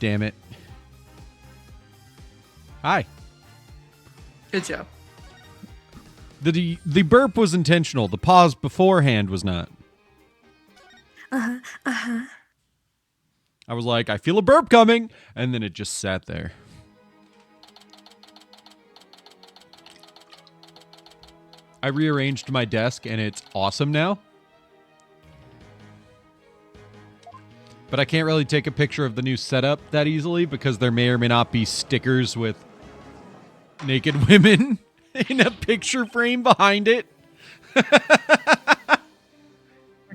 damn it. Hi. Good job. The burp was intentional. The pause beforehand was not. Uh-huh. I was like, I feel a burp coming, and then it just sat there. I rearranged my desk, and it's awesome now. But I can't really take a picture of the new setup that easily because there may or may not be stickers with naked women in a picture frame behind it. Why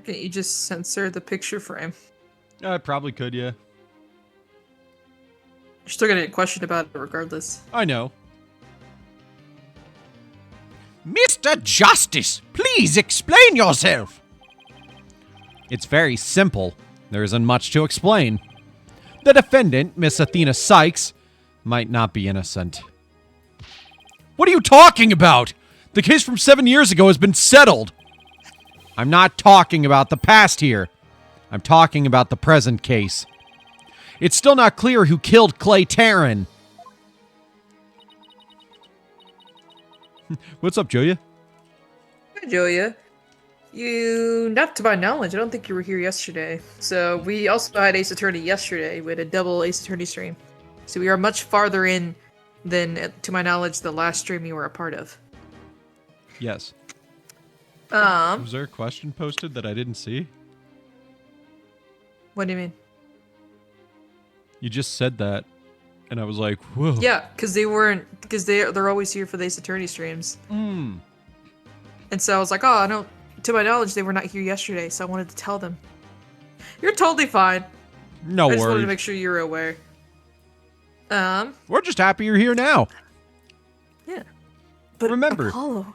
can't you just censor the picture frame? I probably could, yeah. You're still gonna get questioned about it regardless. I know. Mr. Justice, please explain yourself. It's very simple. There isn't much to explain. The defendant, Miss Athena Sykes, might not be innocent. What are you talking about? The case from 7 years ago has been settled. I'm not talking about the past here. I'm talking about the present case. It's still not clear who killed Clay Taryn. What's up, Julia? Hi, Julia. Not to my knowledge, I don't think you were here yesterday. So we also had Ace Attorney yesterday. We had a double Ace Attorney stream. So we are much farther in than, to my knowledge, the last stream you were a part of. Yes. Was there a question posted that I didn't see? What do you mean? You just said that, and I was like, whoa. Yeah, because they're always here for the Ace Attorney streams. Mm. And so I was like, oh, I don't. To my knowledge, they were not here yesterday, so I wanted to tell them. You're totally fine. No I just wanted to worries. make sure you were aware. We're just happy you're here now. Yeah. But remember. Apollo.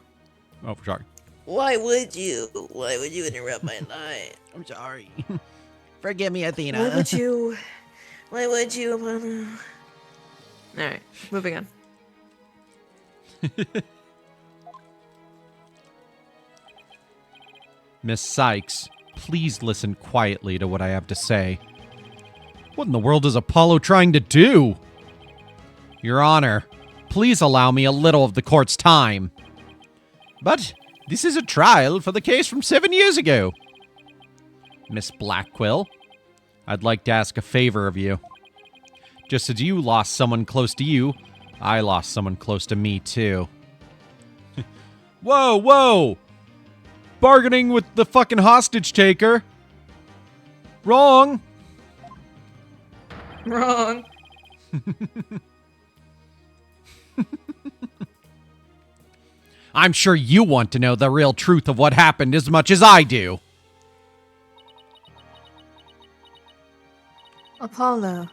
Oh, sorry. Why would you? Why would you interrupt my night? I'm sorry. Forgive me, Athena. Why would you? Why would you, Apollo? Alright, moving on. Miss Sykes, please listen quietly to what I have to say. What in the world is Apollo trying to do? Your Honor, please allow me a little of the court's time. But this is a trial for the case from 7 years ago. Miss Blackquill, I'd like to ask a favor of you. Just as you lost someone close to you, I lost someone close to me, too. Whoa, whoa! Bargaining with the fucking hostage taker. Wrong. Wrong. I'm sure you want to know the real truth of what happened as much as I do. Apollo.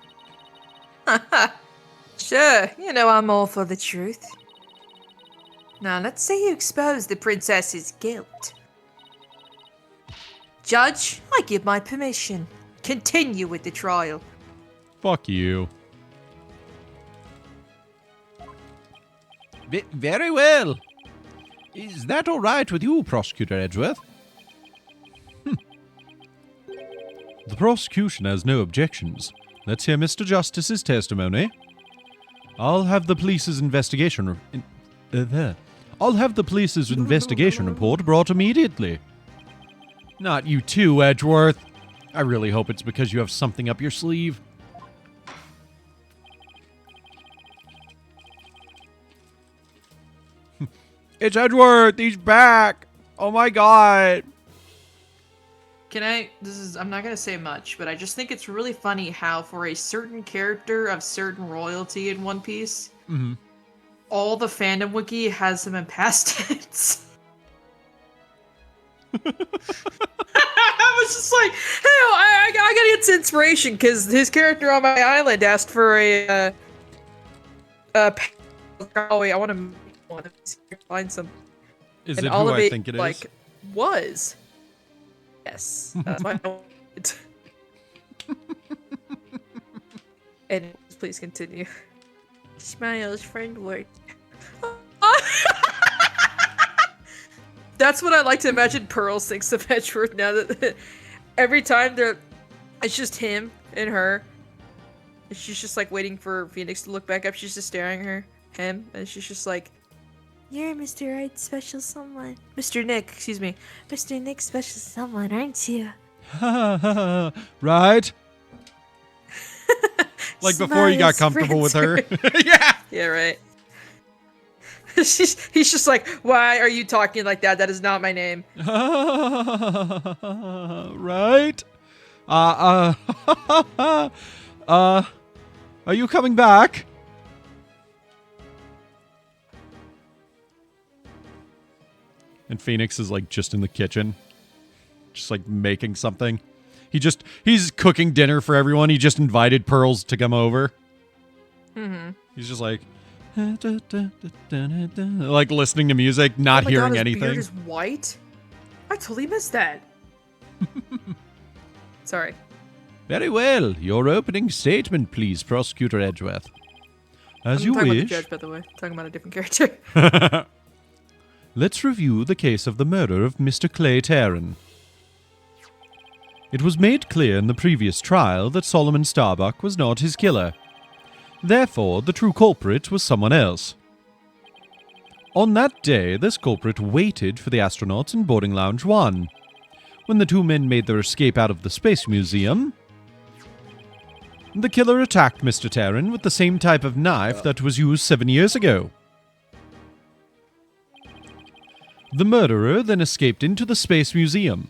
Sure, you know I'm all for the truth. Now, let's say you expose the princess's guilt. Judge, I give my permission. Continue with the trial. Fuck you. Very well. Is that all right with you, Prosecutor Edgeworth? The prosecution has no objections. Let's hear Mr. Justice's testimony. I'll have the police's investigation report brought immediately. Not you too, Edgeworth. I really hope it's because you have something up your sleeve. It's Edgeworth! He's back! Oh my god! I'm not gonna say much, but I just think it's really funny how for a certain character of certain royalty in One Piece, all the fandom wiki has him in past tense. I was just like, hey, I gotta get some inspiration because his character on my island asked for a oh wait, I want to find some. Is and it all who of I it, think it is? like, was. Yes, that's my point. And please continue. Smiles, friend work. That's what I like to imagine Pearl thinks of Edgeworth now that every time it's just him and her And she's just like waiting for Phoenix to look back up. She's just staring at him, and she's just like, "You're Mr. Wright's special someone. Mr. Nick, excuse me. Mr. Nick's special someone, aren't you?" Right? Like before you got comfortable with her. Yeah. Yeah, right. He's just like, "Why are you talking like that? That is not my name." Right? Are you coming back? And Phoenix is like just in the kitchen. Just like making something. He's cooking dinner for everyone. He just invited Pearls to come over. Mm-hmm. He's just like like listening to music, not hearing anything. Beard is white? I totally missed that. Sorry. Very well. Your opening statement, please, Prosecutor Edgeworth. As you I'm talking wish. about the judge, by the way. Talking about a different character. Let's review the case of the murder of Mr. Clay Tarrant. It was made clear in the previous trial that Solomon Starbuck was not his killer. Therefore, the true culprit was someone else. On that day, this culprit waited for the astronauts in boarding lounge 1. When the two men made their escape out of the Space Museum, the killer attacked Mr. Tarrant with the same type of knife that was used 7 years ago. The murderer then escaped into the Space Museum.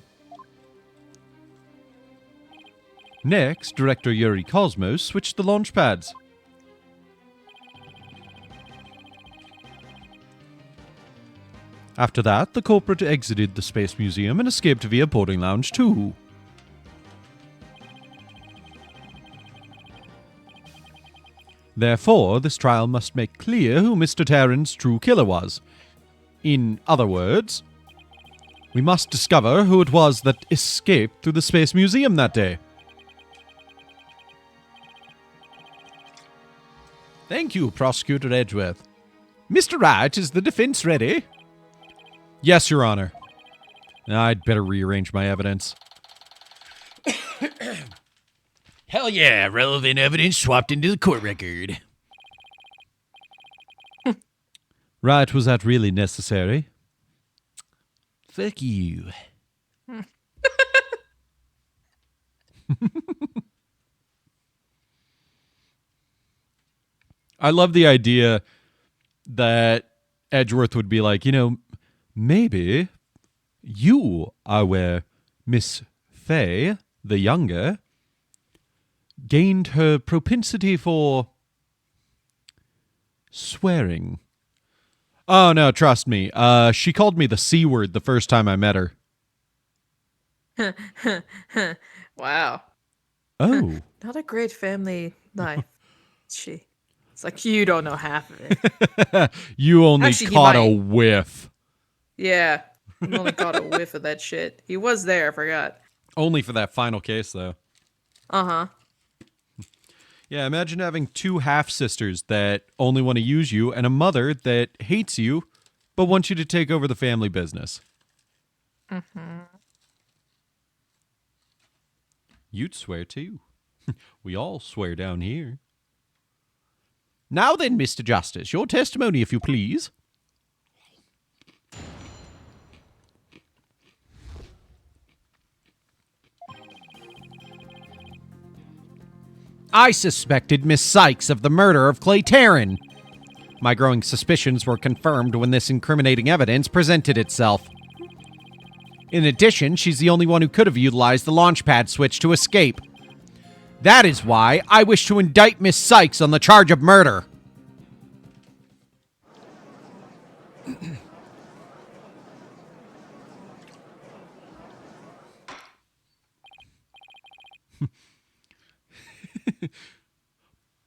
Next, Director Yuri Cosmos switched the launch pads. After that, the culprit exited the Space Museum and escaped via boarding lounge 2. Therefore, this trial must make clear who Mr. Tarrant's true killer was. In other words, we must discover who it was that escaped through the Space Museum that day. Thank you, Prosecutor Edgeworth. Mr. Wright, is the defense ready? Yes, Your Honor. I'd better rearrange my evidence. Hell yeah, relevant evidence swapped into the court record. Right, was that really necessary? Fuck you. I love the idea that Edgeworth would be like, maybe you are where Miss Fay, the younger, gained her propensity for swearing. Oh, no, trust me. She called me the C word the first time I met her. Wow. Oh. Not a great family life, is she? It's like, you don't know half of it. You only Actually, caught a whiff. Yeah. He only caught a whiff of that shit. He was there, I forgot. Only for that final case, though. Uh-huh. Yeah, imagine having two half-sisters that only want to use you and a mother that hates you but wants you to take over the family business. Mm-hmm. You'd swear, too. We all swear down here. Now then, Mr. Justice, your testimony, if you please. I suspected Miss Sykes of the murder of Clay Tarrant. My growing suspicions were confirmed when this incriminating evidence presented itself. In addition, she's the only one who could have utilized the launchpad switch to escape. That is why I wish to indict Miss Sykes on the charge of murder.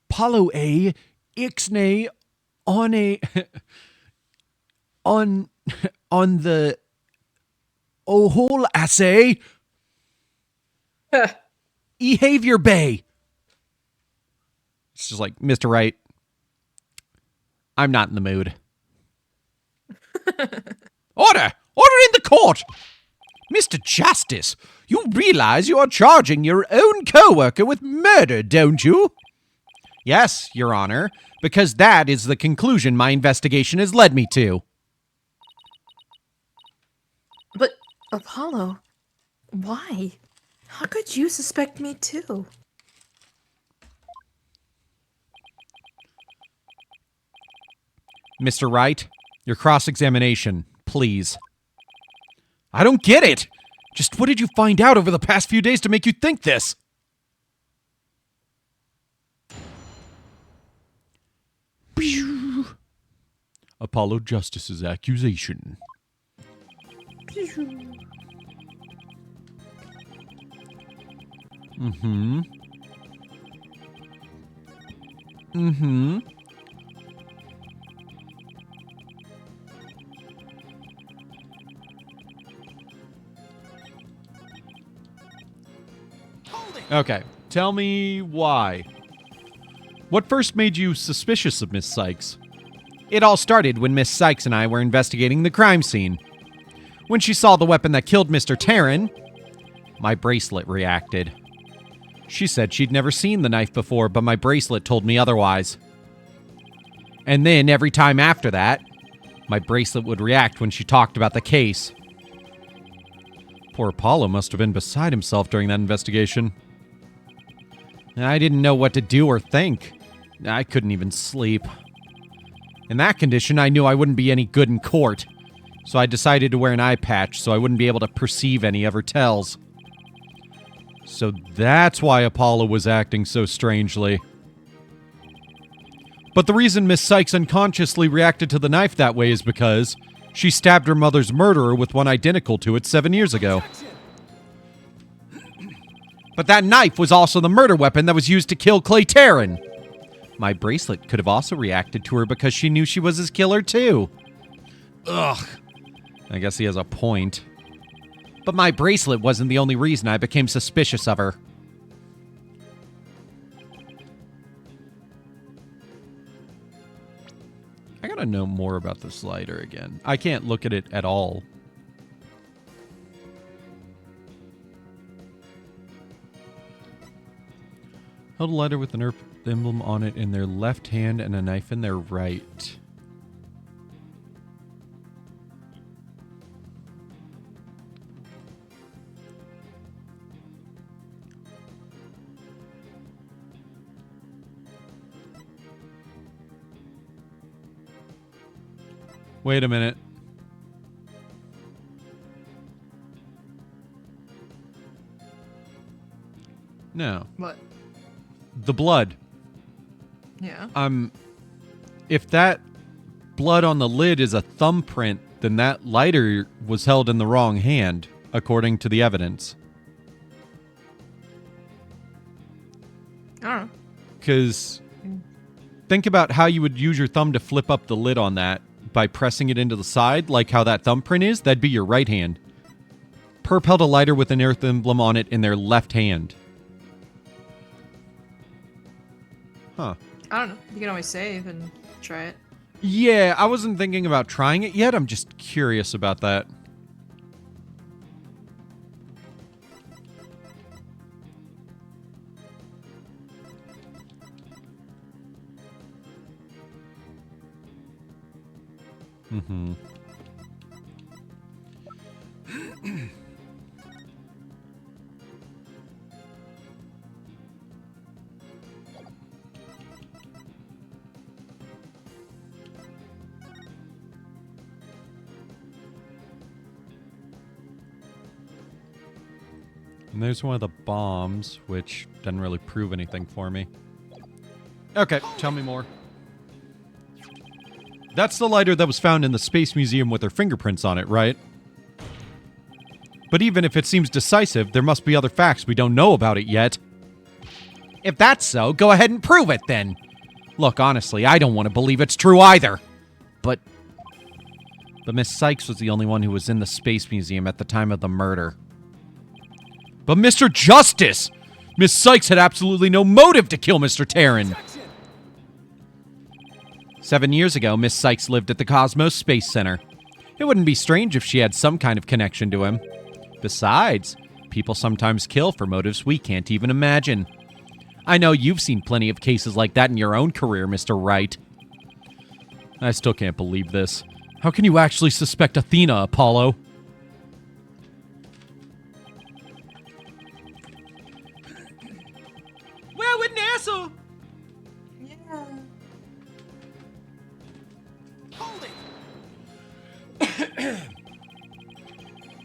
Paulo A. Ixnay on a on the whole assay. Behavior Bay. It's just like, Mr. Wright, I'm not in the mood. Order! Order in the court! Mr. Justice, you realize you are charging your own co-worker with murder, don't you? Yes, Your Honor, because that is the conclusion my investigation has led me to. But, Apollo, why? How could you suspect me too? Mr. Wright, your cross-examination, please. I don't get it! Just what did you find out over the past few days to make you think this? Apollo Justice's accusation. Mm-hmm. Mm-hmm. Okay, tell me why. What first made you suspicious of Miss Sykes? It all started when Miss Sykes and I were investigating the crime scene. When she saw the weapon that killed Mr. Taryn, my bracelet reacted. She said she'd never seen the knife before, but my bracelet told me otherwise. And then every time after that, my bracelet would react when she talked about the case. Poor Apollo must have been beside himself during that investigation. I didn't know what to do or think. I couldn't even sleep. In that condition, I knew I wouldn't be any good in court, so I decided to wear an eye patch so I wouldn't be able to perceive any of her tells. So that's why Apollo was acting so strangely. But the reason Miss Sykes unconsciously reacted to the knife that way is because she stabbed her mother's murderer with one identical to it 7 years ago. But that knife was also the murder weapon that was used to kill Clay Taryn. My bracelet could have also reacted to her because she knew she was his killer too. Ugh. I guess he has a point. But my bracelet wasn't the only reason I became suspicious of her. I gotta know more about this lighter again. I can't look at it at all. Held a lighter with an Earth emblem on it in their left hand and a knife in their right. Wait a minute. No. What? The blood. Yeah. If that blood on the lid is a thumbprint, then that lighter was held in the wrong hand, according to the evidence. I don't know. Because think about how you would use your thumb to flip up the lid on that by pressing it into the side, like how that thumbprint is. That'd be your right hand. Perp held a lighter with an Earth emblem on it in their left hand. Huh. I don't know. You can always save and try it. Yeah, I wasn't thinking about trying it yet. I'm just curious about that. Mm-hmm. And there's one of the bombs, which doesn't really prove anything for me. Okay, tell me more. That's the lighter that was found in the Space Museum with her fingerprints on it, right? But even if it seems decisive, there must be other facts we don't know about it yet. If that's so, go ahead and prove it then. Look, honestly, I don't want to believe it's true either. But Miss Sykes was the only one who was in the Space Museum at the time of the murder. But Mr. Justice! Miss Sykes had absolutely no motive to kill Mr. Taryn. 7 years ago, Miss Sykes lived at the Cosmos Space Center. It wouldn't be strange if she had some kind of connection to him. Besides, people sometimes kill for motives we can't even imagine. I know you've seen plenty of cases like that in your own career, Mr. Wright. I still can't believe this. How can you actually suspect Athena, Apollo? Well, with NASA! Yeah. Hold it!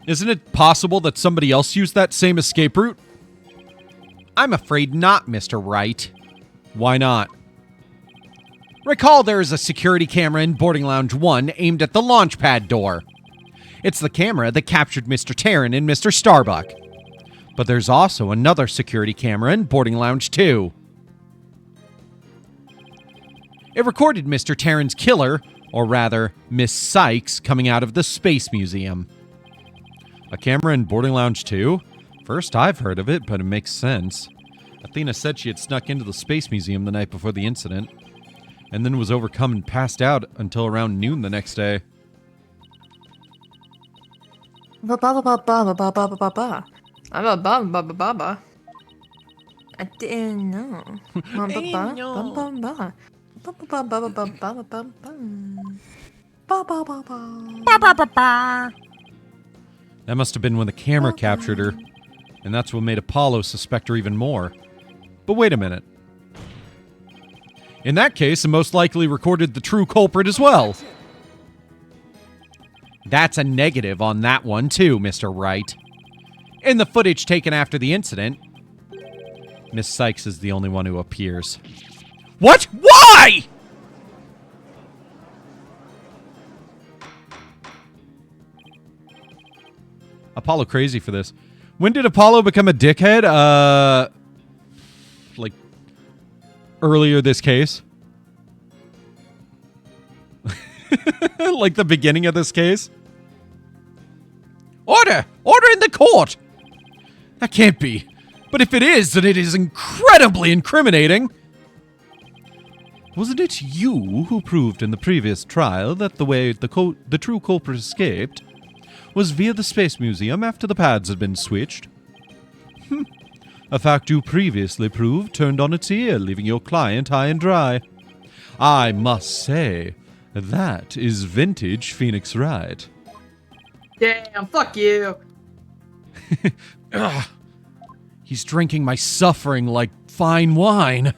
Isn't it possible that somebody else used that same escape route? I'm afraid not, Mr. Wright. Why not? Recall there is a security camera in boarding lounge 1 aimed at the launch pad door. It's the camera that captured Mr. Terran and Mr. Starbuck. But there's also another security camera in boarding lounge 2. It recorded Mr. Terran's killer, or rather, Miss Sykes, coming out of the Space Museum. A camera in boarding lounge 2? First I've heard of it, but it makes sense. Athena said she had snuck into the Space Museum the night before the incident, and then was overcome and passed out until around noon the next day. Ba ba ba ba ba ba ba ba ba. I'm a ba ba ba ba ba. I didn't know. Ba ba ba ba ba ba. Ba ba ba ba ba ba ba ba ba. Ba ba ba ba. Ba ba ba ba. That must have been when the camera captured her, and that's what made Apollo suspect her even more. But wait a minute. In that case, it most likely recorded the true culprit as well. That's a negative on that one too, Mr. Wright. In the footage taken after the incident, Miss Sykes is the only one who appears. What? Why? Apollo crazy for this. When did Apollo become a dickhead? Like, earlier this case? Like the beginning of this case? Order! Order in the court! That can't be. But if it is, then it is incredibly incriminating. Wasn't it you who proved in the previous trial that the way the true culprit escaped was via the Space Museum after the pads had been switched? A fact you previously proved turned on its ear, leaving your client high and dry. I must say, that is vintage Phoenix Wright. Damn, fuck you. Ugh. He's drinking my suffering like fine wine.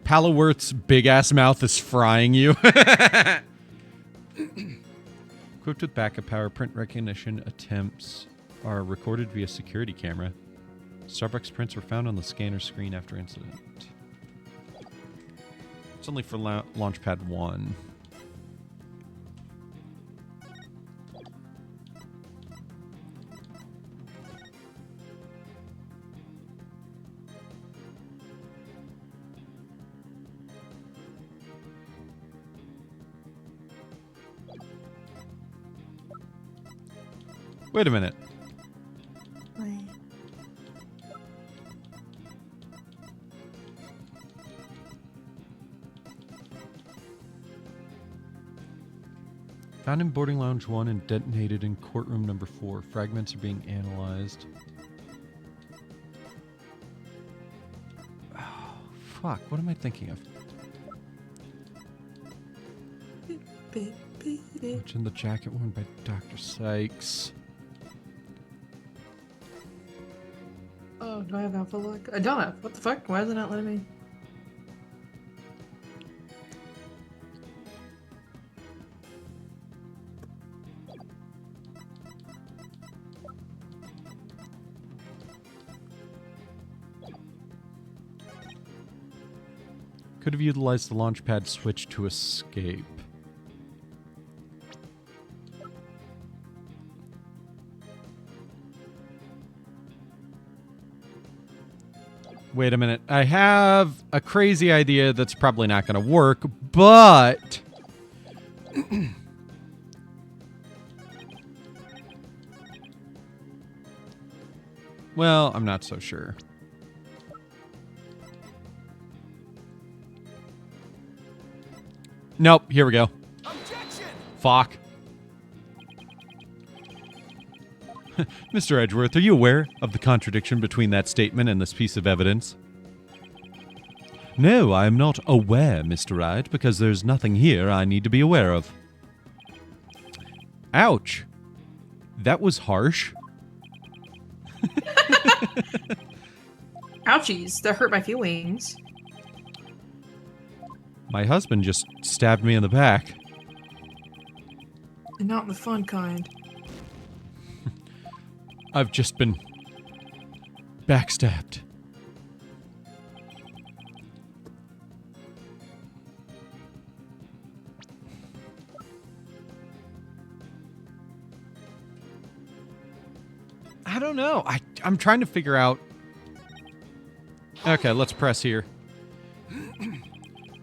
Palaworth's big-ass mouth is frying you. Equipped with backup power, print recognition attempts are recorded via security camera. Starbucks prints were found on the scanner screen after incident. It's only for Launchpad 1. Wait a minute. Found in boarding lounge 1 and detonated in courtroom number 4. Fragments are being analyzed. Oh, fuck. What am I thinking of? Which in the jacket worn by Dr. Sykes. Oh, do I have alpha lock? I don't have. What the fuck? Why is it not letting me? Could have utilized the launchpad switch to escape. Wait a minute. I have a crazy idea that's probably not going to work, but... well, I'm not so sure. Nope, here we go. Objection! Fuck. Mr. Edgeworth, are you aware of the contradiction between that statement and this piece of evidence? No, I am not aware, Mr. Wright, because there's nothing here I need to be aware of. Ouch. That was harsh. Ouchies, that hurt my feelings. My husband just stabbed me in the back. And not the fun kind. I've just been backstabbed. I don't know. I'm trying to figure out... Okay, let's press here.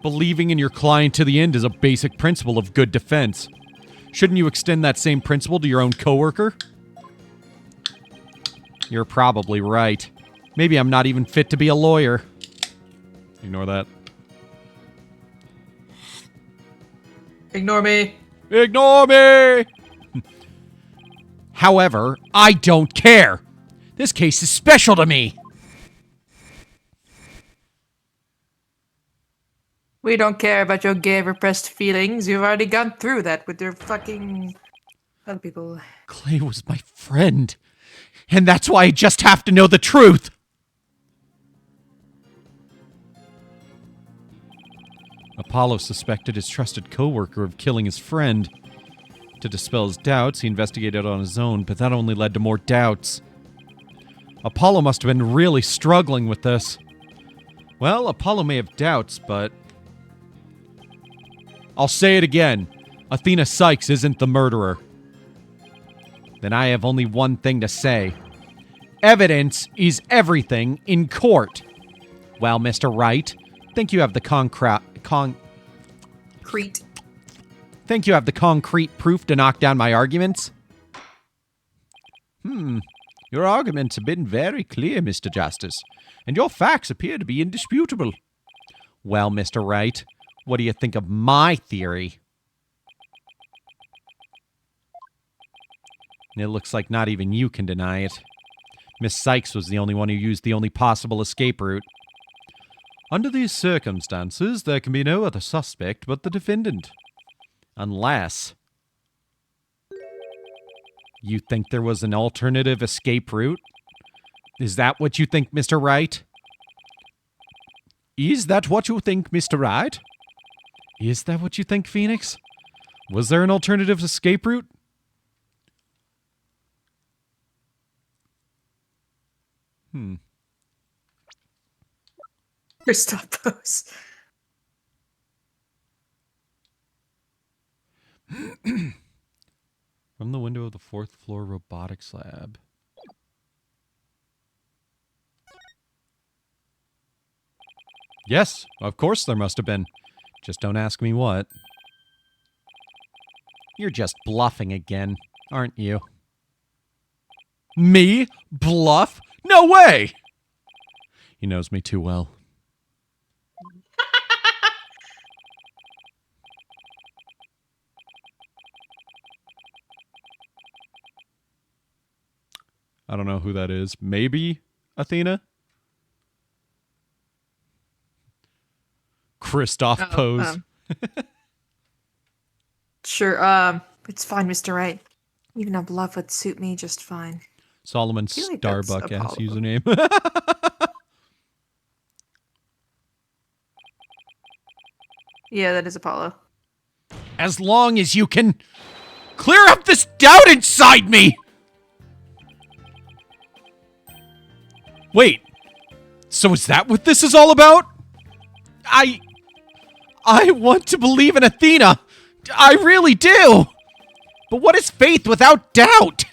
Believing in your client to the end is a basic principle of good defense. Shouldn't you extend that same principle to your own coworker? You're probably right. Maybe I'm not even fit to be a lawyer. Ignore that. Ignore me. Ignore me! However, I don't care. This case is special to me. We don't care about your gay repressed feelings. You've already gone through that with your fucking other people. Clay was my friend. And that's why I just have to know the truth. Apollo suspected his trusted coworker of killing his friend. To dispel his doubts, he investigated on his own, but that only led to more doubts. Apollo must have been really struggling with this. Well, Apollo may have doubts, but... I'll say it again. Athena Sykes isn't the murderer. Then I have only one thing to say. Evidence is everything in court. Well, Mr. Wright, think you have the Think you have the concrete proof to knock down my arguments? Your arguments have been very clear, Mr. Justice, and your facts appear to be indisputable. Well, Mr. Wright, what do you think of my theory? It looks like not even you can deny it. Miss Sykes was the only one who used the only possible escape route. Under these circumstances, there can be no other suspect but the defendant. Unless... You think there was an alternative escape route? Is that what you think, Mr. Wright? Is that what you think, Mr. Wright? Is that what you think, Phoenix? Was there an alternative escape route? Your stop pose. From the window of the 4th floor robotics lab. Yes, of course there must have been. Just don't ask me what. You're just bluffing again, aren't you? Me? Bluff? No way! He knows me too well. I don't know who that is. Maybe Athena? Kristoff pose. Sure, it's fine, Mr. Wright. Even a bluff would suit me just fine. Solomon Feel like that's Starbuck ass Apollo. username. Yeah, that is Apollo. As long as you can clear up this doubt inside me! Wait, so is that what this is all about? I want to believe in Athena. I really do. But what is faith without doubt?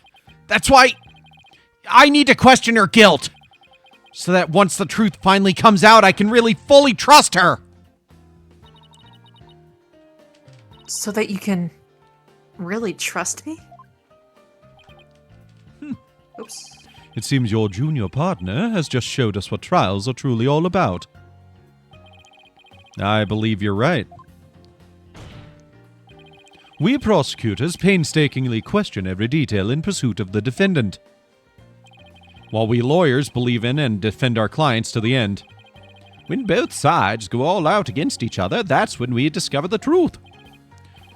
That's why I need to question her guilt. So that once the truth finally comes out, I can really fully trust her. So that you can really trust me? Oops. It seems your junior partner has just showed us what trials are truly all about. I believe you're right. We prosecutors painstakingly question every detail in pursuit of the defendant, while we lawyers believe in and defend our clients to the end. When both sides go all out against each other, that's when we discover the truth.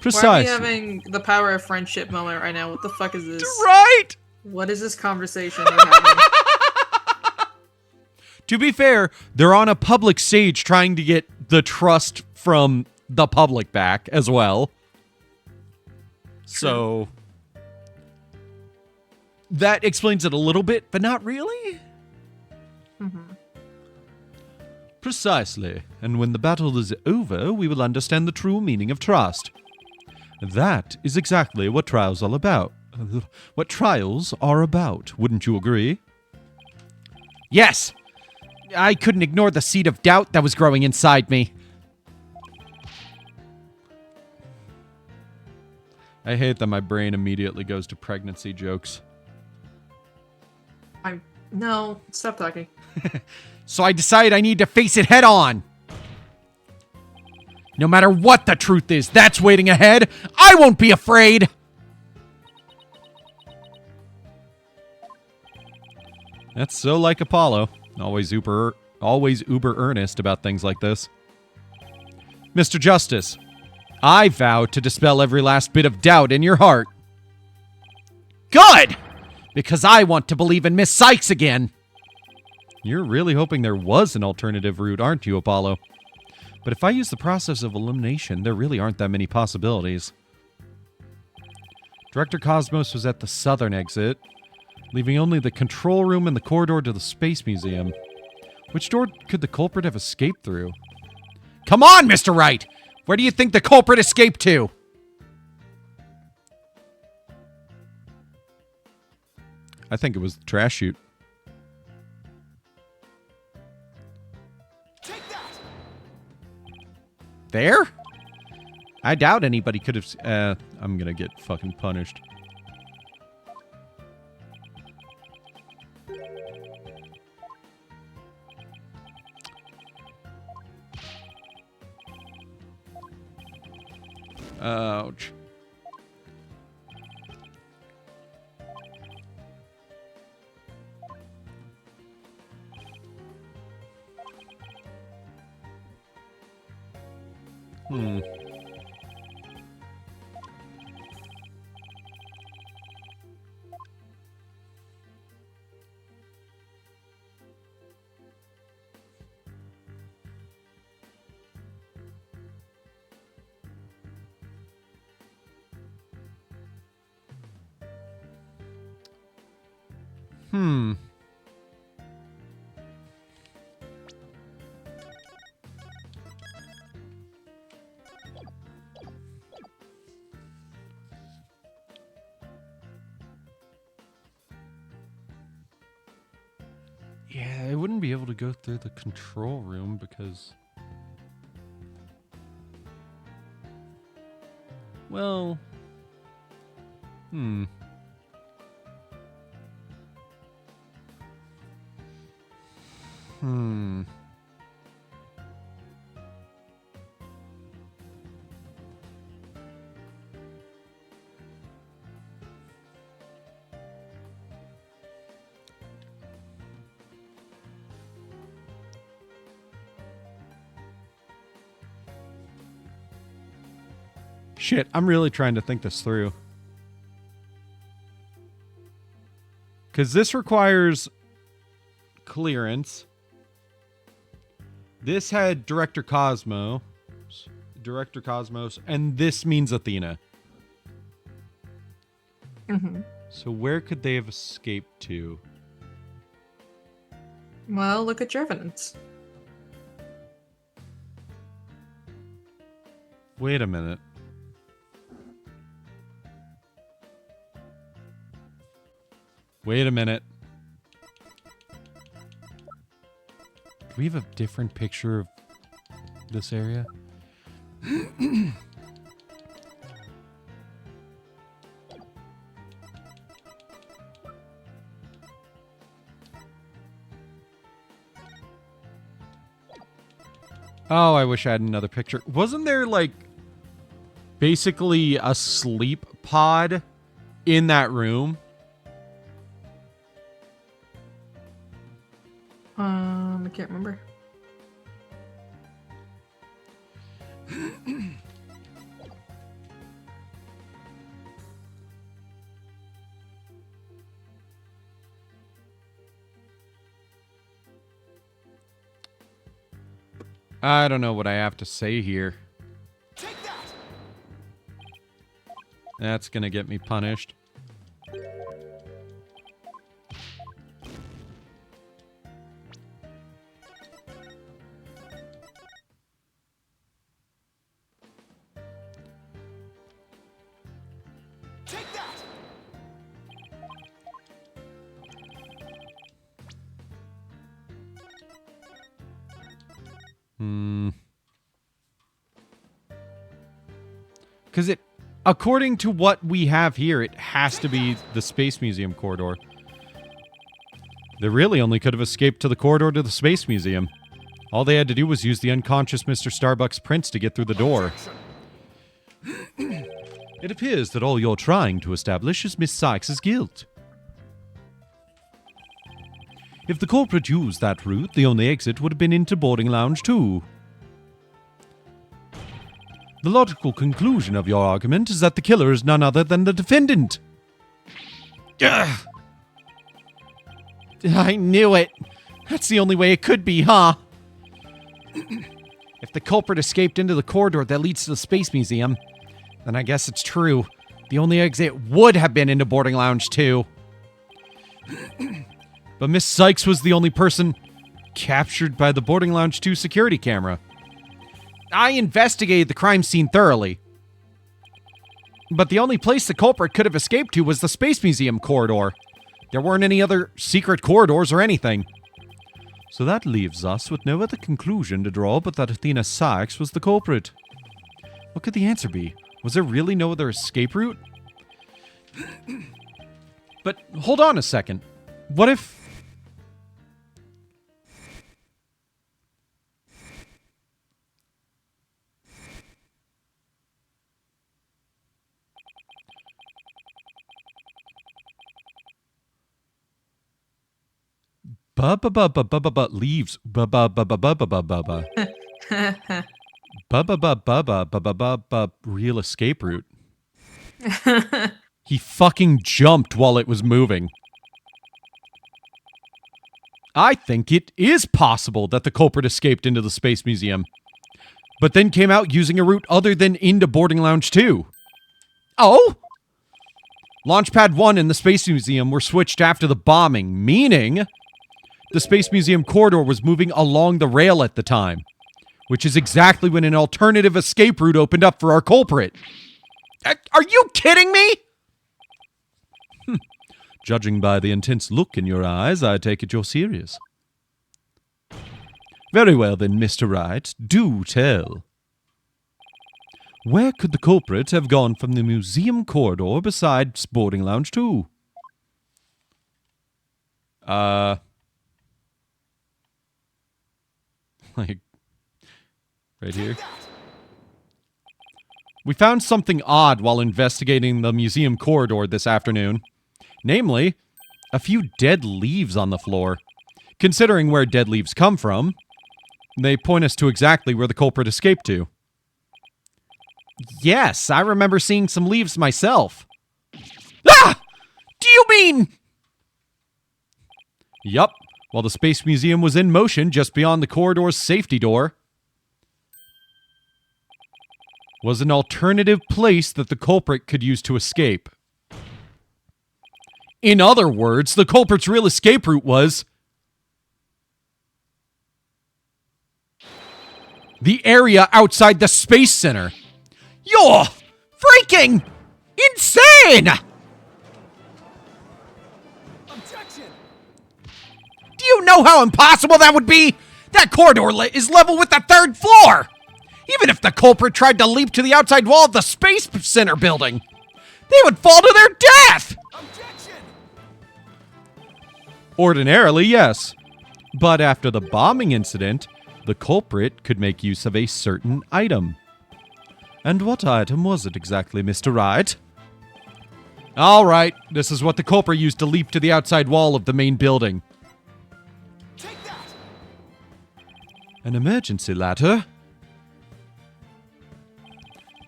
Precisely. Why are we having the power of friendship moment right now? What the fuck is this? Right! What is this conversation we're having? To be fair, they're on a public stage trying to get the trust from the public back as well. So that explains it a little bit, but not really. Mm-hmm. Precisely. And when the battle is over, we will understand the true meaning of trust. That is exactly what trials are about. What trials are about, wouldn't you agree? Yes! I couldn't ignore the seed of doubt that was growing inside me. I hate that my brain immediately goes to pregnancy jokes. No, stop talking. So I decide I need to face it head on. No matter what the truth is that's waiting ahead, I won't be afraid! That's so like Apollo. Always uber earnest about things like this. Mr. Justice, I vow to dispel every last bit of doubt in your heart. Good! Because I want to believe in Miss Sykes again. You're really hoping there was an alternative route, aren't you, Apollo? But if I use the process of elimination, there really aren't that many possibilities. Director Cosmos was at the southern exit, leaving only the control room and the corridor to the Space Museum. Which door could the culprit have escaped through? Come on, Mr. Wright! Where do you think the culprit escaped to? I think it was the trash chute. Take that! There? I doubt anybody could have... I'm gonna get fucking punished. Ouch. Yeah, I wouldn't be able to go through the control room because... Well... Shit, I'm really trying to think this through. Because this requires clearance. This had Director Cosmos, and this means Athena. Mm-hmm. So where could they have escaped to? Well, look at your evidence. Wait a minute. Wait a minute. we have a different picture of this area? Oh, I wish I had another picture. Wasn't there, like, basically a sleep pod in that room? I can't remember. I don't know what I have to say here. That's gonna get me punished. Because according to what we have here, it has to be the Space Museum corridor. They really only could have escaped to the corridor to the Space Museum. All they had to do was use the unconscious Mr. Starbucks Prince to get through the door. It appears that all you're trying to establish is Miss Sykes' guilt. If the culprit used that route, the only exit would have been into boarding lounge 2. The logical conclusion of your argument is that the killer is none other than the defendant. Ugh. I knew it. That's the only way it could be, huh? If the culprit escaped into the corridor that leads to the Space Museum, then I guess it's true. The only exit would have been into boarding lounge 2. But Miss Sykes was the only person captured by the boarding lounge 2 security camera. I investigated the crime scene thoroughly. But the only place the culprit could have escaped to was the Space Museum corridor. There weren't any other secret corridors or anything. So that leaves us with no other conclusion to draw but that Athena Sykes was the culprit. What could the answer be? Was there really no other escape route? But hold on a second. What if... leaves real escape route. He fucking jumped while it was moving. I think it is possible that the culprit escaped into the Space Museum, but then came out using a route other than into boarding lounge 2. Oh? Launchpad 1 and the Space Museum were switched after the bombing, meaning the Space Museum corridor was moving along the rail at the time, which is exactly when an alternative escape route opened up for our culprit. Are you kidding me? Judging by the intense look in your eyes, I take it you're serious. Very well then, Mr. Wright, do tell. Where could the culprit have gone from the museum corridor besides boarding lounge 2? Like, right here. We found something odd while investigating the museum corridor this afternoon. Namely, a few dead leaves on the floor. Considering where dead leaves come from, they point us to exactly where the culprit escaped to. Yes, I remember seeing some leaves myself. Ah! Do you mean... Yup. While the Space Museum was in motion just beyond the corridor's safety door, was an alternative place that the culprit could use to escape. In other words, the culprit's real escape route was the area outside the Space Center. You're freaking insane! Do you know how impossible that would be? That corridor is level with the 3rd floor! Even if the culprit tried to leap to the outside wall of the Space Center building, they would fall to their death! Objection! Ordinarily, yes. But after the bombing incident, the culprit could make use of a certain item. And what item was it exactly, Mr. Wright? All right, this is what the culprit used to leap to the outside wall of the main building. Take that! An emergency ladder?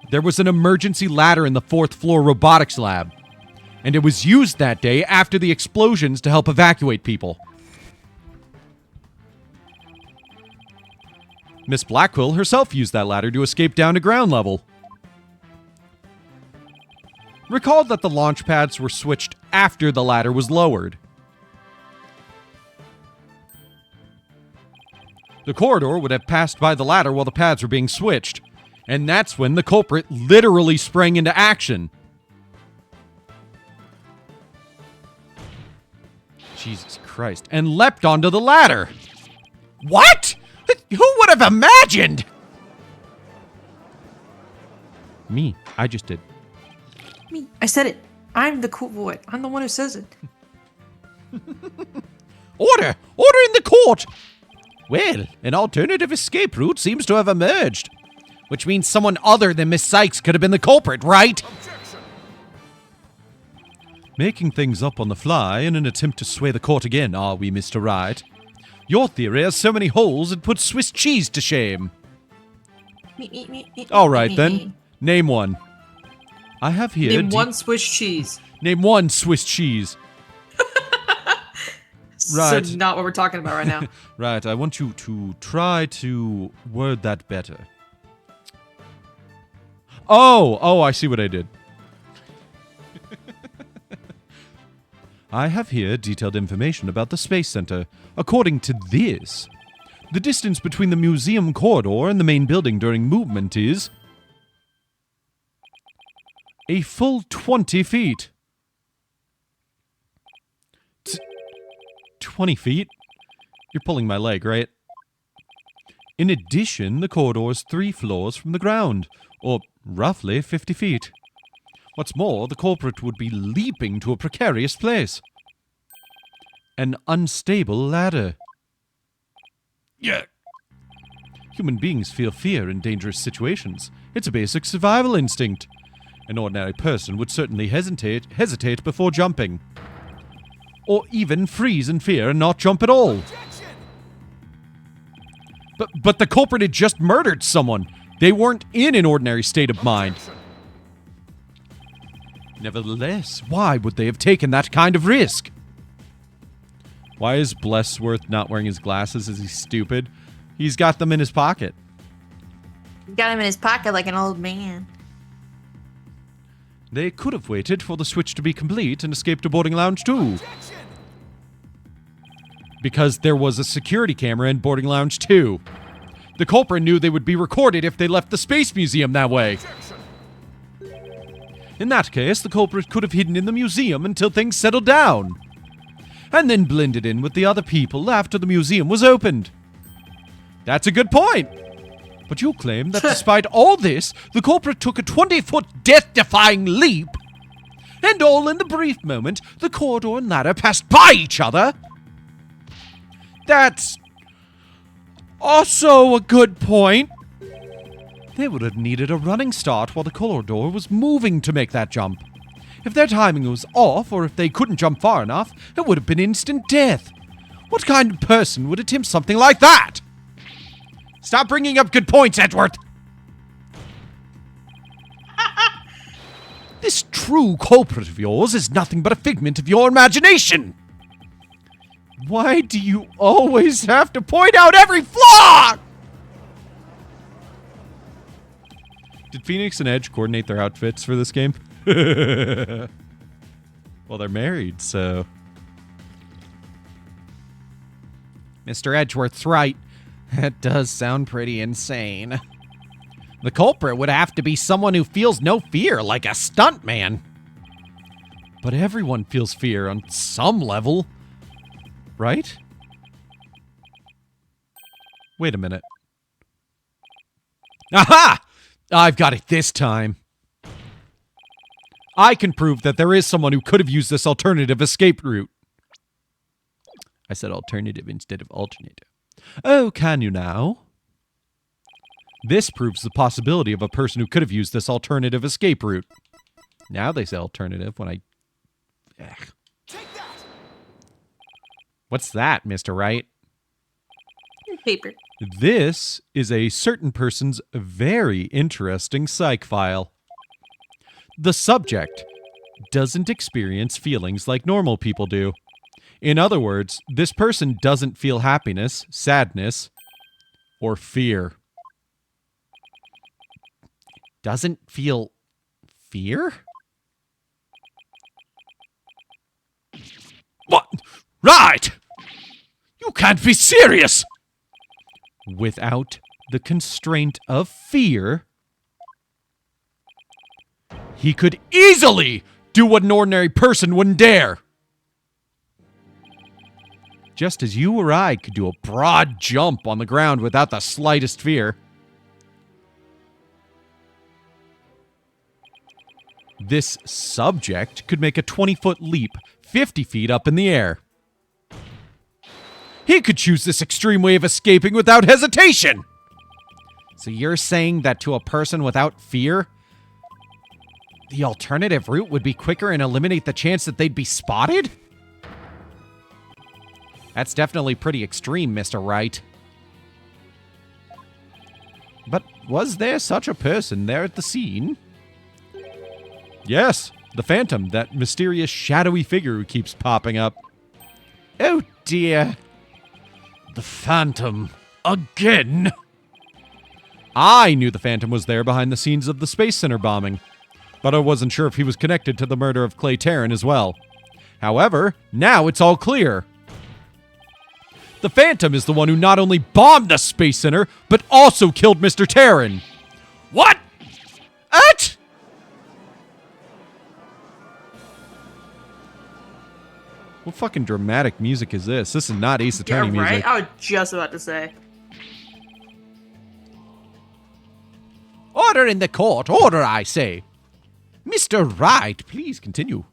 There was an emergency ladder in the 4th floor robotics lab, and it was used that day after the explosions to help evacuate people. Miss Blackquill herself used that ladder to escape down to ground level. Recall that the launch pads were switched after the ladder was lowered. The corridor would have passed by the ladder while the pads were being switched, and that's when the culprit literally sprang into action. Jesus Christ. And leapt onto the ladder. What? Who would have imagined? Me. I just did. Me. I said it. I'm the cool boy. I'm the one who says it. Order! Order in the court! Well, an alternative escape route seems to have emerged. Which means someone other than Miss Sykes could have been the culprit, right? Objection! Making things up on the fly in an attempt to sway the court again, are we, Mr. Wright? Your theory has so many holes it puts Swiss cheese to shame. All right, then. Name one. I have here... Name one Swiss cheese. Name one Swiss cheese. Right. So not what we're talking about right now. Right, I want you to try to word that better. Oh, I see what I did. I have here detailed information about the Space Center. According to this, the distance between the museum corridor and the main building during movement is a full 20 feet. 20 feet? You're pulling my leg, right? In addition, the corridor is 3 floors from the ground, or roughly 50 feet. What's more, the culprit would be leaping to a precarious place. An unstable ladder. Yeah. Human beings feel fear in dangerous situations. It's a basic survival instinct. An ordinary person would certainly hesitate before jumping. Or even freeze in fear and not jump at all. Objection! But the culprit had just murdered someone. They weren't in an ordinary state of mind. Nevertheless, why would they have taken that kind of risk? Why is Blessworth not wearing his glasses? Is he stupid? He's got them in his pocket. Got him in his pocket like an old man. They could have waited for the switch to be complete and escaped to boarding lounge 2. Objection! Because there was a security camera in boarding lounge 2. The culprit knew they would be recorded if they left the Space Museum that way. Objection! In that case, the culprit could have hidden in the museum until things settled down. And then blended in with the other people after the museum was opened. That's a good point. But you claim that despite all this, the culprit took a 20-foot death-defying leap. And all in the brief moment the corridor and ladder passed by each other. That's also a good point. They would have needed a running start while the corridor was moving to make that jump. If their timing was off, or if they couldn't jump far enough, it would have been instant death. What kind of person would attempt something like that? Stop bringing up good points, Edgeworth! This true culprit of yours is nothing but a figment of your imagination! Why do you always have to point out every flaw? Did Phoenix and Edge coordinate their outfits for this game? Well, they're married, so... Mr. Edgeworth's right. That does sound pretty insane. The culprit would have to be someone who feels no fear, like a stuntman. But everyone feels fear on some level, right? Wait a minute. Aha! I've got it this time. I can prove that there is someone who could have used this alternative escape route. I said alternative instead of alternative. Oh, can you now? This proves the possibility of a person who could have used this alternative escape route. Now they say alternative when I... Ugh. Take that! What's that, Mr. Wright? Paper. This is a certain person's very interesting psych file. The subject doesn't experience feelings like normal people do. In other words, this person doesn't feel happiness, sadness, or fear. Doesn't feel fear? What? Right! You can't be serious! Without the constraint of fear, he could easily do what an ordinary person wouldn't dare. Just as you or I could do a broad jump on the ground without the slightest fear. This subject could make a 20-foot leap 50 feet up in the air. He could choose this extreme way of escaping without hesitation. So you're saying that to a person without fear, the alternative route would be quicker and eliminate the chance that they'd be spotted? That's definitely pretty extreme, Mr. Wright. But was there such a person there at the scene? Yes, the Phantom, that mysterious shadowy figure who keeps popping up. Oh dear. The Phantom. Again? I knew the Phantom was there behind the scenes of the Space Center bombing, but I wasn't sure if he was connected to the murder of Clay Terran as well. However, now it's all clear. The Phantom is the one who not only bombed the Space Center, but also killed Mr. Terran. What? What fucking dramatic music is this? This is not Ace Yeah, Attorney right? music. I was just about to say. Order in the court. Order, I say. Mr. Wright, please continue.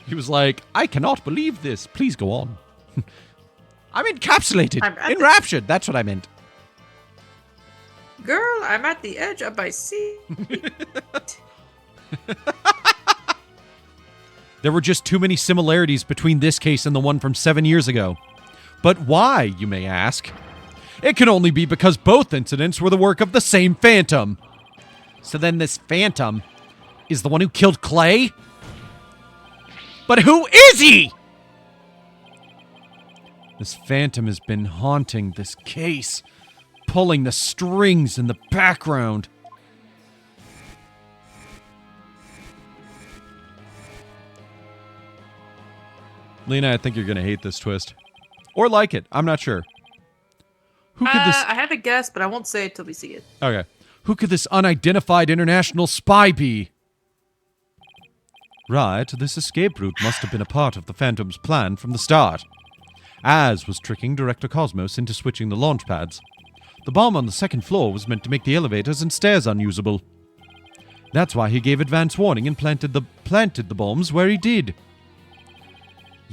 He was like, I cannot believe this. Please go on. I'm encapsulated. I'm at the- Enraptured. That's what I meant. Girl, I'm at the edge of my seat. There were just too many similarities between this case and the one from 7 years ago. But why, you may ask? It can only be because both incidents were the work of the same Phantom. So then this Phantom is the one who killed Clay? But who is he? This Phantom has been haunting this case, pulling the strings in the background. Lena, I think you're going to hate this twist. Or like it. I'm not sure. Who could this... I have a guess, but I won't say it till we see it. Okay. Who could this unidentified international spy be? Right, this escape route must have been a part of the Phantom's plan from the start. Az was tricking Director Cosmos into switching the launch pads. The bomb on the second floor was meant to make the elevators and stairs unusable. That's why he gave advance warning and planted the bombs where he did.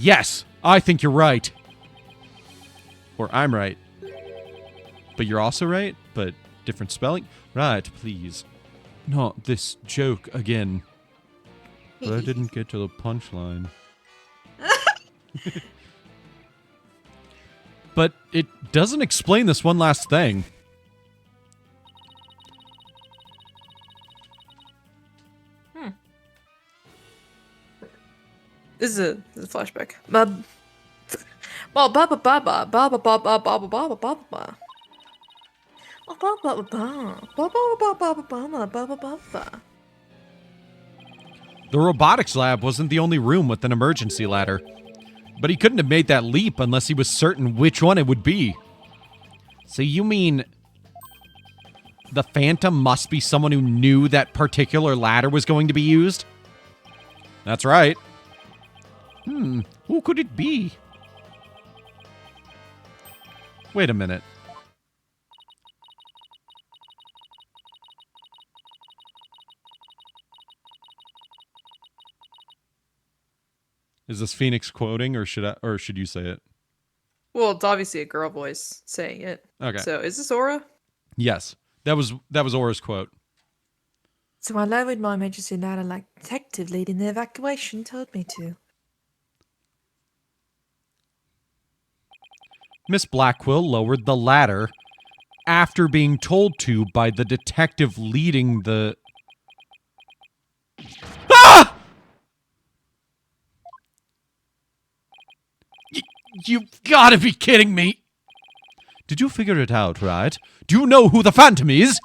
Yes, I think you're right. Or I'm right. But you're also right, but different spelling? Right, please. Not this joke again. But I didn't get to the punchline. But it doesn't explain this one last thing. This is a flashback. Well, ba ba ba ba ba ba ba ba ba ba ba ba ba ba. The robotics lab wasn't the only room with an emergency ladder. But he couldn't have made that leap unless he was certain which one it would be. So you mean the Phantom must be someone who knew that particular ladder was going to be used? That's right. Who could it be? Wait a minute. Is this Phoenix quoting, or should you say it? Well, it's obviously a girl voice saying it. Okay. So is this Aura? Yes. That was Aura's quote. So I lowered my emergency ladder like detective leading the evacuation told me to. Miss Blackquill lowered the ladder after being told to by the detective leading the... Ah! You've got to be kidding me. Did you figure it out, right? Do you know who the Phantom is?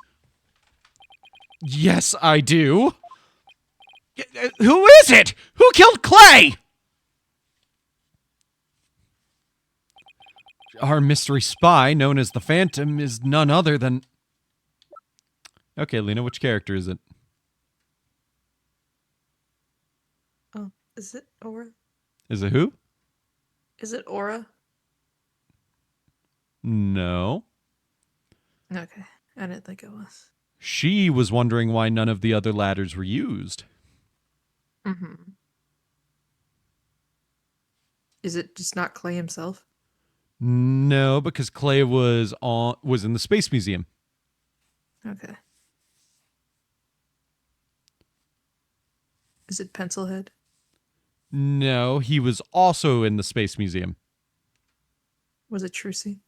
Yes, I do. Who is it? Who killed Clay? Our mystery spy, known as the Phantom, is none other than... Okay, Lena, which character is it? Oh, is it Aura? Is it who? Is it Aura? No. Okay, I didn't think it was. She was wondering why none of the other ladders were used. Mm-hmm. Is it just not Clay himself? No, because Clay was in the Space Museum. Okay. Is it Pencilhead? No, he was also in the Space Museum. Was it Trucy?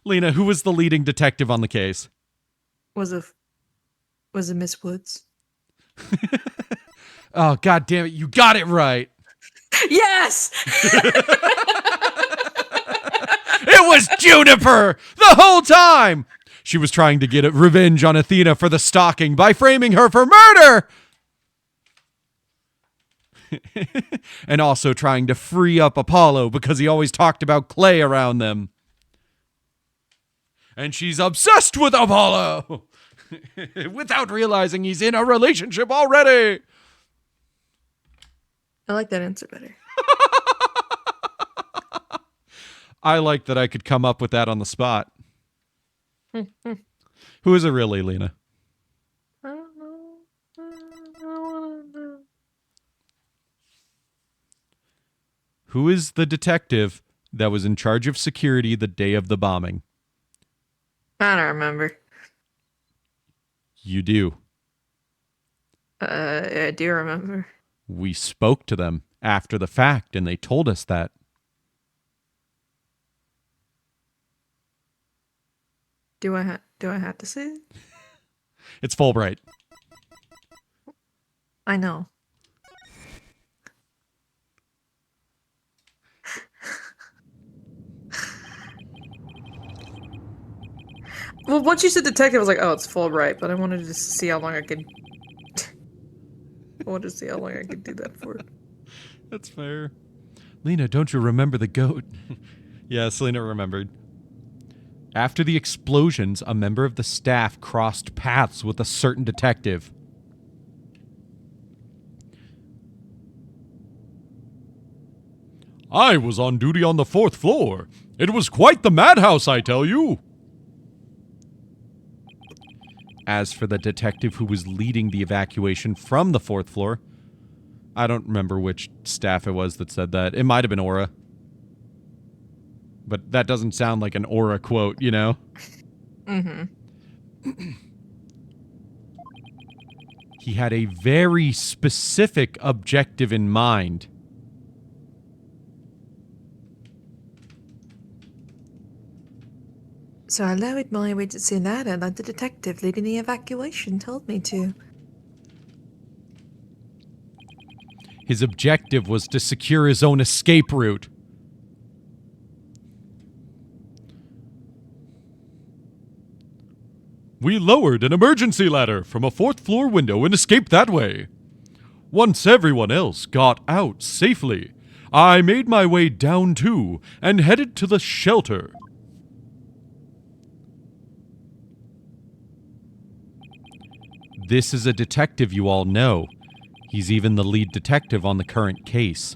Lena, who was the leading detective on the case? Was it Miss Woods? Oh, God damn it, you got it right. Yes! It was Juniper the whole time. She was trying to get revenge on Athena for the stalking by framing her for murder. And also trying to free up Apollo because he always talked about Clay around them. And she's obsessed with Apollo without realizing he's in a relationship already. I like that answer better. I like that I could come up with that on the spot. Who is it really, Lena? I don't know. I don't want to know. Who is the detective that was in charge of security the day of the bombing? I don't remember. You do. I do remember. We spoke to them after the fact, and they told us that. Do I have to say it? It's Fulbright. I know. Well, once you said detective, I was like, oh, it's Fulbright, but I wanted to see how long I could... I wanted to see how long I could do that for. That's fair. Lena, don't you remember the goat? Yes, Lena remembered. After the explosions, a member of the staff crossed paths with a certain detective. I was on duty on the 4th floor. It was quite the madhouse, I tell you. As for the detective who was leading the evacuation from the 4th floor, I don't remember which staff it was that said that. It might have been Aura. But that doesn't sound like an Aura quote, you know? Mm-hmm. He had a very specific objective in mind. So I lowered my emergency ladder like the detective leading the evacuation told me to. His objective was to secure his own escape route. We lowered an emergency ladder from a 4th floor window and escaped that way. Once everyone else got out safely, I made my way down too and headed to the shelter. This is a detective you all know. He's even the lead detective on the current case.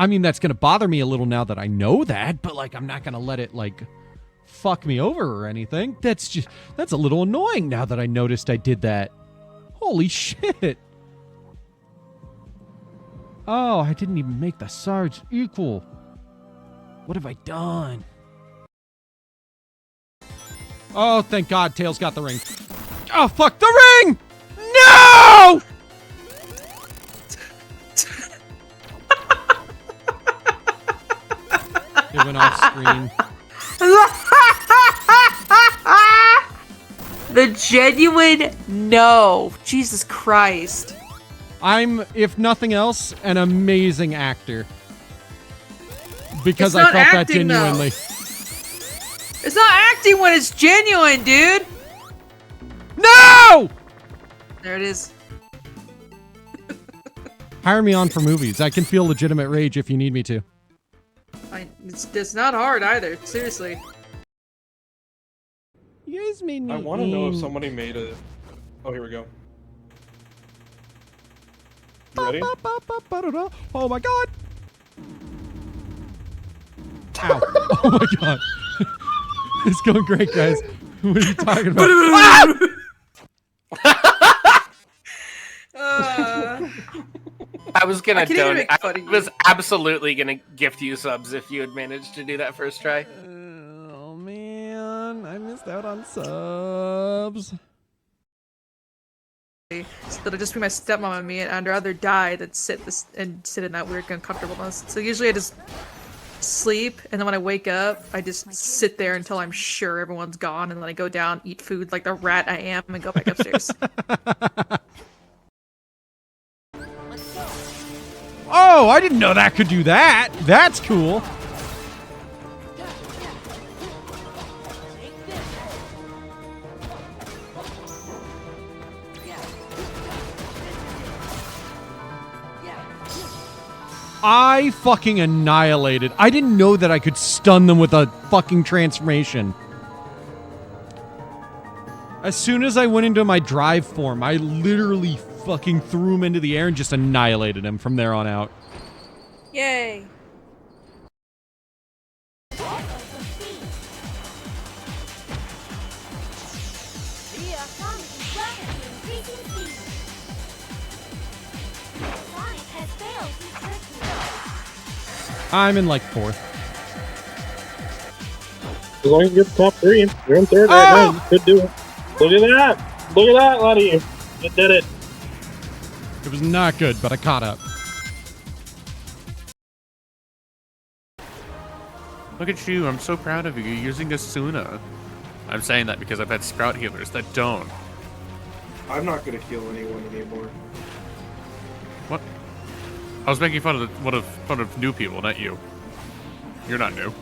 I mean, that's gonna bother me a little now that I know that, but like, I'm not gonna let it like fuck me over or anything. That's a little annoying now that I noticed I did that. Holy shit. Oh, I didn't even make the Sarge equal. What have I done? Oh, thank God, Tails got the ring. Oh, fuck, the ring! No! It went off screen. The genuine no. Jesus Christ. I'm, if nothing else, an amazing actor. Because It's I not felt that acting, though. genuinely. It's not acting when it's genuine, dude. No! There it is. Hire me on for movies. I can feel legitimate rage if you need me to. It's not hard either. Seriously. You guys made me. I want to know if somebody made a. Oh, here we go. You ready? Oh my God! Ow! Oh my God! It's going great, guys. What are you talking about? I was gonna can't even donate. make fun I of you. was absolutely gonna gift you subs if you had managed to do that first try. Oh man, I missed out on subs. So that'll just be my stepmom and me, and I'd rather die than sit in that weird uncomfortableness. So usually I just sleep, and then when I wake up, I just sit there until I'm sure everyone's gone, and then I go down, eat food like the rat I am, and go back upstairs. Oh, I didn't know that could do that. That's cool. I fucking annihilated. I didn't know that I could stun them with a fucking transformation. As soon as I went into my drive form, I literally fucking threw him into the air and just annihilated him from there on out. Yay! I'm in like fourth. As long as you get the top three, you're in third right now. You could do it. Look at that! Look at that, laddie! You did it! It was not good, but I caught up. Look at you, I'm so proud of you. You're using a Suna. I'm saying that because I've had Sprout healers that don't. I'm not gonna heal anyone anymore. What? I was making fun of new people, not you. You're not new.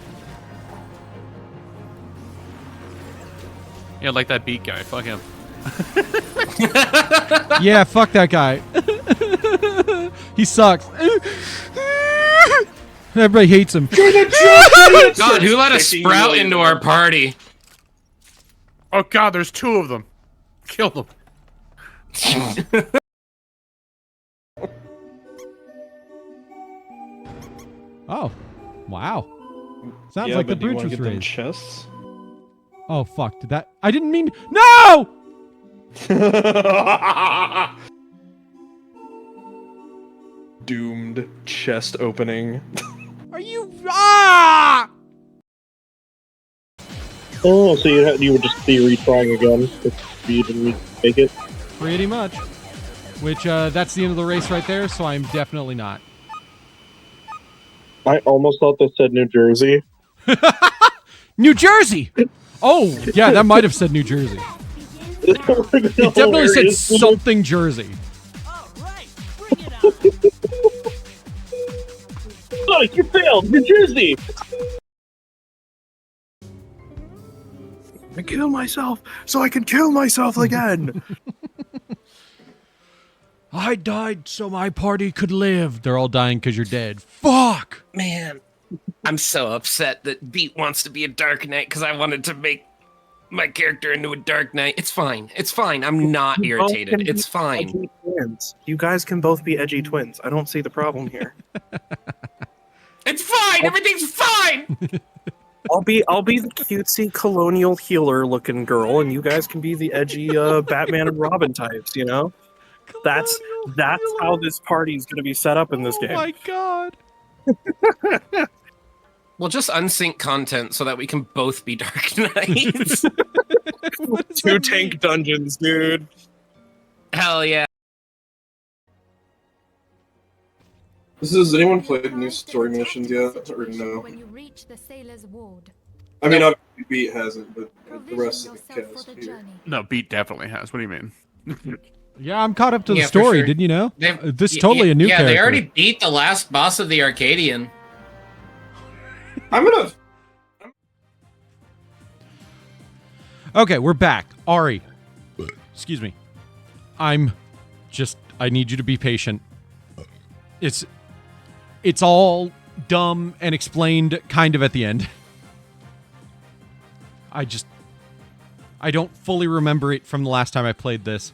Yeah, like that beat guy. Fuck him. Yeah, fuck that guy. He sucks. Everybody hates him. God, who let a Sprout into our party? Oh God, there's two of them. Kill them. Oh, wow. Sounds Yeah, like the but do you bridge wanna was get them raised. chests? Oh fuck! Did that? I didn't mean. No! Doomed chest opening. Are you? Ah! Oh, so you would just be retrying again if you didn't make it? Pretty much. Which that's the end of the race right there. So I'm definitely not. I almost thought that said New Jersey. New Jersey. Oh yeah, that might have said New Jersey. It definitely said something Jersey. Oh, you failed! New Jersey! I kill myself so I can kill myself again. I died so my party could live. They're all dying because you're dead. Fuck! Man, I'm so upset that Beat wants to be a Dark Knight because I wanted to make my character into a Dark Knight. It's fine. It's fine. I'm not irritated. It's fine. Twins. You guys can both be edgy twins. I don't see the problem here. It's fine. Everything's fine. I'll be the cutesy colonial healer looking girl, and you guys can be the edgy Batman and Robin types. You know, that's how this party's gonna be set up in this game. Oh my god. We'll just unsync content so that we can both be Dark Knights. 2 tank dungeons, dude. Hell yeah. Has anyone played new story missions yet, or no? When you reach the sailor's ward. I mean, obviously Beat hasn't, but the rest of the cast here. No, Beat definitely has. What do you mean? Yeah, I'm caught up to the Yeah, for story. sure. Didn't you know? They've- This is totally a new character. Yeah, they already beat the last boss of the Arcadian. I'm gonna. Okay, we're back. Ari. Excuse me. I need you to be patient. It's all dumb and explained kind of at the end. I don't fully remember it from the last time I played this.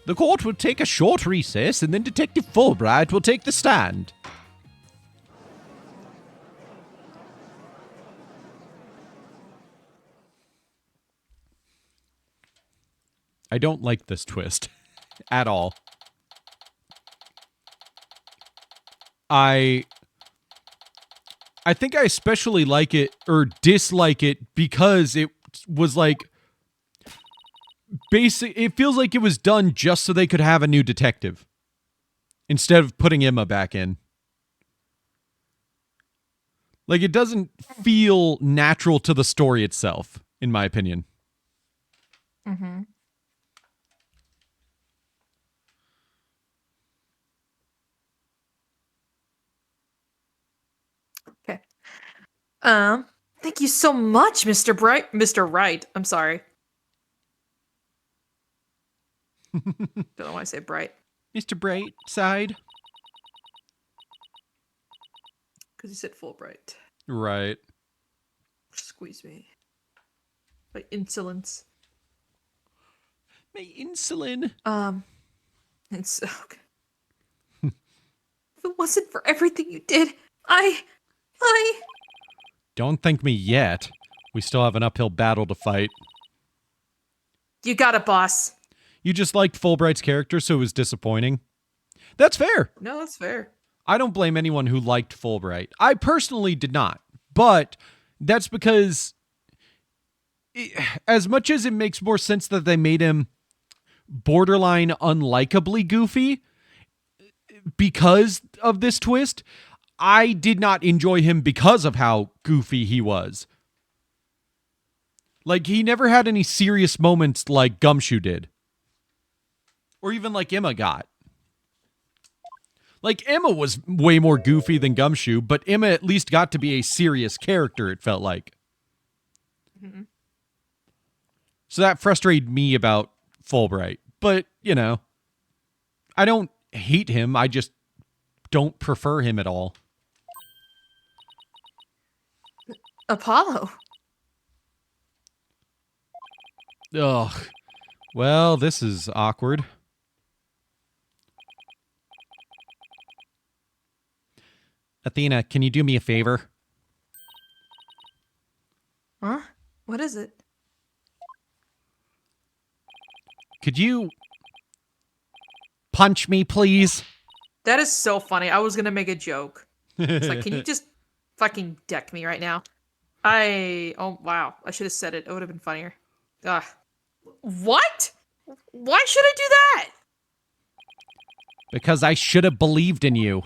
The court will take a short recess, and then Detective Fulbright will take the stand. I don't like this twist at all. I think I especially like it or dislike it because it was like it feels like it was done just so they could have a new detective instead of putting Emma back in. Like, it doesn't feel natural to the story itself, in my opinion. Mm-hmm. Okay. Thank you so much, Mr. Wright. I'm sorry. Don't know why I say Bright. Mr. Brightside. Because you said Fulbright. Right. Squeeze me. My insolence. My insulin. And so, if it wasn't for everything you did, I... Don't thank me yet. We still have an uphill battle to fight. You got it, boss. You just liked Fulbright's character, so it was disappointing. That's fair. No, that's fair. I don't blame anyone who liked Fulbright. I personally did not. But that's because as much as it makes more sense that they made him borderline unlikably goofy because of this twist, I did not enjoy him because of how goofy he was. Like, he never had any serious moments like Gumshoe did. Or even like Emma got. Like, Emma was way more goofy than Gumshoe, but Emma at least got to be a serious character, it felt like. Mm-hmm. So that frustrated me about Fulbright. But, you know, I don't hate him. I just don't prefer him at all. Apollo. Ugh. Well, this is awkward. Athena, can you do me a favor? Huh? What is it? Could you punch me, please? That is so funny. I was gonna make a joke. It's like, can you just fucking deck me right now? Oh, wow. I should have said it. It would have been funnier. Ugh. What? Why should I do that? Because I should have believed in you.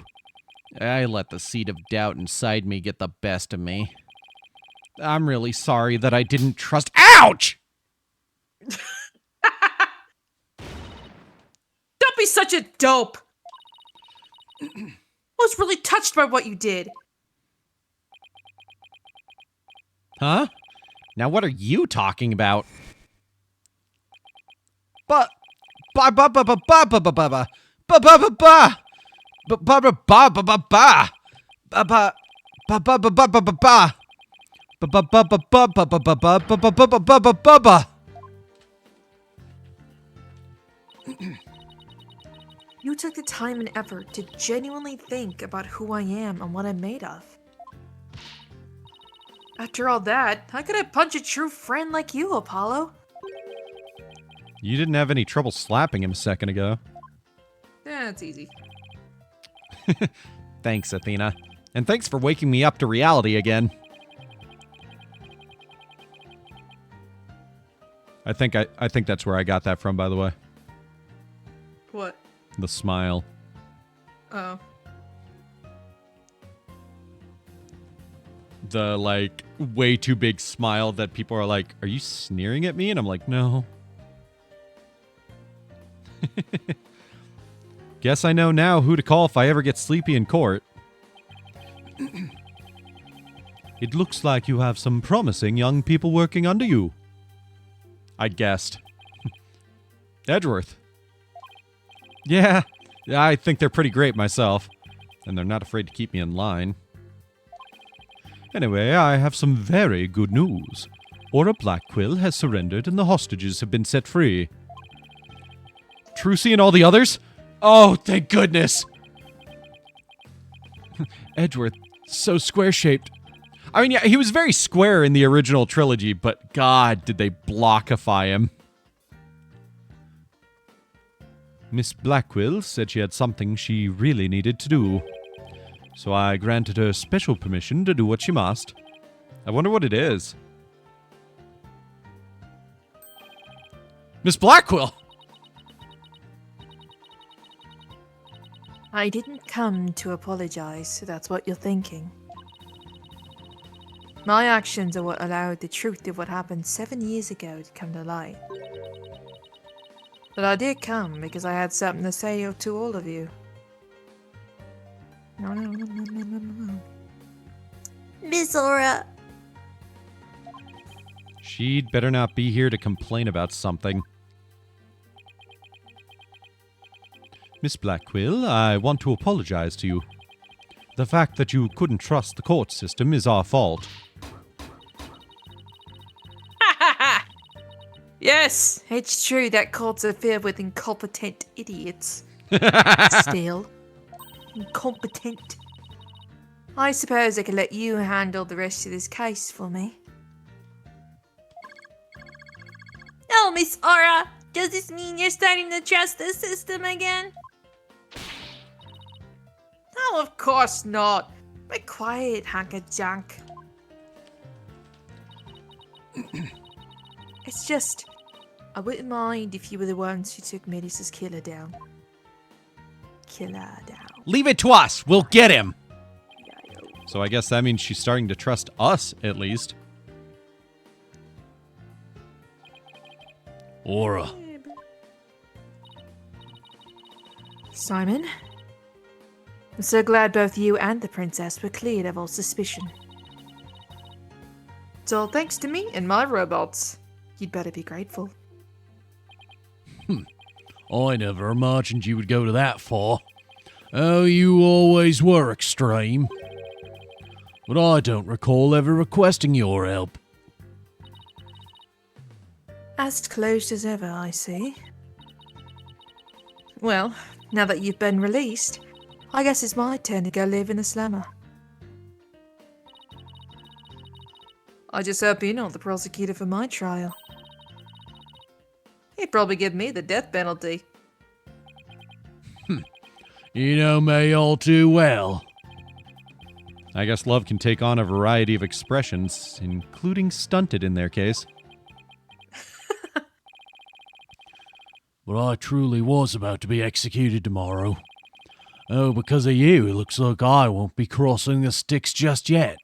I let the seed of doubt inside me get the best of me. I'm really sorry that I didn't trust— Ouch! Don't be such a dope. I was really touched by what you did. Huh? Now what are you talking about? You took the time and effort to genuinely think about who I am and what I'm made of. After all that, how could I punch a true friend like you, Apollo? You didn't have any trouble slapping him a second ago. Yeah, it's easy. Thanks, Athena. And thanks for waking me up to reality again. I think that's where I got that from, by the way. What? The smile. Oh. The, like, way too big smile that people are like, are you sneering at me? And I'm like, no. Guess I know now who to call if I ever get sleepy in court. It looks like you have some promising young people working under you. I guessed. Edgeworth. Yeah, I think they're pretty great myself. And they're not afraid to keep me in line. Anyway, I have some very good news. Aura Blackquill has surrendered and the hostages have been set free. Trucy and all the others? Oh, thank goodness! Edgeworth, so square-shaped. I mean, yeah, he was very square in the original trilogy, but God, did they blockify him. Miss Blackquill said she had something she really needed to do. So I granted her special permission to do what she must. I wonder what it is. Miss Blackquill! I didn't come to apologize, so that's what you're thinking. My actions are what allowed the truth of what happened 7 years ago to come to light. But I did come because I had something to say to all of you. Miss Aura. She'd better not be here to complain about something. Miss Blackquill, I want to apologize to you. The fact that you couldn't trust the court system is our fault. Yes, it's true that courts are filled with incompetent idiots. Still, incompetent. I suppose I could let you handle the rest of this case for me. Oh, Miss Aura, does this mean you're starting to trust the system again? No, of course not. Be quiet, hunk of junk. It's just, I wouldn't mind if you were the ones who took Melissa's killer down. Leave it to us! We'll get him! So I guess that means she's starting to trust us, at least. Aura. Simon? I'm so glad both you and the princess were cleared of all suspicion. It's all thanks to me and my robots. You'd better be grateful. I never imagined you would go to that far. Oh, you always were extreme. But I don't recall ever requesting your help. As closed as ever, I see. Well, now that you've been released, I guess it's my turn to go live in the slammer. I just hope you know the prosecutor for my trial. He'd probably give me the death penalty. You know me all too well. I guess love can take on a variety of expressions, including stunted in their case. But I truly was about to be executed tomorrow. Oh, because of you, it looks like I won't be crossing the sticks just yet.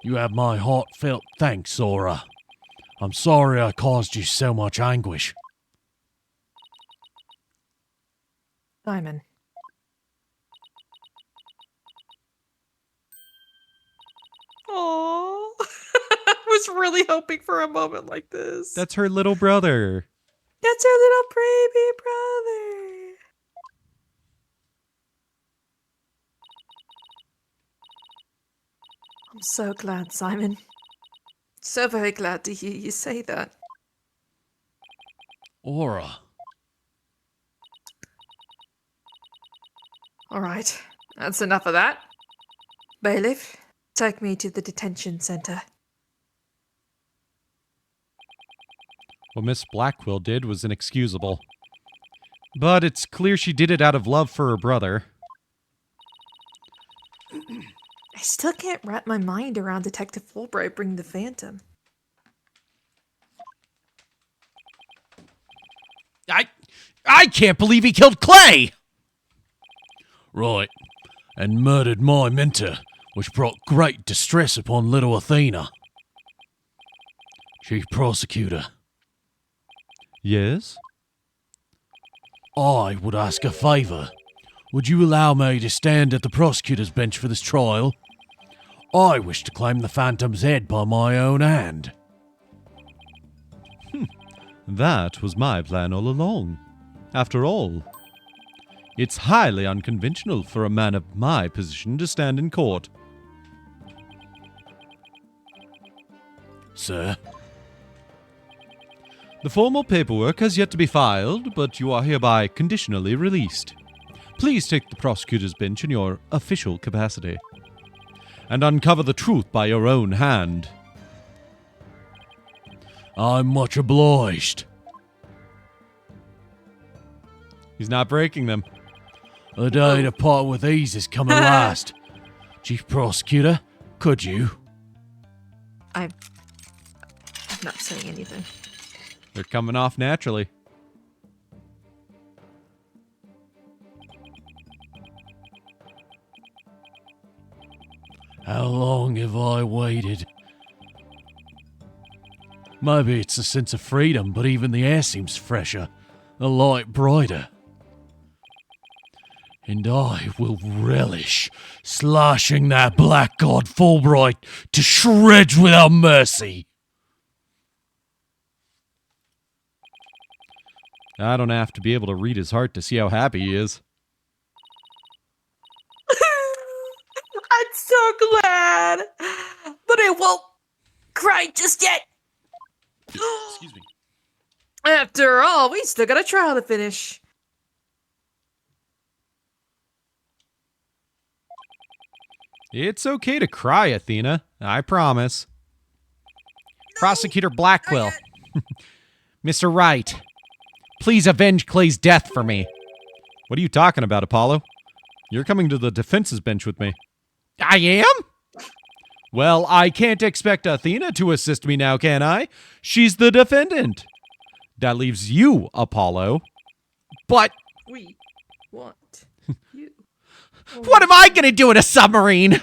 You have my heartfelt thanks, Aura. I'm sorry I caused you so much anguish. Simon. Oh, I was really hoping for a moment like this. That's her little brother. That's her little baby brother. I'm so glad, Simon. So very glad to hear you say that. Aura. All right, that's enough of that. Bailiff, take me to the detention center. What Miss Blackquill did was inexcusable. But it's clear she did it out of love for her brother. I still can't wrap my mind around Detective Fulbright bringing the Phantom. I can't believe he killed Clay! Right, and murdered my mentor, which brought great distress upon little Athena. Chief Prosecutor. Yes? I would ask a favour. Would you allow me to stand at the prosecutor's bench for this trial? I wish to claim the Phantom's head by my own hand. That was my plan all along. After all, it's highly unconventional for a man of my position to stand in court. Sir? The formal paperwork has yet to be filed, but you are hereby conditionally released. Please take the prosecutor's bench in your official capacity, and uncover the truth by your own hand. I'm much obliged. He's not breaking them. The day to part with these is coming last. Chief Prosecutor, could you? I'm not saying anything. They're coming off naturally. How long have I waited? Maybe it's a sense of freedom, but even the air seems fresher, a light brighter. And I will relish slashing that blackguard Fulbright to shreds without mercy. I don't have to be able to read his heart to see how happy he is. I'm so glad, but I won't cry just yet. Excuse me. After all, we still got a trial to finish. It's okay to cry, Athena. I promise. Prosecutor Blackquill. Mr. Wright, please avenge Clay's death for me. What are you talking about, Apollo? You're coming to the defense's bench with me. I am? Well, I can't expect Athena to assist me now, can I? She's the defendant. That leaves you, Apollo. But We want you. what am I going to do in a submarine?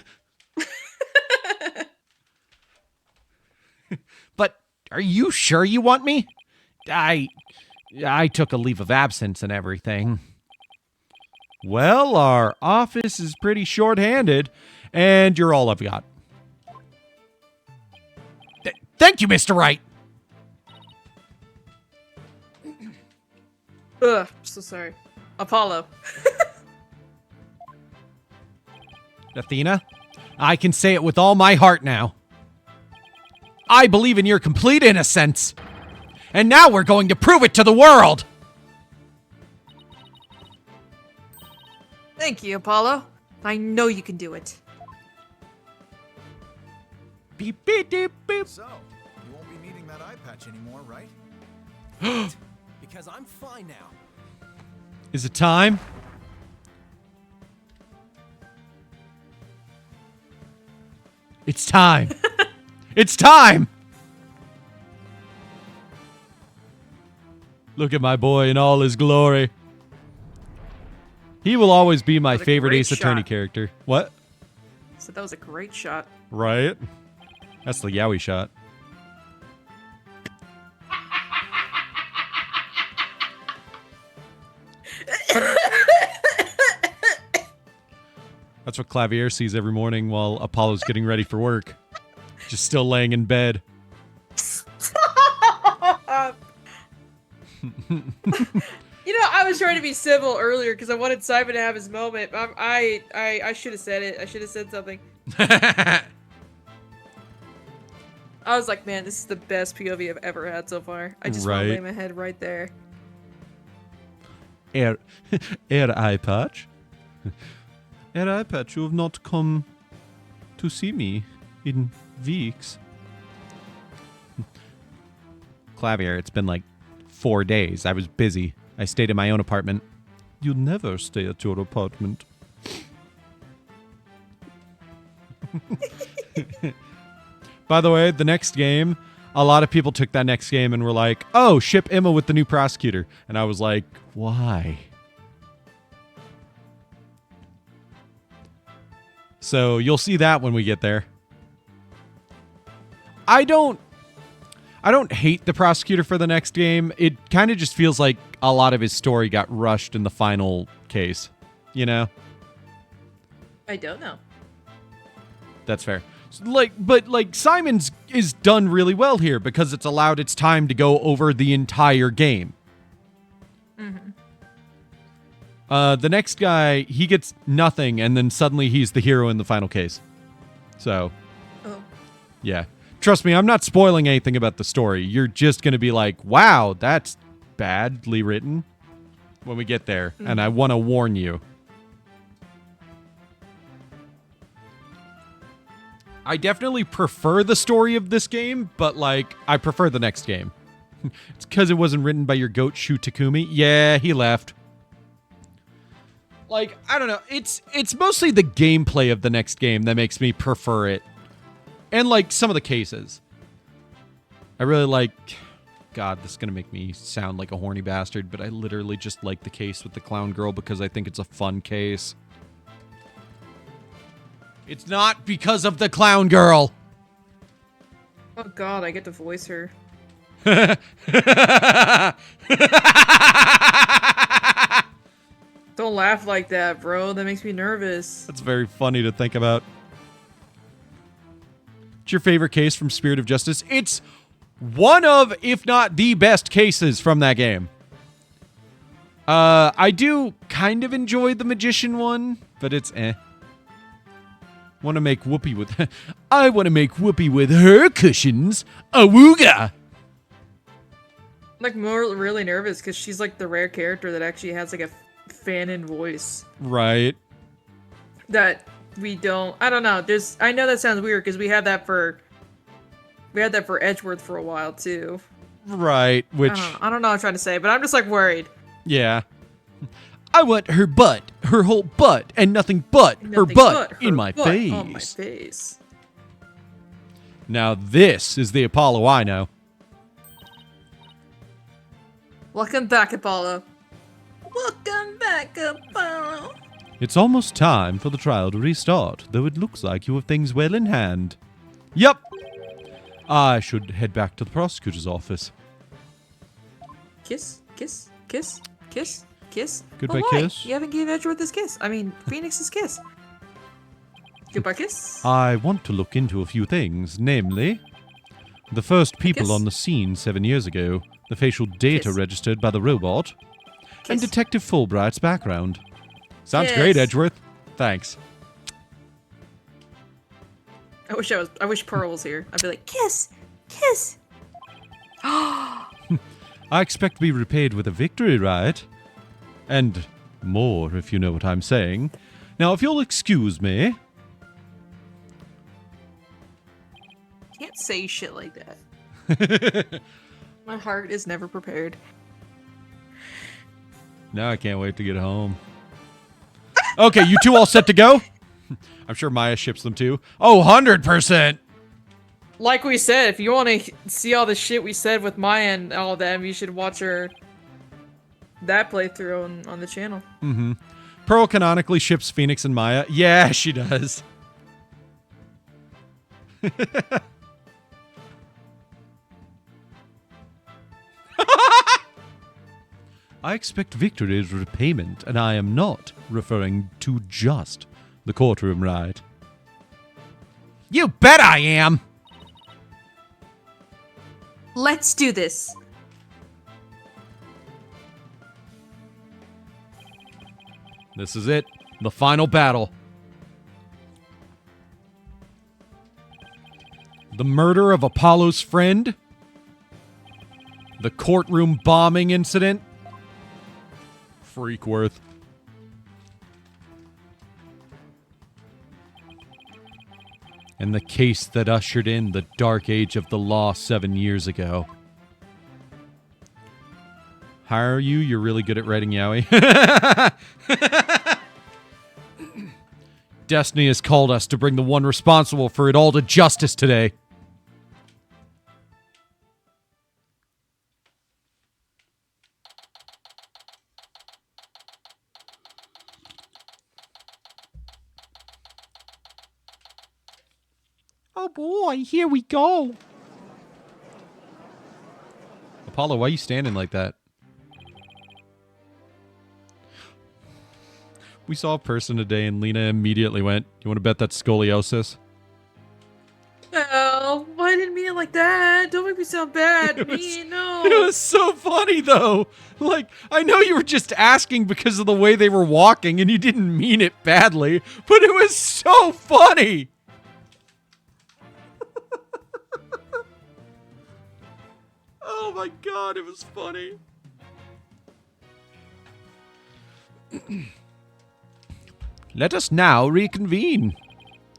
But are you sure you want me? I took a leave of absence and everything. Well, our office is pretty short-handed, and you're all I've got. Thank you, Mr. Wright. Ugh, so sorry. Apollo. Athena, I can say it with all my heart now. I believe in your complete innocence. And now we're going to prove it to the world. Thank you, Apollo. I know you can do it. Beep, beep, beep, beep. So, you won't be needing that eye patch anymore, right? Because I'm fine now. Is it time? It's time. It's time. Look at my boy in all his glory. He will always be my What a favorite great Ace Attorney shot. character. What? So that was a great shot. Right? That's the Yowie shot. That's what Clavier sees every morning while Apollo's getting ready for work. Just still laying in bed. You know, I was trying to be civil earlier because I wanted Simon to have his moment. I should have said it. I should have said something. I was like, man, this is the best POV I've ever had so far. I just want to lay my head right there. Eye patch. Eye patch, you have not come to see me in weeks. Clavier, it's been like 4 days. I was busy. I stayed in my own apartment. You never stay at your apartment. By the way, the next game, a lot of people took that next game and were like, oh, ship Emma with the new prosecutor. And I was like, why? So you'll see that when we get there. I don't hate the prosecutor for the next game. It kind of just feels like a lot of his story got rushed in the final case. You know? I don't know. That's fair. But Simon's is done really well here because it's allowed its time to go over the entire game. Mm-hmm. The next guy, he gets nothing, and then suddenly he's the hero in the final case. So, yeah. Trust me, I'm not spoiling anything about the story. You're just going to be like, wow, that's badly written when we get there, and I want to warn you. I definitely prefer the story of this game, but, I prefer the next game. It's because it wasn't written by your goat, Shu Takumi. Yeah, he left. I don't know. It's mostly the gameplay of the next game that makes me prefer it. And, some of the cases. I really like... God, this is going to make me sound like a horny bastard, but I literally just like the case with the clown girl because I think it's a fun case. It's not because of the clown girl. Oh god, I get to voice her. Don't laugh like that, bro. That makes me nervous. That's very funny to think about. What's your favorite case from Spirit of Justice? It's one of, if not the best cases from that game. I do kind of enjoy the magician one, but it's eh. Want to make Whoopi with... I want to make Whoopi with her cushions. Awooga! I'm more really nervous because she's the rare character that actually has a fan-in voice. Right. That we don't... I don't know. I know that sounds weird because we had that for Edgeworth for a while too. Right, which... I don't know what I'm trying to say, but I'm just worried. Yeah. I want her butt, her whole butt, and nothing but her butt in my face. On my face. Now this is the Apollo I know. Welcome back, Apollo. Welcome back, Apollo. It's almost time for the trial to restart, though it looks like you have things well in hand. Yep. I should head back to the prosecutor's office. Kiss, kiss, kiss, kiss. Kiss? Goodbye, why? kiss. You haven't given Edgeworth this kiss. I mean, Phoenix's kiss. Goodbye, kiss. I want to look into a few things, namely, the first people on the scene 7 years ago, the facial data registered by the robot, and Detective Fulbright's background. Sounds great, Edgeworth. Thanks. I wish Pearl was here. I'd be like, kiss, kiss. I expect to be repaid with a victory, right? And more, if you know what I'm saying. Now, if you'll excuse me... Can't say shit like that. My heart is never prepared. Now I can't wait to get home. Okay, you two all set to go? I'm sure Maya ships them too. Oh, 100%! Like we said, if you want to see all the shit we said with Maya and all of them, you should watch that playthrough on the channel. Mm-hmm. Pearl canonically ships Phoenix and Maya. Yeah, she does. I expect victory as repayment, and I am not referring to just the courtroom ride. You bet I am! Let's do this. This is it. The final battle. The murder of Apollo's friend. The courtroom bombing incident. Freakworth. and the case that ushered in the dark age of the law 7 years ago. How are you? You're really good at writing yaoi. Destiny has called us to bring the one responsible for it all to justice today. Oh boy, here we go. Apollo, why are you standing like that? We saw a person today and Lena immediately went, "You want to bet that's scoliosis?" Oh, why didn't mean it like that? Don't make me sound bad. No. It was so funny though. Like, I know you were just asking because of the way they were walking and you didn't mean it badly, but it was so funny. Oh my god, it was funny. Let us now reconvene.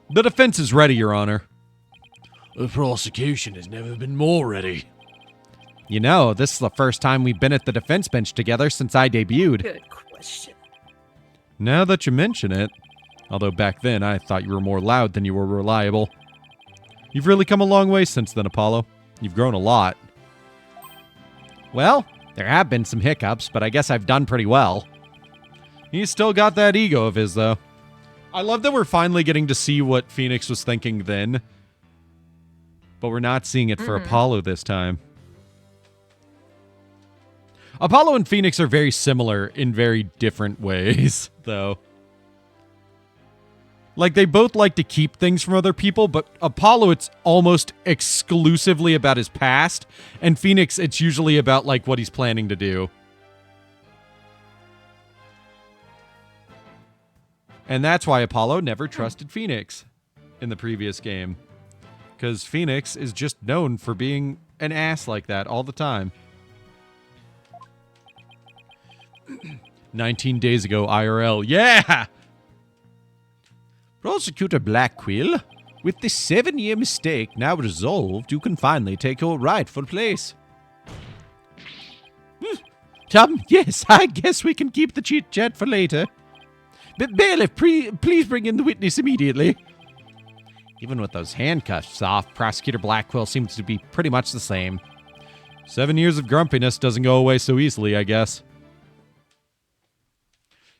The defense is ready, Your Honor. The prosecution has never been more ready. You know, this is the first time we've been at the defense bench together since I debuted. Good question. Now that you mention it, although back then I thought you were more loud than you were reliable. You've really come a long way since then, Apollo. You've grown a lot. Well, there have been some hiccups, but I guess I've done pretty well. He's still got that ego of his, though. I love that we're finally getting to see what Phoenix was thinking then. But we're not seeing it for Apollo this time. Apollo and Phoenix are very similar in very different ways, though. Like, they both like to keep things from other people, but Apollo, it's almost exclusively about his past, and Phoenix, it's usually about, like, what he's planning to do. And that's why Apollo never trusted Phoenix in the previous game. Because Phoenix is just known for being an ass like that all the time. 19 days ago, IRL. Yeah! Prosecutor Blackquill, with this 7-year mistake now resolved, you can finally take your rightful place. Yes, I guess we can keep the chit-chat for later. But Bailiff, please bring in the witness immediately. Even with those handcuffs off, Prosecutor Blackquill seems to be pretty much the same. 7 years of grumpiness doesn't go away so easily, I guess.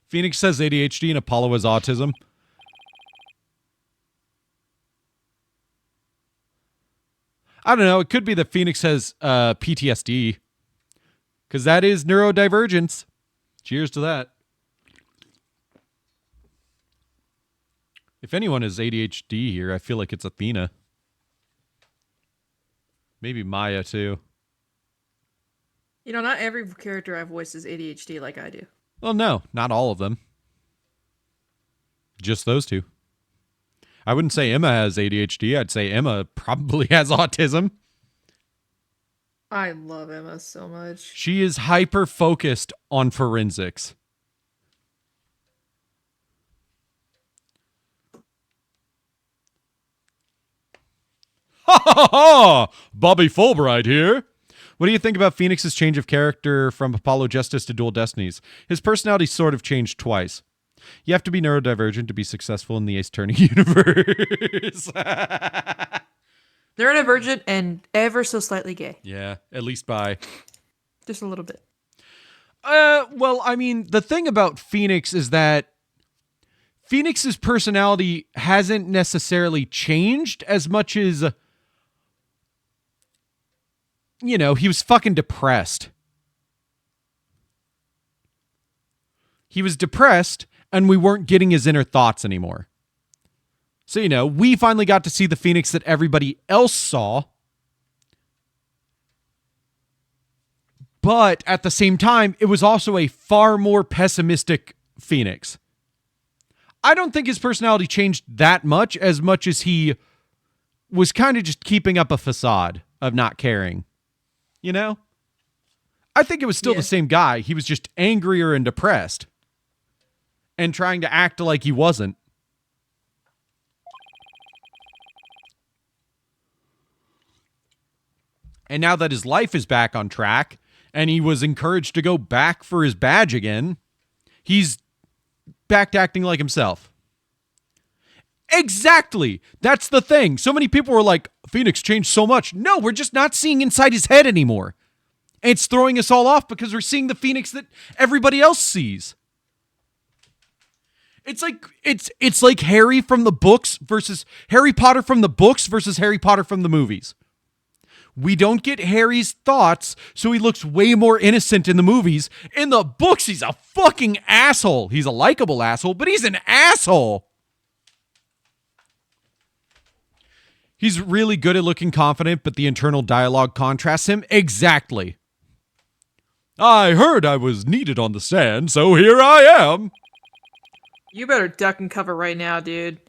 Phoenix says ADHD and Apollo has autism. I don't know. It could be that Phoenix has PTSD. Because that is neurodivergence. Cheers to that. If anyone has ADHD here, I feel like it's Athena. Maybe Maya, too. You know, not every character I voice is ADHD like I do. Well, no. Not all of them. Just those two. I wouldn't say Emma has ADHD. I'd say Emma probably has autism. I love Emma so much. She is hyper-focused on forensics. Ha ha ha! Bobby Fulbright here. What do you think about Phoenix's change of character from Apollo Justice to Dual Destinies? His personality sort of changed twice. You have to be neurodivergent to be successful in the Ace Attorney universe. Neurodivergent and ever so slightly gay. Yeah, at least by... Just a little bit. Well, I mean, the thing about Phoenix is that Phoenix's personality hasn't necessarily changed as much as... You know, he was fucking depressed. He was depressed, and we weren't getting his inner thoughts anymore. So, you know, we finally got to see the Phoenix that everybody else saw. But at the same time, it was also a far more pessimistic Phoenix. I don't think his personality changed that much as he was kind of just keeping up a facade of not caring. You know? I think it was still the same guy. He was just angrier and depressed. And trying to act like he wasn't. And now that his life is back on track, and he was encouraged to go back for his badge again, he's back to acting like himself. Exactly! That's the thing. So many people were like, Phoenix changed so much. No, we're just not seeing inside his head anymore. And it's throwing us all off because we're seeing the Phoenix that everybody else sees. It's like Harry from the books versus Harry Potter from the books versus Harry Potter from the movies. We don't get Harry's thoughts, so he looks way more innocent in the movies. In the books, he's a fucking asshole. He's a likable asshole, but he's an asshole. He's really good at looking confident, but the internal dialogue contrasts him. Exactly. I heard I was needed on the stand, so here I am. You better duck and cover right now, dude.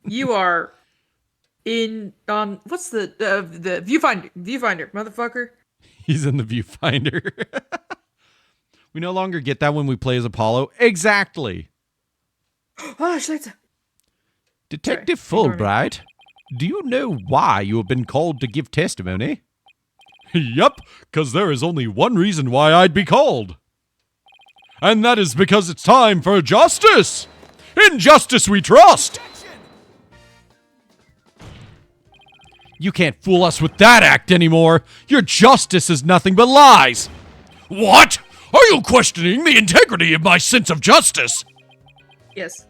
You are in what's the viewfinder, motherfucker. He's in the viewfinder. We no longer get that when we play as Apollo. Exactly. Oh, shit. Detective Fulbright, do you know why you have been called to give testimony? Yup, because there is only one reason why I'd be called. And that is because it's time for justice! In justice we trust! You can't fool us with that act anymore! Your justice is nothing but lies! What? Are you questioning the integrity of my sense of justice? Yes.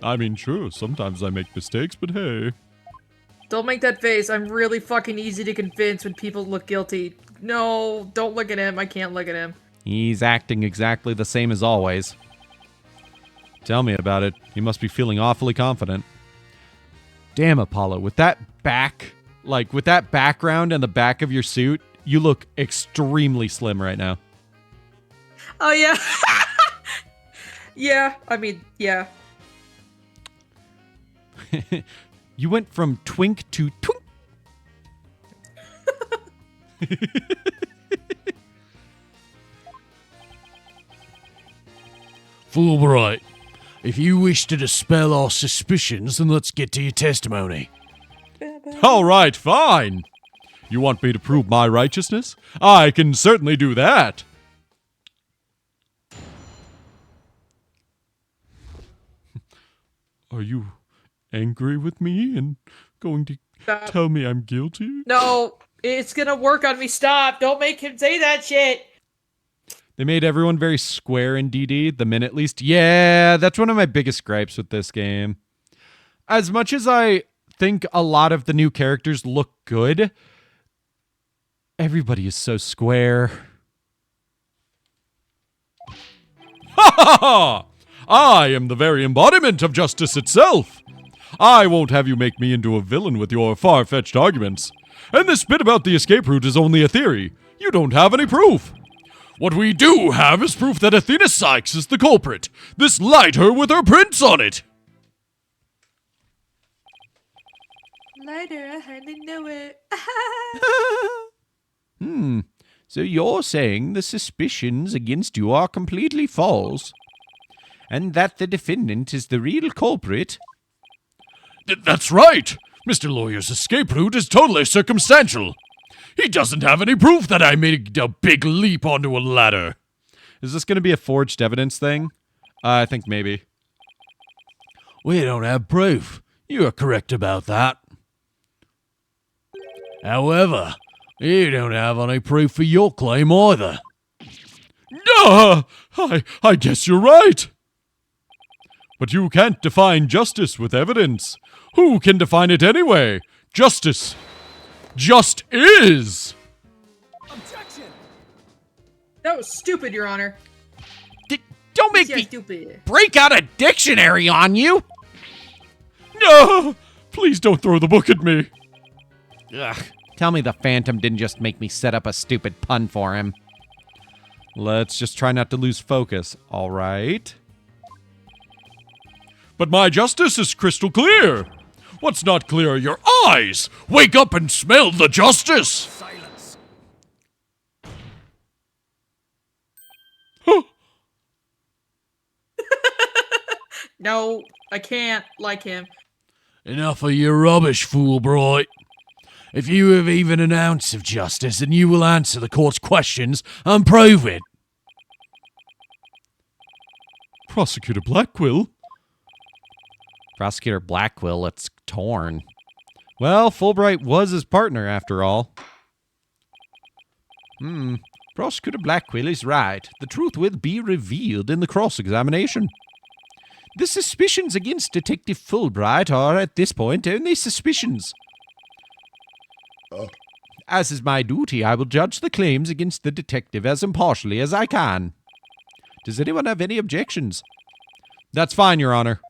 I mean, sure, sometimes I make mistakes, but hey. Don't make that face. I'm really fucking easy to convince when people look guilty. No, don't look at him. I can't look at him. He's acting exactly the same as always. Tell me about it. You must be feeling awfully confident. Damn, Apollo, with that background and the back of your suit, you look extremely slim right now. Oh, yeah. Yeah, I mean, yeah. You went from twink to twink. Fulbright, if you wish to dispel our suspicions, then let's get to your testimony. All right, fine. You want me to prove my righteousness? I can certainly do that. Are you angry with me and going to tell me I'm guilty? No, it's gonna work on me. Stop. Don't make him say that shit. They made everyone very square in DD, the min at least. Yeah, that's one of my biggest gripes with this game. As much as I think a lot of the new characters look good, everybody is so square. Ha ha ha! I am the very embodiment of justice itself. I won't have you make me into a villain with your far-fetched arguments. And this bit about the escape route is only a theory. You don't have any proof. What we do have is proof that Athena Sykes is the culprit. This lighter with her prints on it. Lighter, I hardly know it. So you're saying the suspicions against you are completely false? And that the defendant is the real culprit? That's right! Mr. Lawyer's escape route is totally circumstantial. He doesn't have any proof that I made a big leap onto a ladder. Is this going to be a forged evidence thing? I think maybe. We don't have proof. You are correct about that. However, you don't have any proof for your claim either. I guess you're right. But you can't define justice with evidence. Who can define it anyway? Justice just is. Objection! That was stupid, Your Honor. Don't make me stupid. break out a dictionary on you. No, please don't throw the book at me. Ugh, tell me the Phantom didn't just make me set up a stupid pun for him. Let's just try not to lose focus, all right? But my justice is crystal clear. What's not clear are your eyes. Wake up and smell the justice. Silence. No, I can't like him. Enough of your rubbish, Fulbright. If you have even an ounce of justice, then you will answer the court's questions and prove it. Prosecutor Blackquill? Prosecutor Blackquill, it's torn. Well, Fulbright was his partner after all. Prosecutor Blackquill is right. The truth will be revealed in the cross-examination. The suspicions against Detective Fulbright are, at this point, only suspicions. As is my duty, I will judge the claims against the detective as impartially as I can. Does anyone have any objections? That's fine, Your Honor.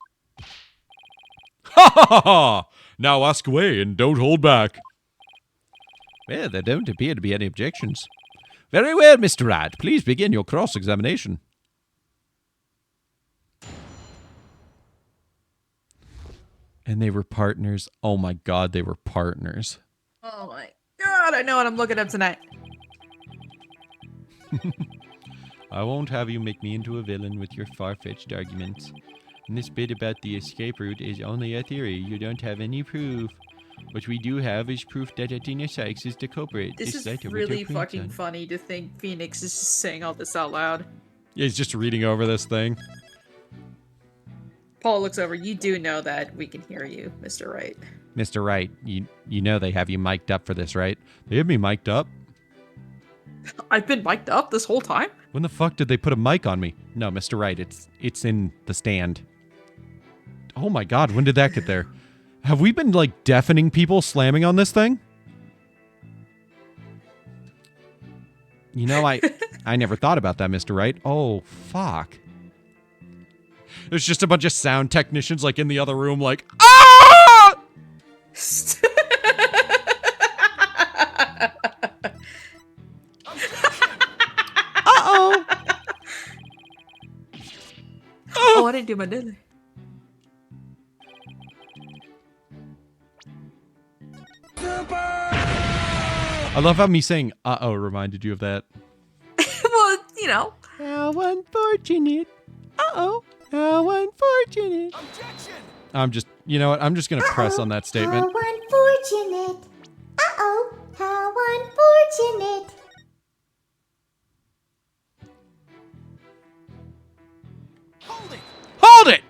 Ha ha ha ha! Now ask away and don't hold back. Well, there don't appear to be any objections. Very well, Mr. Wright. Please begin your cross-examination. And they were partners. Oh my god, they were partners. Oh my god, I know what I'm looking up tonight. I won't have you make me into a villain with your far-fetched arguments. And this bit about the escape route is only a theory. You don't have any proof. What we do have is proof that Athena Sykes is the culprit. This is really fucking funny to think Phoenix is just saying all this out loud. Yeah, he's just reading over this thing. Paul looks over. You do know that we can hear you, Mr. Wright. Mr. Wright, you know they have you mic'd up for this, right? They have me mic'd up? I've been mic'd up this whole time? When the fuck did they put a mic on me? No, Mr. Wright, it's in the stand. Oh my god, when did that get there? Have we been, like, deafening people slamming on this thing? You know, I never thought about that, Mr. Wright. Oh, fuck. There's just a bunch of sound technicians, like, in the other room, like, ah! Uh-oh. Oh, I didn't do my dinner. I love how me saying uh-oh reminded you of that. Well, you know. How unfortunate. Uh-oh. How unfortunate. Objection! I'm just, you know what? I'm just going to press on that statement. How unfortunate. Uh-oh, how unfortunate. Hold it! Hold it!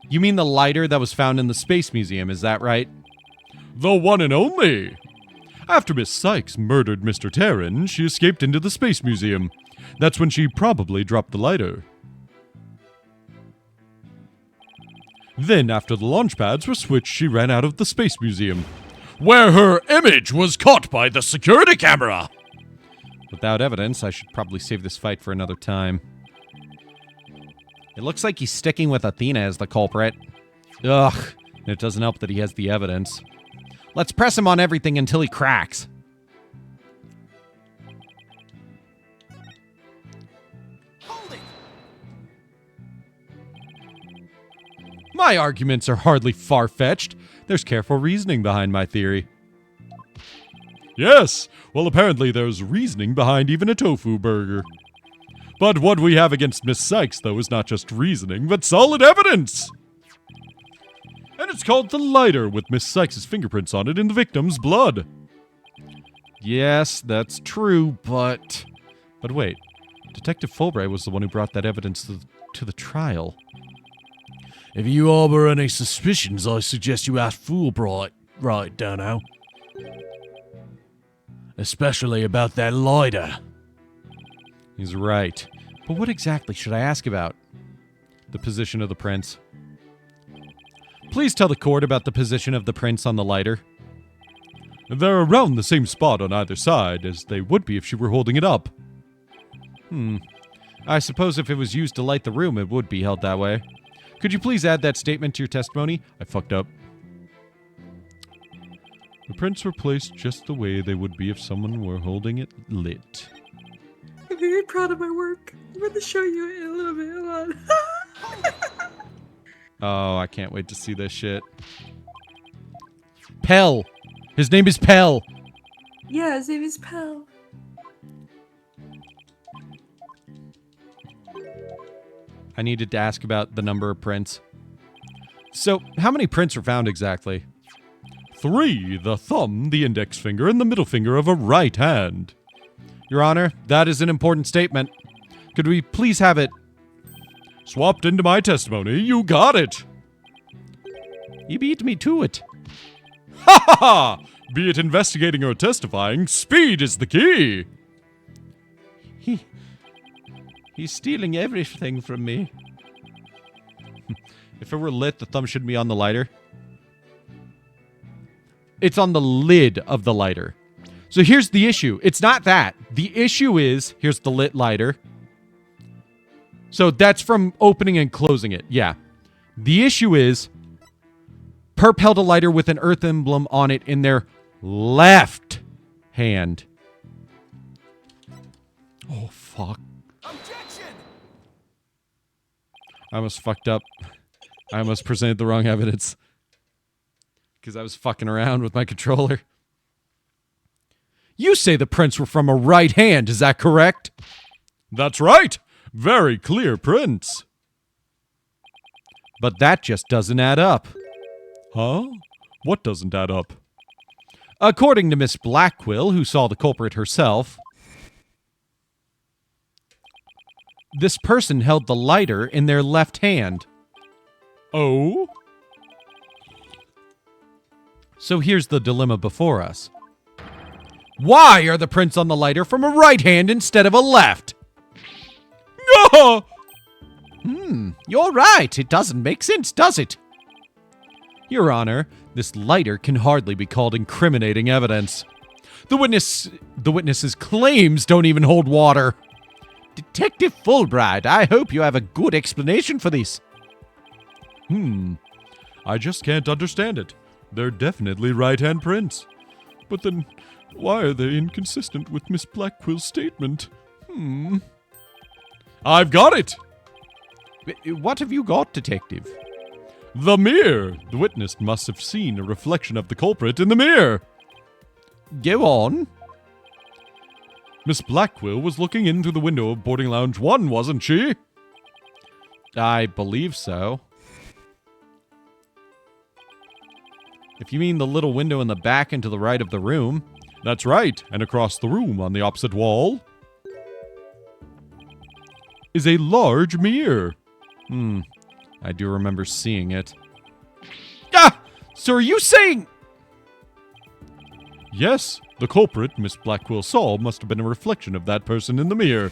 You mean the lighter that was found in the Space Museum, is that right? The one and only. After Miss Sykes murdered Mr. Terran, she escaped into the Space Museum. That's when she probably dropped the lighter. Then, after the launch pads were switched, she ran out of the Space Museum, where her image was caught by the security camera. Without evidence, I should probably save this fight for another time. It looks like he's sticking with Athena as the culprit. Ugh, and it doesn't help that he has the evidence. Let's press him on everything until he cracks. Hold it! My arguments are hardly far-fetched. There's careful reasoning behind my theory. Yes, well apparently there's reasoning behind even a tofu burger. But what we have against Miss Sykes, though, is not just reasoning, but solid evidence! And it's called the lighter, with Miss Sykes' fingerprints on it in the victim's blood. Yes, that's true, but wait. Detective Fulbright was the one who brought that evidence to the trial. If you harbor any suspicions, I suggest you ask Fulbright right down now. Especially about that lighter. He's right. But what exactly should I ask about? The position of the prints. Please tell the court about the position of the prints on the lighter. They're around the same spot on either side, as they would be if she were holding it up. I suppose if it was used to light the room, it would be held that way. Could you please add that statement to your testimony? I fucked up. The prints were placed just the way they would be if someone were holding it lit. I'm very proud of my work. I'm going to show you in a little bit. Hold on. Oh, I can't wait to see this shit. Pell! His name is Pell! Yeah, his name is Pell. I needed to ask about the number of prints. So, how many prints were found exactly? 3. The thumb, the index finger, and the middle finger of a right hand. Your Honor, that is an important statement. Could we please have it swapped into my testimony? You got it. You beat me to it. Ha ha ha! Be it investigating or testifying, speed is the key. He's stealing everything from me. If it were lit, the thumb shouldn't be on the lighter. It's on the lid of the lighter. So here's the issue. It's not that. The issue is, here's the lit lighter. So that's from opening and closing it. Yeah. The issue is, Perp held a lighter with an earth emblem on it in their left hand. Oh, fuck. Objection! I almost fucked up. I almost presented the wrong evidence. Because I was fucking around with my controller. You say the prints were from a right hand, is that correct? That's right. Very clear prints. But that just doesn't add up. Huh? What doesn't add up? According to Miss Blackquill, who saw the culprit herself, this person held the lighter in their left hand. Oh? So here's the dilemma before us. Why are the prints on the lighter from a right hand instead of a left? No! You're right. It doesn't make sense, does it? Your Honor, this lighter can hardly be called incriminating evidence. The witness's claims don't even hold water. Detective Fulbright, I hope you have a good explanation for this. I just can't understand it. They're definitely right-hand prints. But then, why are they inconsistent with Miss Blackquill's statement? I've got it! What have you got, Detective? The mirror! The witness must have seen a reflection of the culprit in the mirror. Go on. Miss Blackquill was looking in through the window of boarding lounge 1, wasn't she? I believe so. If you mean the little window in the back and to the right of the room. That's right, and across the room on the opposite wall is a large mirror. I do remember seeing it. Ah! So are you saying... Yes, the culprit Miss Blackquill saw must have been a reflection of that person in the mirror.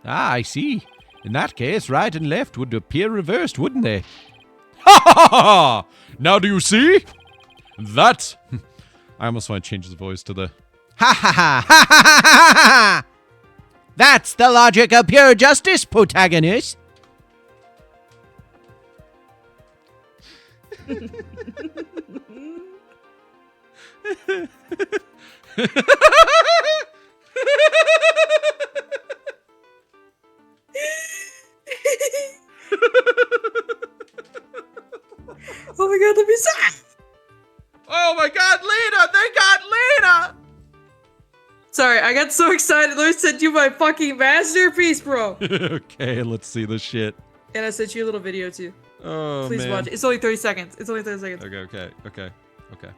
Ah, I see. In that case, right and left would appear reversed, wouldn't they? Ha ha ha ha! Now do you see? That's... I almost want to change his voice to the... Ha ha ha ha ha ha ha ha! That's the logic of pure justice, protagonist. Oh my god, let me see. Oh my god, Lena! They got Lena! Sorry, I got so excited. Let me send you my fucking masterpiece, bro. Okay, let's see the shit. And I sent you a little video too. Oh, Please man. watch it. It's only 30 seconds. It's only 30 seconds. Okay. Oh, Okay.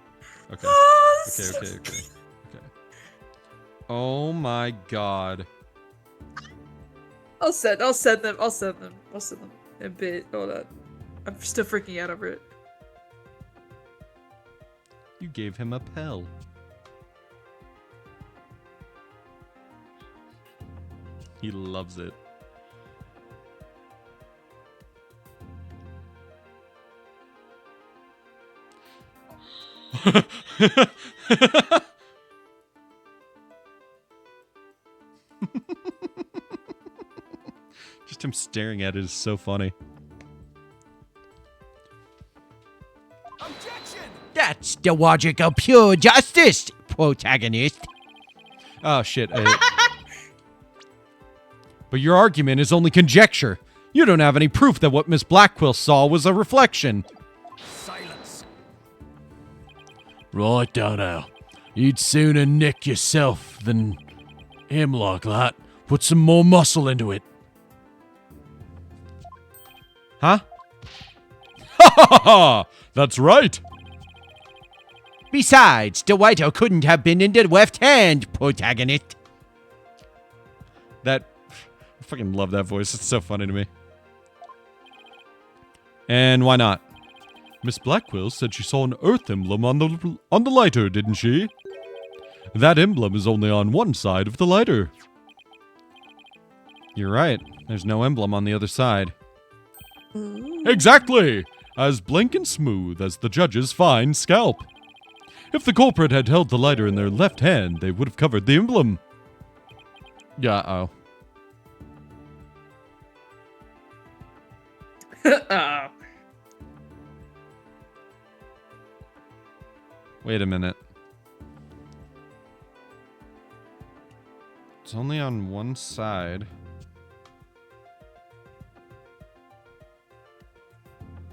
Oh my god. I'll send them in a bit. Hold on. I'm still freaking out over it. You gave him a Pell. He loves it. Just him staring at it is so funny. Objection! That's the logic of pure justice, protagonist. Oh, shit. But your argument is only conjecture. You don't have any proof that what Miss Blackquill saw was a reflection. Silence. Right, Dono. You'd sooner nick yourself than him like that. Put some more muscle into it. Huh? Ha ha ha! That's right. Besides, the White couldn't have been in the left hand, protagonist. I fucking love that voice. It's so funny to me. And why not? Miss Blackwell said she saw an Earth emblem on the lighter, didn't she? That emblem is only on one side of the lighter. You're right. There's no emblem on the other side. Exactly! As blank and smooth as the judge's fine scalp. If the culprit had held the lighter in their left hand, they would have covered the emblem. Uh-oh. Wait a minute. It's only on one side.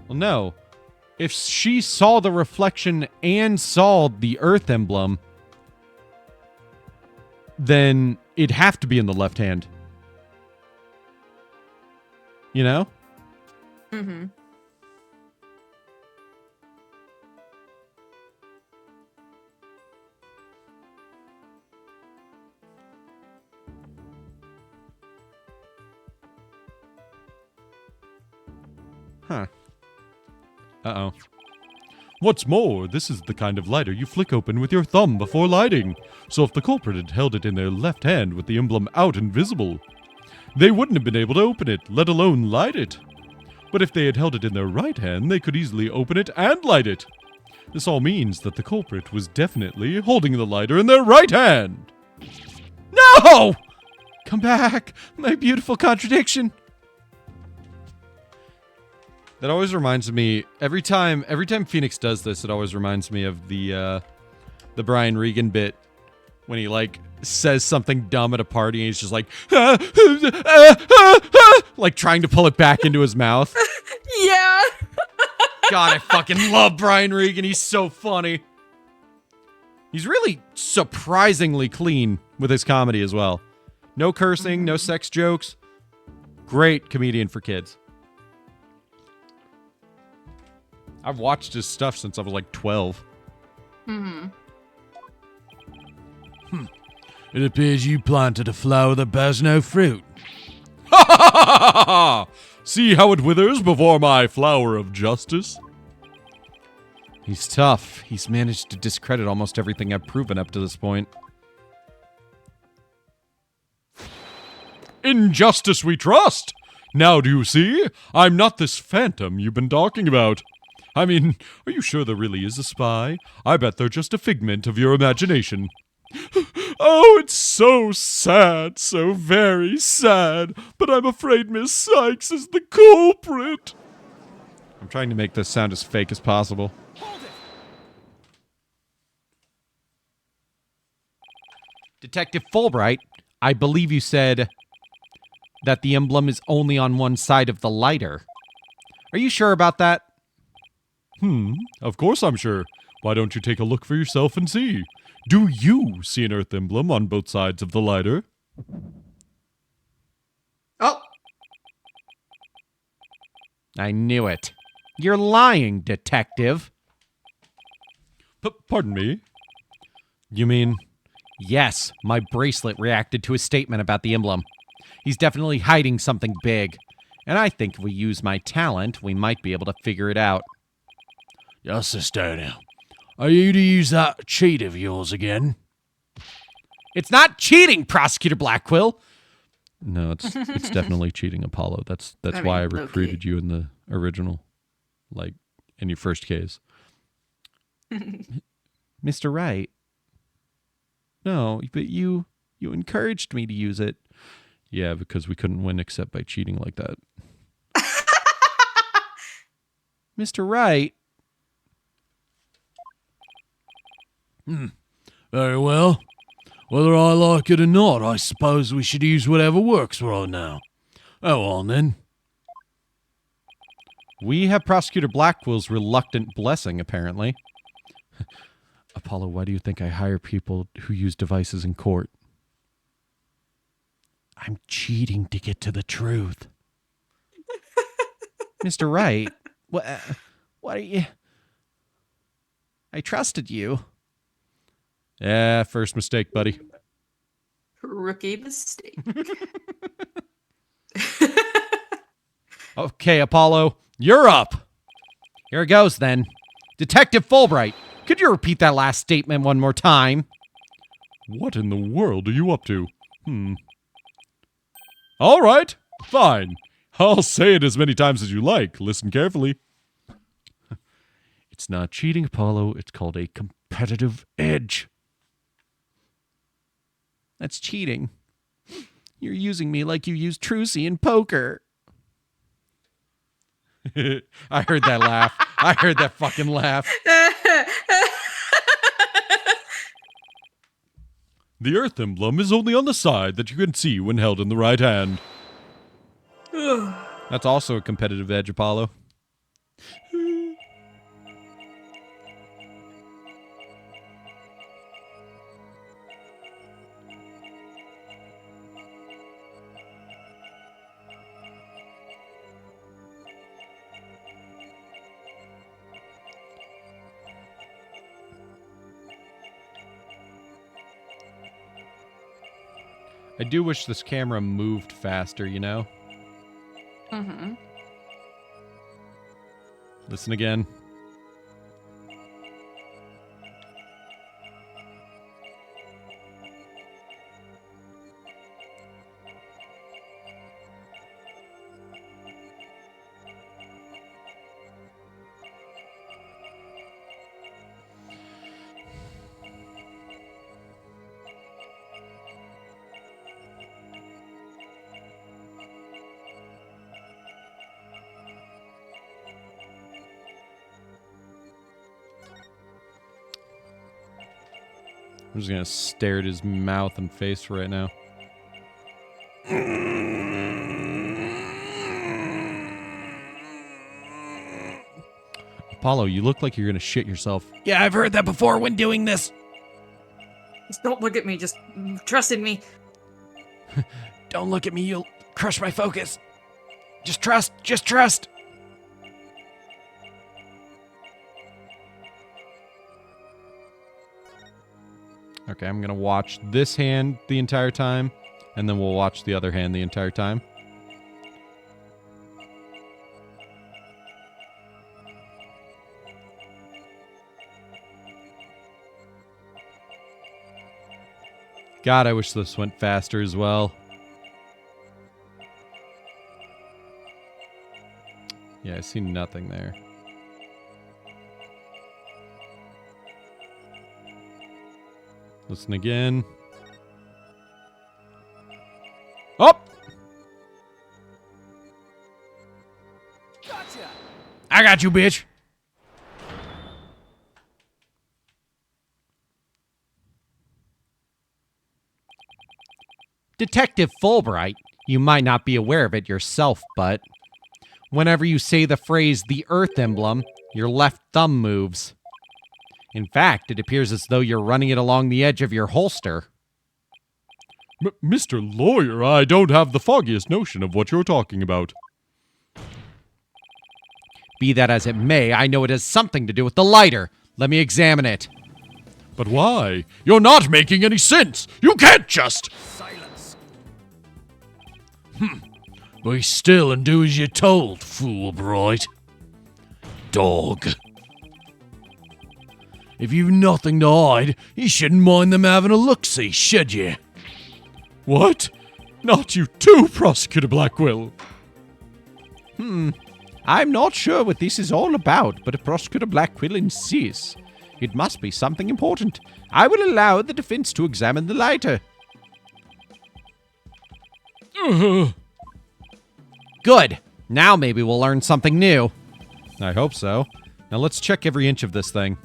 Well, no. If she saw the reflection and saw the Earth emblem, then it'd have to be in the left hand. You know? Mm-hmm. Huh. Uh-oh. What's more, this is the kind of lighter you flick open with your thumb before lighting. So if the culprit had held it in their left hand with the emblem out and visible, they wouldn't have been able to open it, let alone light it. But if they had held it in their right hand, they could easily open it and light it. This all means that the culprit was definitely holding the lighter in their right hand. No! Come back, my beautiful contradiction. That always reminds me, every time Phoenix does this, it always reminds me of the Brian Regan bit when he, like, says something dumb at a party and he's just like, like trying to pull it back into his mouth. Yeah. God, I fucking love Brian Regan. He's so funny. He's really surprisingly clean with his comedy as well. No cursing, no sex jokes. Great comedian for kids. I've watched his stuff since I was like 12. It appears you planted a flower that bears no fruit. See how it withers before my flower of justice? He's tough. He's managed to discredit almost everything I've proven up to this point. In justice we trust. Now do you see? I'm not this phantom you've been talking about. I mean, are you sure there really is a spy? I bet they're just a figment of your imagination. Oh, it's so sad, so very sad. But I'm afraid Miss Sykes is the culprit. I'm trying to make this sound as fake as possible. Detective Fulbright, I believe you said that the emblem is only on one side of the lighter. Are you sure about that? Of course I'm sure. Why don't you take a look for yourself and see? Do you see an Earth emblem on both sides of the lighter? Oh. I knew it. You're lying, detective. Pardon me? You mean... Yes, my bracelet reacted to his statement about the emblem. He's definitely hiding something big. And I think if we use my talent, we might be able to figure it out. Yes, Estonia. Are you to use that cheat of yours again? It's not cheating, Prosecutor Blackquill! No, it's definitely cheating, Apollo. That's why I recruited you in the original, like, in your first case. Mr. Wright. No, but you encouraged me to use it. Yeah, because we couldn't win except by cheating like that. Mr. Wright. Very well. Whether I like it or not, I suppose we should use whatever works right now. Go on, then. We have Prosecutor Blackwell's reluctant blessing, apparently. Apollo, why do you think I hire people who use devices in court? I'm cheating to get to the truth. Mr. Wright, What are you... I trusted you. Yeah, first mistake, buddy. Rookie mistake. Okay, Apollo, you're up. Here it goes, then. Detective Fulbright, could you repeat that last statement one more time? What in the world are you up to? All right, fine. I'll say it as many times as you like. Listen carefully. It's not cheating, Apollo. It's called a competitive edge. That's cheating. You're using me like you used Trucy in poker. I heard that laugh. I heard that fucking laugh. The Earth emblem is only on the side that you can see when held in the right hand. That's also a competitive edge, Apollo. I do wish this camera moved faster, you know? Mm-hmm. Listen again. I'm just gonna stare at his mouth and face right now. Apollo, you look like you're gonna shit yourself. Yeah, I've heard that before when doing this. Just don't look at me. Just trust in me. Don't look at me, you'll crush my focus. Just trust, just trust. Okay, I'm gonna watch this hand the entire time, and then we'll watch the other hand the entire time. God, I wish this went faster as well. Yeah, I see nothing there. Listen again. Oh! Gotcha. I got you, bitch. Detective Fulbright, you might not be aware of it yourself, but whenever you say the phrase the Earth emblem, your left thumb moves. In fact, it appears as though you're running it along the edge of your holster. Mr. Lawyer, I don't have the foggiest notion of what you're talking about. Be that as it may, I know it has something to do with the lighter. Let me examine it. But why? You're not making any sense. You can't just... Silence. Be still and do as you're told, Fulbright. Dog. If you've nothing to hide, you shouldn't mind them having a look-see, should you? What? Not you too, Prosecutor Blackwell. I'm not sure what this is all about, but if Prosecutor Blackwell insists, it must be something important. I will allow the defense to examine the lighter. Good. Now maybe we'll learn something new. I hope so. Now let's check every inch of this thing.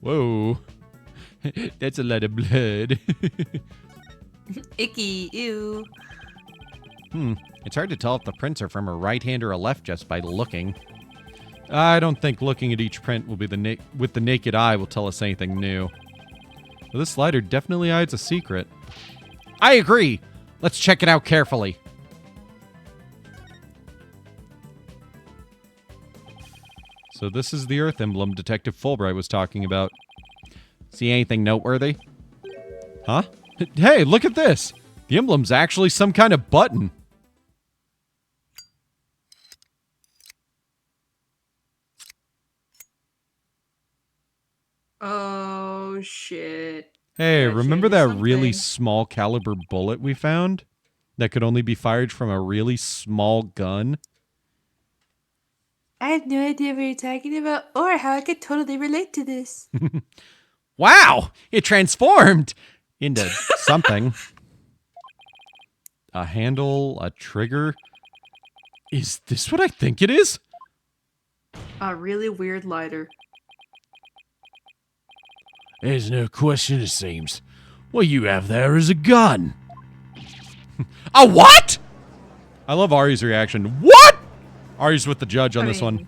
Whoa. That's a lot of blood. Icky, ew. It's hard to tell if the prints are from a right hand or a left just by looking. I don't think looking at each print will be with the naked eye will tell us anything new. Well, this lighter definitely hides a secret. I agree. Let's check it out carefully. So this is the Earth emblem Detective Fulbright was talking about. See anything noteworthy? Huh? Hey, look at this! The emblem's actually some kind of button. Oh, shit. Hey, That remember changes that really something. small caliber bullet we found? That could only be fired from a really small gun? I had no idea what you're talking about or how I could totally relate to this. Wow! It transformed into something. A handle, a trigger. Is this what I think it is? A really weird lighter. There's no question, it seems. What you have there is a gun. A what? I love Ari's reaction. What? Ari's with the judge on this one.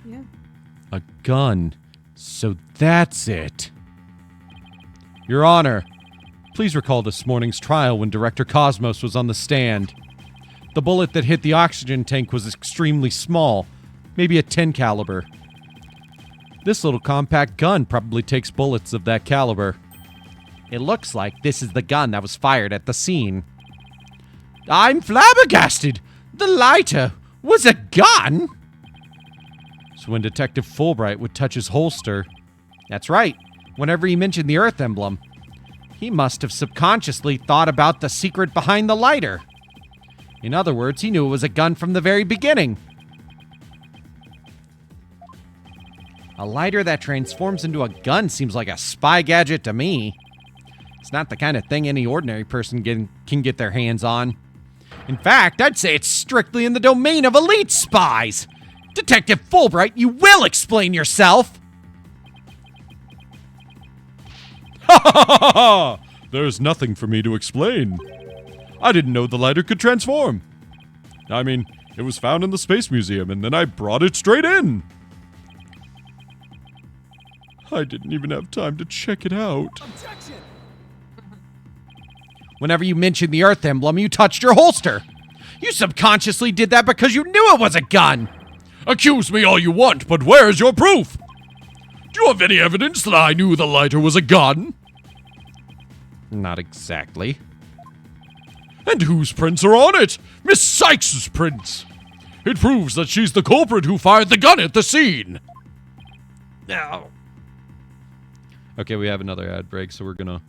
Yeah. A gun. So that's it. Your Honor, please recall this morning's trial when Director Cosmos was on the stand. The bullet that hit the oxygen tank was extremely small, maybe a 10 caliber. This little compact gun probably takes bullets of that caliber. It looks like this is the gun that was fired at the scene. I'm flabbergasted! The lighter was a gun? So when Detective Fulbright would touch his holster, that's right, whenever he mentioned the Earth emblem, he must have subconsciously thought about the secret behind the lighter. In other words, he knew it was a gun from the very beginning. A lighter that transforms into a gun seems like a spy gadget to me. It's not the kind of thing any ordinary person can get their hands on. In fact, I'd say it's strictly in the domain of elite spies. Detective Fulbright, you will explain yourself! Ha ha ha ha ha! There's nothing for me to explain. I didn't know the lighter could transform. I mean, it was found in the Space Museum, and then I brought it straight in. I didn't even have time to check it out. Whenever you mentioned the Earth emblem, you touched your holster. You subconsciously did that because you knew it was a gun. Accuse me all you want, but where's your proof? Do you have any evidence that I knew the lighter was a gun? Not exactly. And whose prints are on it? Miss Sykes' prints. It proves that she's the culprit who fired the gun at the scene. Now. Okay, we have another ad break, so we're gonna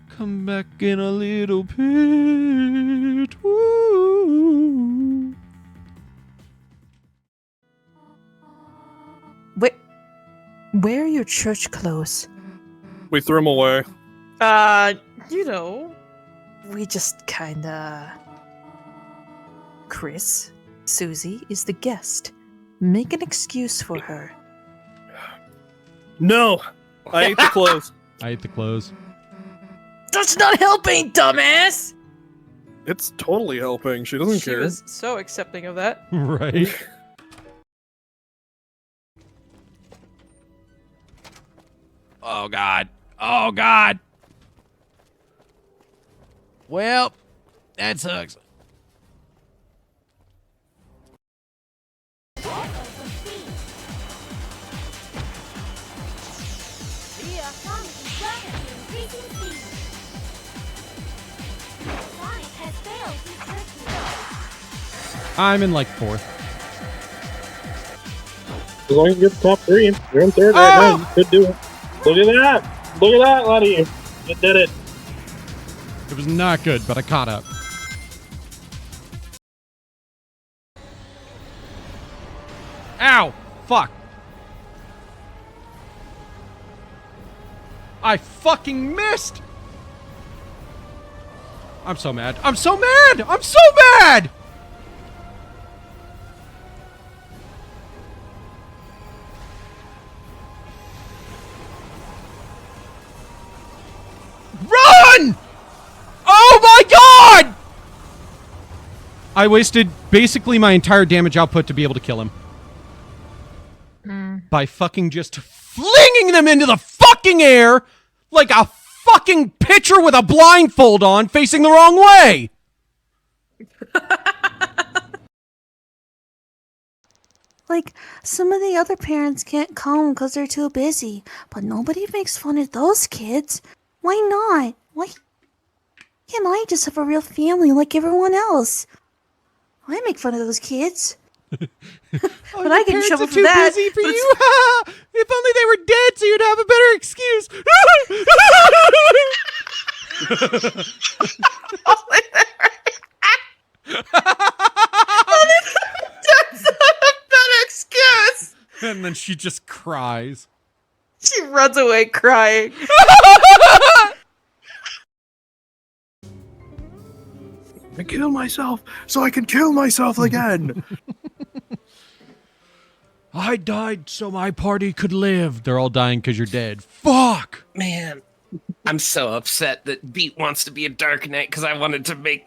come back in a little bit. Woo. Where are your church clothes? We threw them away. You know, we just kinda... Chris, Susie is the guest. Make an excuse for her. No! I ate the clothes. I ate the clothes. That's not helping, dumbass! It's totally helping. She doesn't She care. was so accepting of that. Right? Oh, God. Oh, God. Well, that sucks. I'm in like 4th. As long as you get the top 3, you're in 3rd right now. You could do it. Look at that! Look at that, laddie! You did it! It was not good, but I caught up. Ow! Fuck! I fucking missed! I'm so mad. I'm so mad! I'm so mad! Run! Oh my god! I wasted basically my entire damage output to be able to kill him. By fucking just flinging them into the fucking air like a fucking pitcher with a blindfold on facing the wrong way! Like, some of the other parents can't come because they're too busy, but nobody makes fun of those kids. Why not? Why can't I just have a real family like everyone else? I make fun of those kids. But I get in trouble for that. Busy for you? If only they were dead so you'd have a better excuse. That's not a better excuse. And then she just cries. She runs away crying. I kill myself so I can kill myself again. I died so my party could live. They're all dying because you're dead. Fuck! Man, I'm so upset that Beat wants to be a Dark Knight because I wanted to make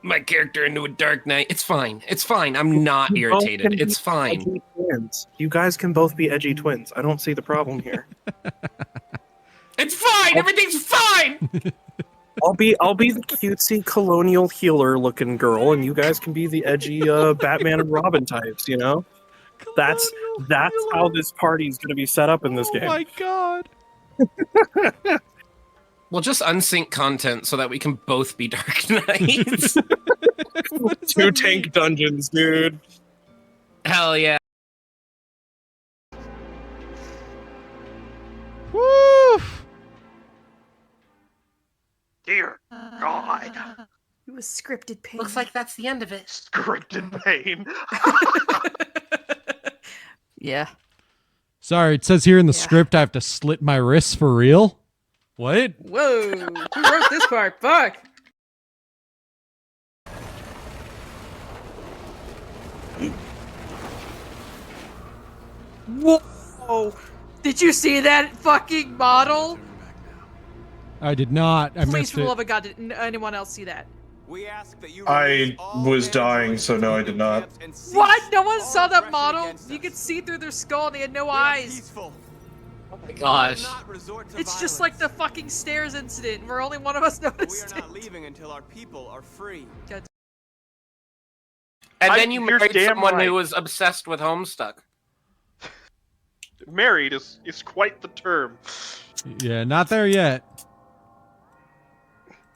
my character into a Dark Knight. It's fine. It's fine. I'm not irritated. It's fine. Edgy twins. You guys can both be edgy twins. I don't see the problem here. It's fine. Everything's fine. I'll be the cutesy colonial healer looking girl, and you guys can be the edgy Batman and Robin types. You know, that's how this party's gonna be set up in this game. Oh my god! We'll just unsync content so that we can both be Dark Knights. 2 tank dungeons, dude. Hell yeah. Woo! Dear God. It was scripted pain. Looks like that's the end of it. Scripted pain. Yeah. Sorry, it says here in the script I have to slit my wrists for real. What? Whoa! Who wrote this part? Fuck! Whoa! Did you see that fucking model? I did not. I Please, missed for the it. love of God, did anyone else see that? I was dying, so no, I did not. What? No one saw that model? You could see through their skull and they had no eyes. Oh my gosh. It's just like the fucking stairs incident where only one of us noticed We are not leaving until our people are free. And then you you're married damn someone right. who was obsessed with Homestuck. Married is quite the term. Yeah, not there yet.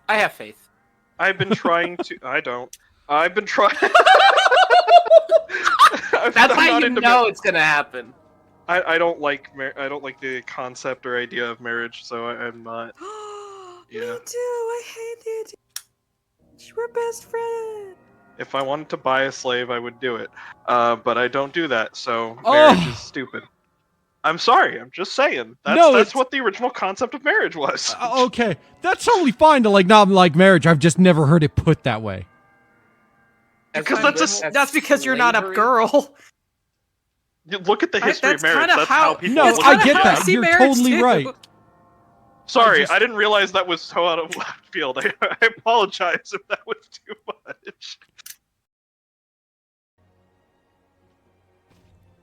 I have faith. I've been trying to. I don't. I've been trying. That's how you know it's gonna happen. I don't like I don't like the concept or idea of marriage, so I'm not. Me too. I hate the idea. We're best friends. If I wanted to buy a slave, I would do it. But I don't do that, so marriage is stupid. I'm sorry. I'm just saying. That's what the original concept of marriage was. Okay, that's totally fine to not like marriage. I've just never heard it put that way. Because that's because you're not a girl. You look at the history of That's marriage. kinda That's how- how people. No, look I at get it. that. see You're marriage totally too. right. Sorry, I didn't realize that was so out of left field. I apologize if that was too much.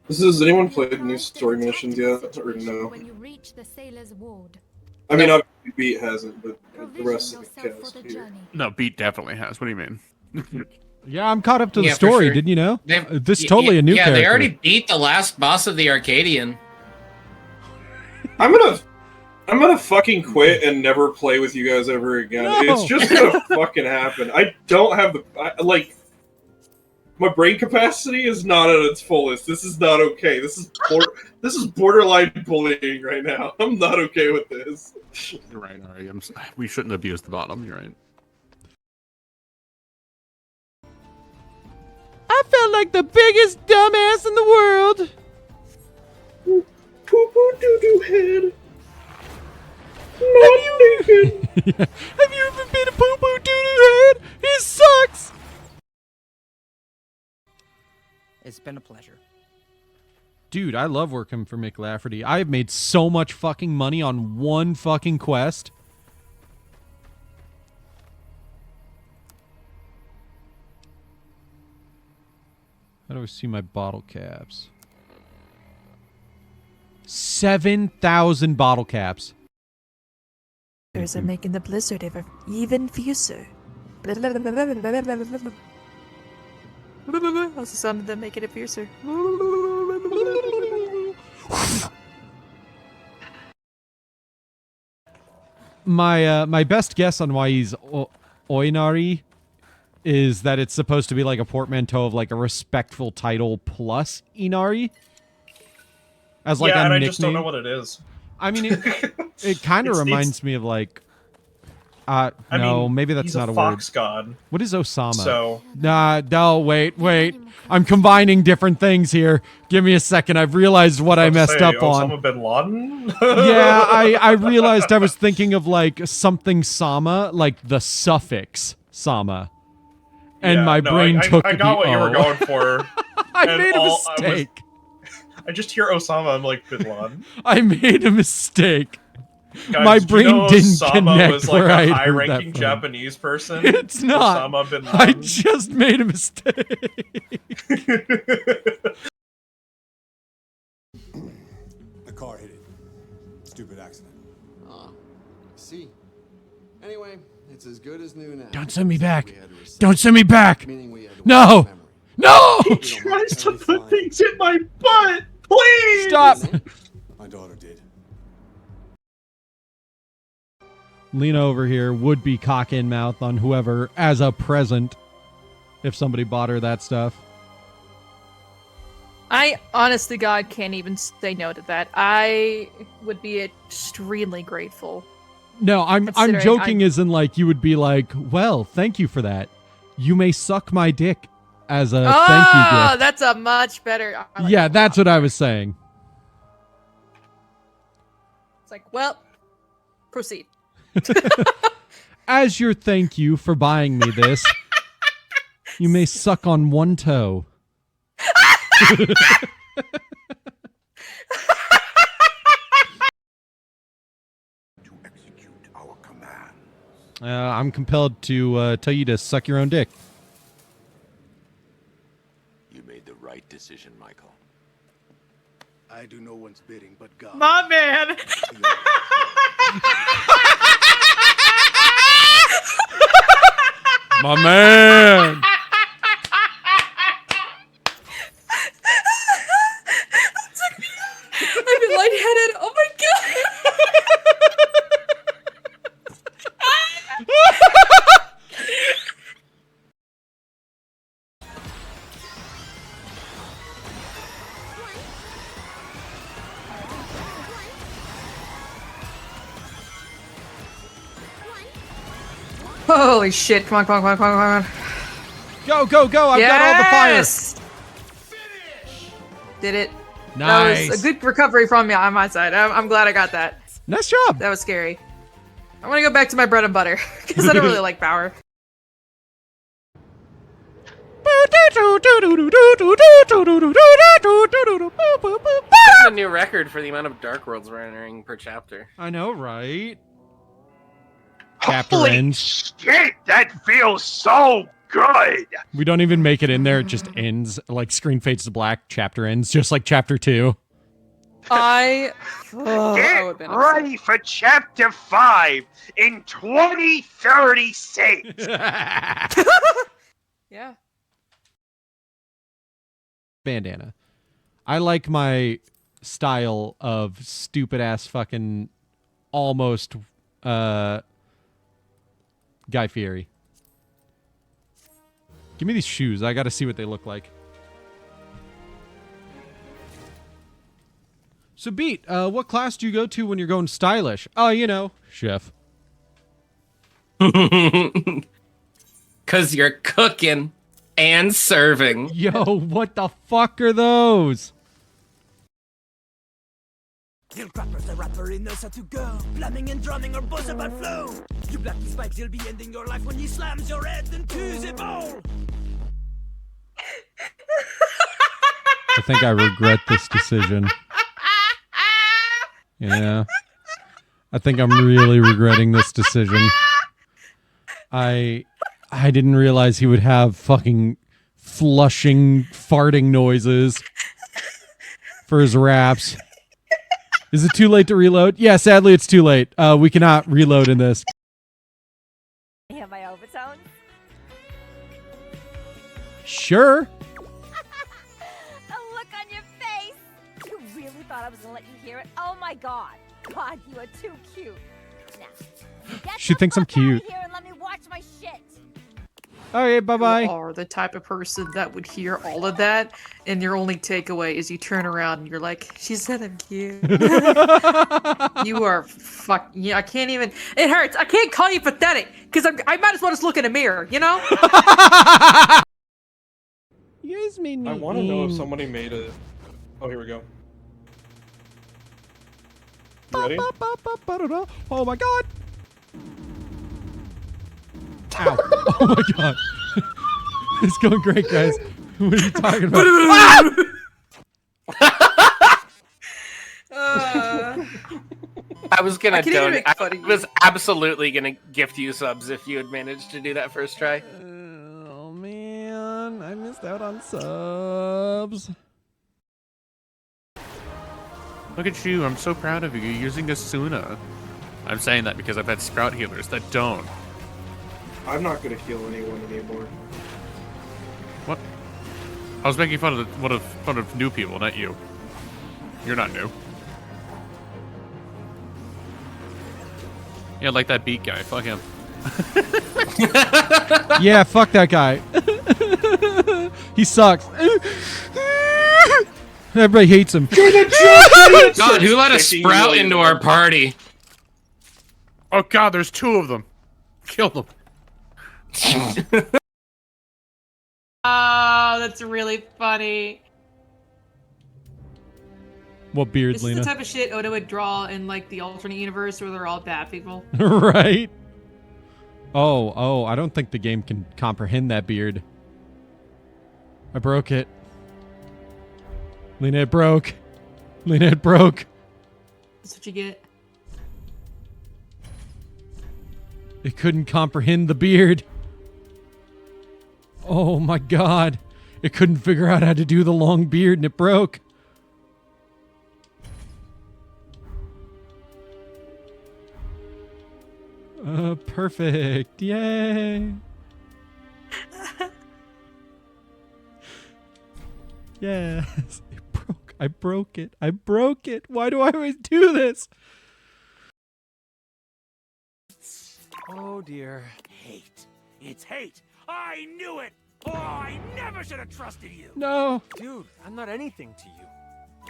Has anyone played new story missions yet, or no? When you reach the sailor's ward. I mean, obviously Beat hasn't, but the rest of the cast here. No, Beat definitely has. What do you mean? Yeah, I'm caught up to the Yeah, for story. sure. Didn't you know? They've- This is totally a new yeah, character. they already beat the last boss of the Arcadian. I'm gonna fucking quit and never play with you guys ever again. No. It's just gonna fucking happen. I don't have my brain capacity is not at its fullest. This is not okay. This is borderline bullying right now. I'm not okay with this. You're right, Ari. We shouldn't abuse the bottom. You're right. I felt like the biggest dumbass in the world. Poo-poo doo-doo head. Not naked. Yeah. Have you ever been a poo-poo doo-doo head? It sucks. It's been a pleasure. Dude, I love working for McLafferty. I have made so much fucking money on one fucking quest. How do I see my bottle caps? 7,000 bottle caps. There's a making the blizzard ever even fiercer. How's the sound of them making it fiercer? My best guess on why he's Oinari is that it's supposed to be like a portmanteau of like a respectful title plus Inari. As like a and I nickname. just don't know what it is. I mean, it kind of reminds me of like. Maybe that's he's not a a fox word. god. What is Osama? So no, wait. I'm combining different things here. Give me a second. I've realized what I messed up on. Osama bin Laden? Yeah, I realized I was thinking of like something Sama, like the suffix Sama. And my brain took I got the what you were going for. I made a mistake. I just hear Osama, I'm like, bin Laden. I made a mistake. Guys, my did brain you know didn't Osama connect was like where a I heard high-ranking that from. Japanese person? It's not. Osama bin I Laden. just made a mistake. The car hit it. Stupid accident. See. Anyway, it's as good as new now. Don't send me back. Don't send me back. No. He tries to put things in my butt. Please Stop. My daughter did. Lena over here would be cock in mouth on whoever as a present if somebody bought her that stuff. I, honest to God, can't even say no to that. I would be extremely grateful. No, I'm joking as in like you would be like, well, thank you for that. You may suck my dick as a thank you gift. Oh, that's a much better. I like Yeah, that. that's what I was saying. It's like, well, proceed. As your thank you for buying me this, you may suck on one toe. I'm compelled to tell you to suck your own dick. You made the right decision, Michael. I do no one's bidding but God. My man. My man. I've been lightheaded. Oh my God. Holy shit. Come on, come on, come on, come on, come on. Go, go, go. I've got all the fire. Did it. Nice. That was a good recovery from me on my side. I'm glad I got that. Nice job. That was scary. I want to go back to my bread and butter because I don't really like power. A new record for the amount of Dark Worlds we're entering per chapter. I know, right? Chapter Holy ends. shit, that feels so good. We don't even make it in there. It just ends. Like, screen fades to black. Chapter ends. Just like chapter 2. I Get ready for chapter 5 in 2036. Yeah. Bandana. I like my style of stupid ass fucking almost Guy Fieri. Give me these shoes. I gotta see what they look like. So, Beat, what class do you go to when you're going stylish? Oh, you know, chef. Cause you're cooking and serving. Yo, what the fuck are those? Kill crappers, the rapper, he knows how to go. Blamming and drumming or buzz about flow. You black the spikes, he'll be ending your life when he slams your head into the bowl. I think I regret this decision. Yeah. I think I'm really regretting this decision. I didn't realize he would have fucking flushing, farting noises for his raps. Is it too late to reload? Yeah, sadly it's too late. We cannot reload in this. Hear my overtones? Sure. A look on your face! You really thought I was gonna let you hear it? Oh my god! God, you are too cute. She thinks I'm cute. Here and let me watch my shit. Okay, bye-bye. You are the type of person that would hear all of that, and your only takeaway is you turn around and you're like, she said I'm cute. You are yeah, I can't even. It hurts. I can't call you pathetic because I might as well just look in a mirror, you know? You guys made me. I want to know if somebody made a. Oh, here we go. You ready? Oh my god! Ow. Oh my god. It's going great, guys. What are you talking about? I was gonna can't even donate. make fun I of you. was absolutely gonna gift you subs if you had managed to do that first try. Oh man, I missed out on subs. Look at you, I'm so proud of you. You're using Asuna. I'm saying that because I've had Sprout healers that don't. I'm not gonna heal anyone anymore. What? I was making fun of new people, not you. You're not new. Yeah, like that beat guy. Fuck him. Yeah, fuck that guy. He sucks. Everybody hates him. God, who let a Sprout into our party? Oh god, there's 2 of them. Kill them. Oh, that's really funny. What beard, This is Lena? the type of shit Oda would draw in like the alternate universe where they're all bad people. Right? Oh, I don't think the game can comprehend that beard. I broke it. Lena, it broke. Lena, it broke. That's what you get. It couldn't comprehend the beard. Oh my god. It couldn't figure out how to do the long beard and it broke. Perfect. Yay. Yes. It broke. I broke it. I broke it. Why do I always do this? Oh dear. Hate. It's hate. I knew it. Oh, I never should have trusted you. No. Dude, I'm not anything to you.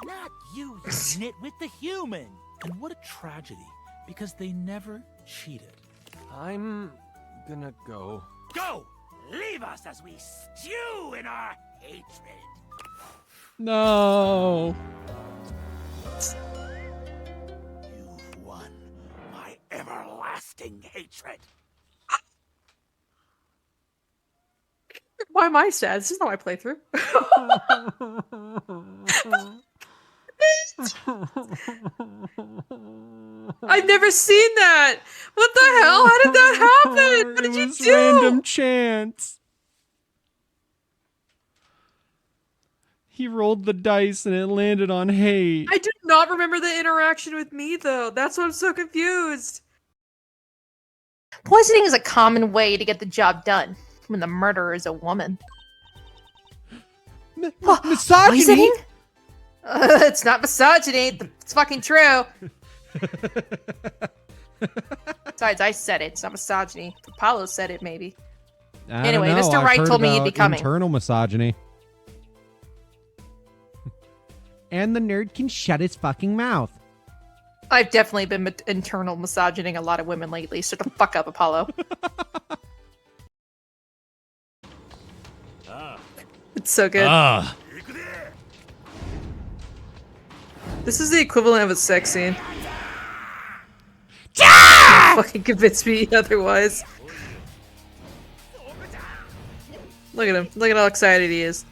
Not you, you nitwit, the human. And what a tragedy, because they never cheated. I'm gonna go. Go! Leave us as we stew in our hatred. No. You've won my everlasting hatred. Why am I sad? This is not my playthrough. I've never seen that. What the hell? How did that happen? What did you do? Random chance. He rolled the dice and it landed on hate. I do not remember the interaction with me though. That's why I'm so confused. Poisoning is a common way to get the job done when the murderer is a woman. Misogyny? Poisoning? It's not misogyny. It's fucking true. Besides, I said it. It's not misogyny. Apollo said it, maybe. I Anyway, don't know. Mr. I've Wright heard told me he'd be about coming. Internal misogyny. And the nerd can shut his fucking mouth. I've definitely been internal misogyning a lot of women lately. Shut the fuck up, Apollo. It's so good. This is the equivalent of a sex scene. Don't fucking convince me otherwise. Look at him. Look at how excited he is.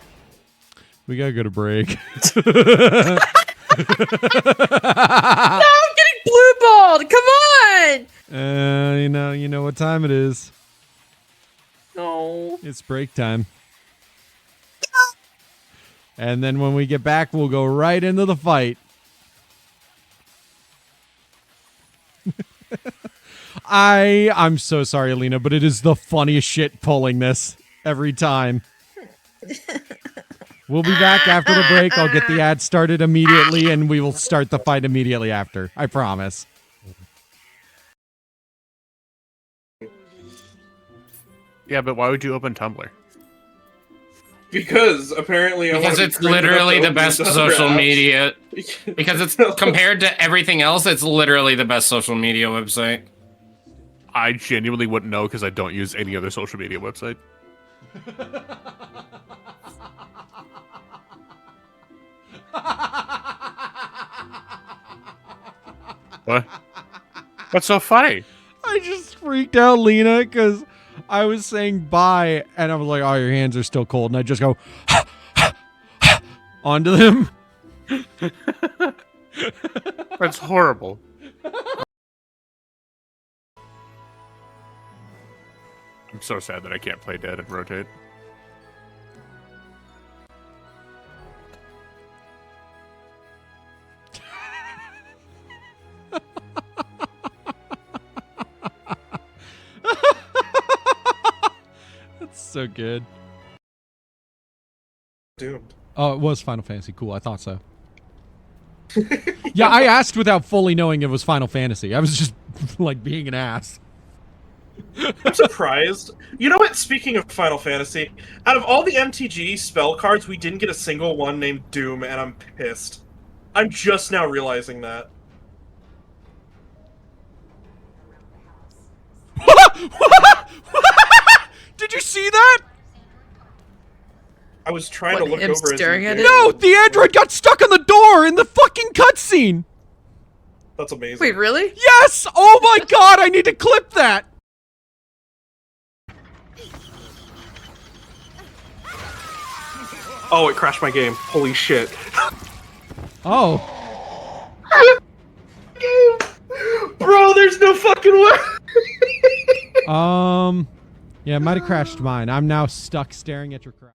We gotta go to break. No, I'm getting blue balled. Come on. You know what time it is. No. It's break time. And then when we get back, we'll go right into the fight. I'm so sorry, Alina, but it is the funniest shit pulling this every time. We'll be back after the break. I'll get the ad started immediately, and we will start the fight immediately after. I promise. Yeah, but why would you open Tumblr? Because apparently because it's literally the best social media. Because it's compared to everything else, it's literally the best social media website. I genuinely wouldn't know because I don't use any other social media website. What? What's so funny? I just freaked out, Lena, because I was saying bye, and I was like, oh, your hands are still cold. And I just go onto them. That's horrible. I'm so sad that I can't play dead and rotate. That's so good. Doomed. Oh, it was Final Fantasy. Cool, I thought so. Yeah, I asked without fully knowing it was Final Fantasy. I was just, like, being an ass. I'm surprised. You know what? Speaking of Final Fantasy, out of all the MTG spell cards, we didn't get a single one named Doom, and I'm pissed. I'm just now realizing that. Did you see that? I was trying to look over staring at it? No, the android got stuck on the door in the fucking cutscene. That's amazing. Wait, really? Yes! Oh my god, I need to clip that! Oh, it crashed my game. Holy shit. Oh. Bro, there's no fucking way. Yeah, it might have crashed mine. I'm now stuck staring at your crash.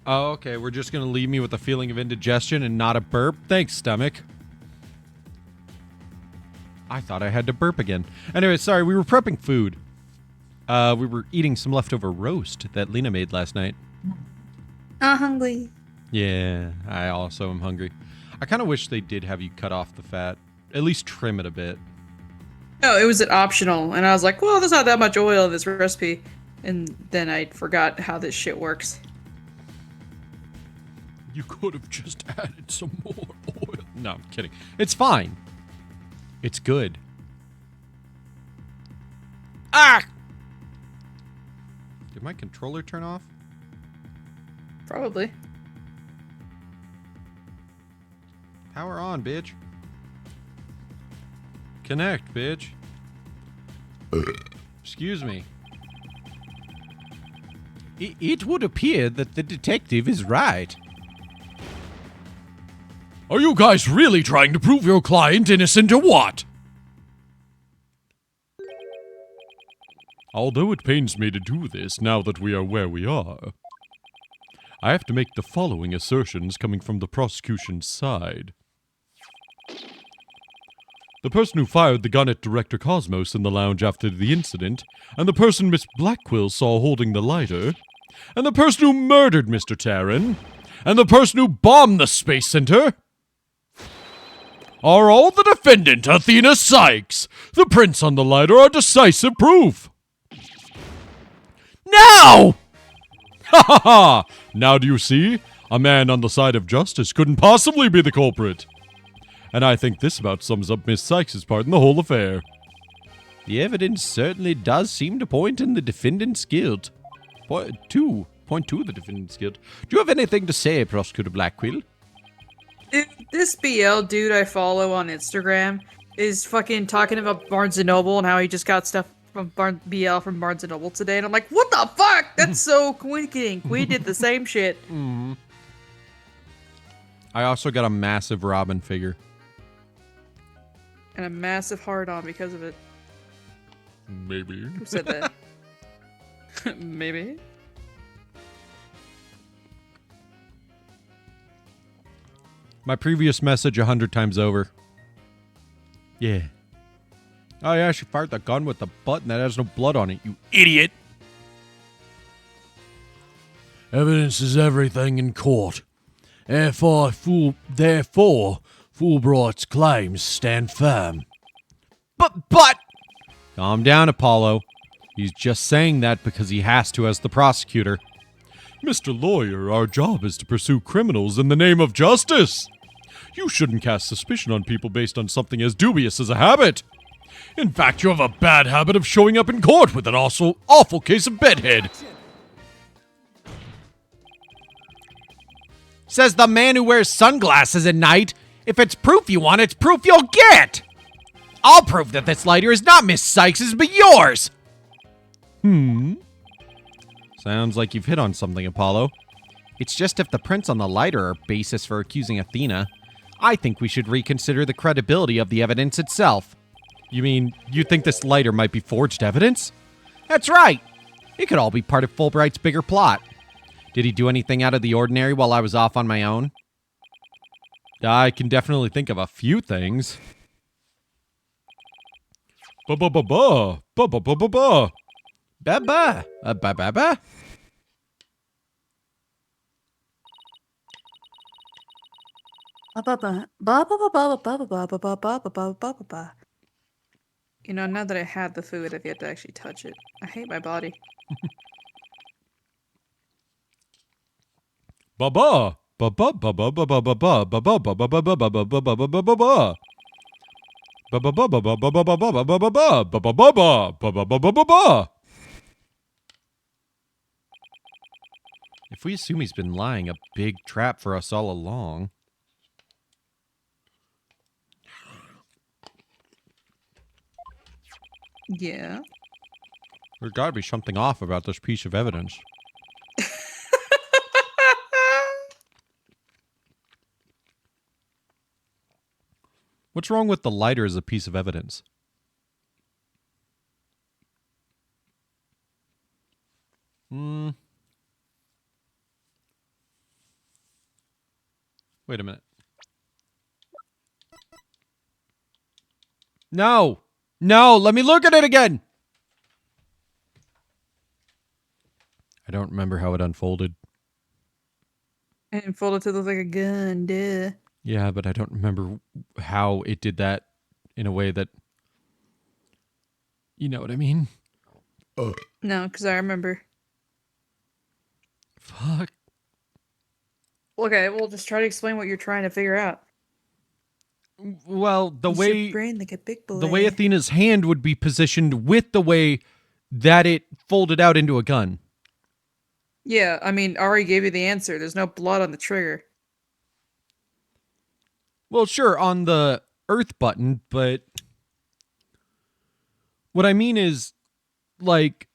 Oh, okay. We're just gonna leave me with a feeling of indigestion and not a burp. Thanks, stomach. I thought I had to burp again. Anyway, sorry, we were prepping food. We were eating some leftover roast that Lena made last night. I'm hungry. Yeah, I also am hungry. I kind of wish they did have you cut off the fat. At least trim it a bit. No, it was an optional, and I was like, well, there's not that much oil in this recipe. And then I forgot how this shit works. You could have just added some more oil. No, I'm kidding. It's fine. It's good. Ah! Did my controller turn off? Probably. Power on, bitch. Connect, bitch. Excuse me. It would appear that the detective is right. Are you guys really trying to prove your client innocent or what? Although it pains me to do this now that we are where we are, I have to make the following assertions coming from the prosecution's side. The person who fired the gun at Director Cosmos in the lounge after the incident, and the person Miss Blackquill saw holding the lighter, and the person who murdered Mr. Taryn, and the person who bombed the Space Center, are all the defendant, Athena Sykes. The prints on the lighter are decisive proof. Now! Ha ha ha! Now do you see? A man on the side of justice couldn't possibly be the culprit. And I think this about sums up Miss Sykes' part in the whole affair. The evidence certainly does seem to point in the defendant's guilt. Point to the defendant's guilt. Do you have anything to say, Prosecutor Blackquill? Dude, this BL dude I follow on Instagram is fucking talking about Barnes & Noble and how he just got stuff from BL from Barnes & Noble today. And I'm like, what the fuck? That's so Queen did the same shit. Mm-hmm. I also got a massive Robin figure. And a massive hard-on because of it. Maybe. Who said that? Maybe. My previous message 100 times over. Yeah. Oh yeah, she fired the gun with the button that has no blood on it, you idiot! Evidence is everything in court. Therefore, Fulbright's claims stand firm. But... Calm down, Apollo. He's just saying that because he has to as the prosecutor. Mr. Lawyer, our job is to pursue criminals in the name of justice. You shouldn't cast suspicion on people based on something as dubious as a habit. In fact, you have a bad habit of showing up in court with an awful case of bedhead. Says the man who wears sunglasses at night. If it's proof you want, it's proof you'll get. I'll prove that this lighter is not Miss Sykes's, but yours. Sounds like you've hit on something, Apollo. It's just if the prints on the lighter are basis for accusing Athena, I think we should reconsider the credibility of the evidence itself. You mean, you think this lighter might be forged evidence? That's right. It could all be part of Fulbright's bigger plot. Did he do anything out of the ordinary while I was off on my own? I can definitely think of a few things. Ba-ba-ba-ba. Ba-ba-ba-ba-ba. Ba-ba. Ba-ba-ba. You know, now that I had the food, I've yet to actually touch it. I hate my body. Ba-ba. Ba-ba-ba-ba-ba-ba-ba. Ba-ba-ba-ba-ba-ba-ba-ba-ba-ba-ba-ba-ba. Ba-ba-ba-ba-ba-ba-ba-ba-ba-ba-ba-ba-ba-ba-ba-ba. If we assume he's been lying, a big trap for us all along. Yeah. There's got to be something off about this piece of evidence. What's wrong with the lighter as a piece of evidence? Wait a minute. No! No! Let me look at it again! I don't remember how it unfolded. It unfolded to look like a gun, duh. Yeah, but I don't remember how it did that in a way that... You know what I mean? No, because I remember. Fuck. Okay, well, just try to explain what you're trying to figure out. Well, the Use way... your brain like a big boy. The way Athena's hand would be positioned with the way that it folded out into a gun. Yeah, I mean, I already gave you the answer. There's no blood on the trigger. Well, sure, on the Earth button, but... What I mean is, like...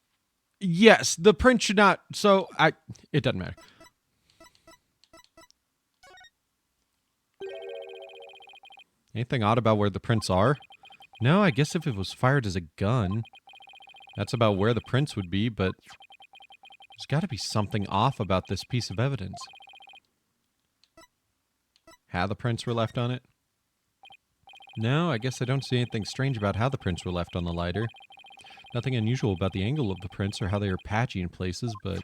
Yes, the print should not... So, it doesn't matter. Anything odd about where the prints are? No, I guess if it was fired as a gun, that's about where the prints would be, but there's got to be something off about this piece of evidence. How the prints were left on it? No, I guess I don't see anything strange about how the prints were left on the lighter. Nothing unusual about the angle of the prints or how they are patchy in places, but...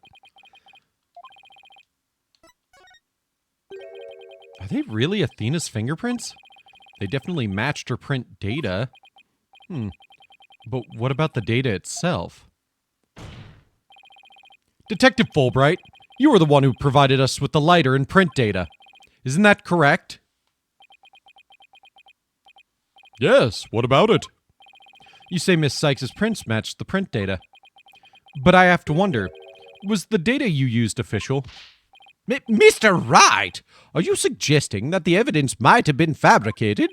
Are they really Athena's fingerprints? They definitely matched her print data. But what about the data itself? Detective Fulbright, you were the one who provided us with the lighter and print data. Isn't that correct? Yes, what about it? You say Miss Sykes' prints matched the print data. But I have to wonder, was the data you used official? Mr. Wright, are you suggesting that the evidence might have been fabricated?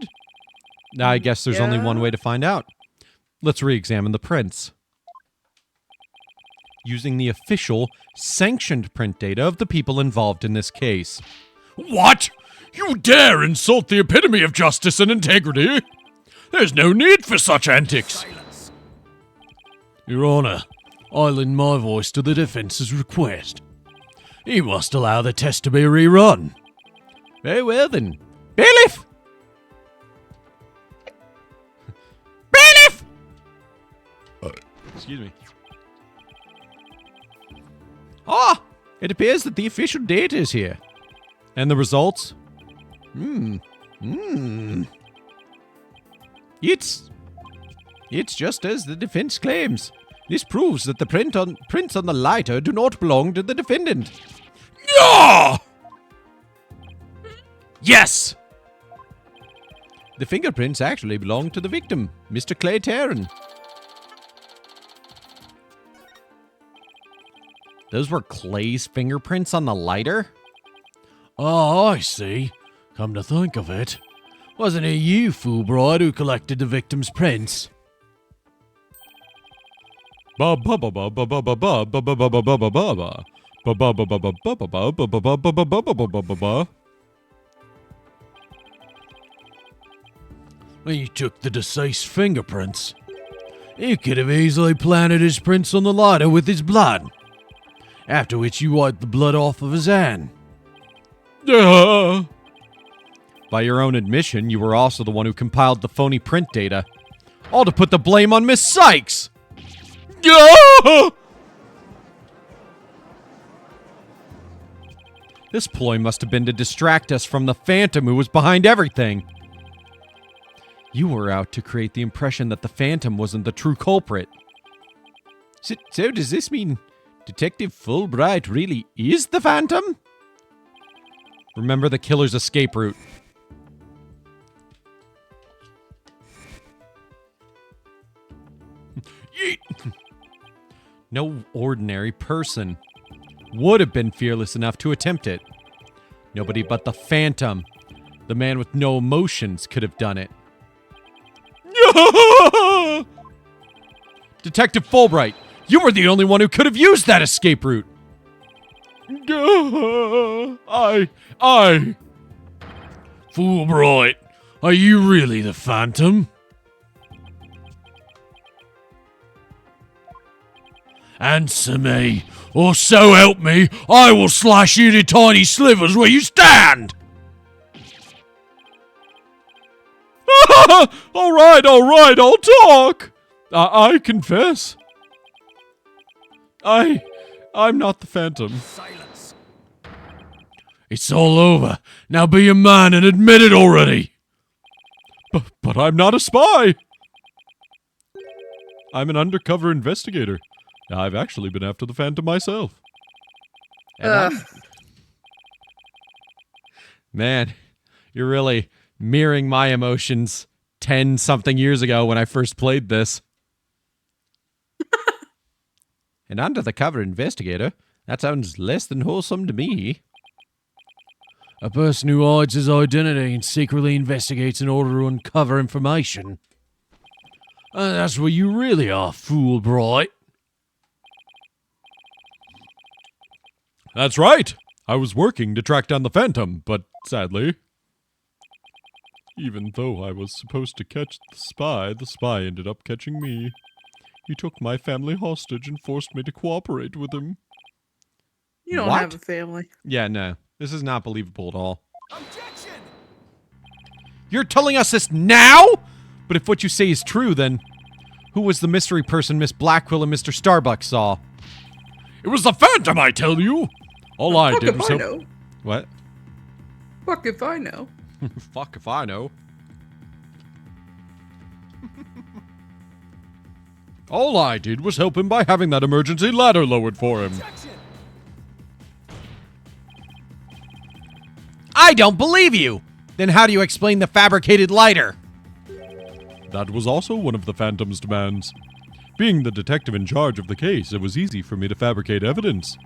I guess there's only one way to find out. Let's re-examine the prints. Using the official, sanctioned print data of the people involved in this case. What? You dare insult the epitome of justice and integrity? There's no need for such antics. Your Honor, I lend my voice to the defense's request. You must allow the test to be rerun. Very well then. Bailiff! Bailiff! Excuse me. Ah! It appears that the official data is here. And the results? It's It's just as the defense claims. This proves that the prints on the lighter do not belong to the defendant. No! Yes! The fingerprints actually belong to the victim, Mr. Clay Taryn. Those were Clay's fingerprints on the lighter? Oh, I see. Come to think of it, wasn't it you, Fulbright, who collected the victim's prints? Ba ba ba ba ba ba ba ba ba ba ba ba ba ba ba. Ba ba ba ba ba ba ba ba ba ba ba ba ba ba ba ba ba ba. When you took the deceased's fingerprints, you could have easily planted his prints on the lighter with his blood, after which you wiped the blood off of his hand. By your own admission, you were also the one who compiled the phony print data. All to put the blame on Miss Sykes! This ploy must have been to distract us from the Phantom who was behind everything. You were out to create the impression that the Phantom wasn't the true culprit. So does this mean Detective Fulbright really is the Phantom? Remember the killer's escape route. No ordinary person would have been fearless enough to attempt it. Nobody but the Phantom, the man with no emotions, could have done it. Detective Fulbright, you were the only one who could have used that escape route. Fulbright, are you really the Phantom? Answer me, or so help me, I will slice you to tiny slivers where you stand! All right, I'll talk. I confess. I'm not the Phantom. Silence. It's all over. Now be a man and admit it already. But I'm not a spy. I'm an undercover investigator. I've actually been after the Phantom myself. Man, you're really mirroring my emotions 10-something years ago when I first played this. An undercover investigator? That sounds less than wholesome to me. A person who hides his identity and secretly investigates in order to uncover information. That's what you really are, Fulbright. That's right. I was working to track down the Phantom, but sadly, even though I was supposed to catch the spy ended up catching me. He took my family hostage and forced me to cooperate with him. You don't have a family. Yeah, no. This is not believable at all. Objection! You're telling us this now? But if what you say is true, then who was the mystery person Miss Blackquill and Mr. Starbuck saw? It was the Phantom, I tell you! All I did was know. What? Fuck if I know. Fuck if I know. All I did was help him by having that emergency ladder lowered for him. I don't believe you! Then how do you explain the fabricated lighter? That was also one of the Phantom's demands. Being the detective in charge of the case, it was easy for me to fabricate evidence.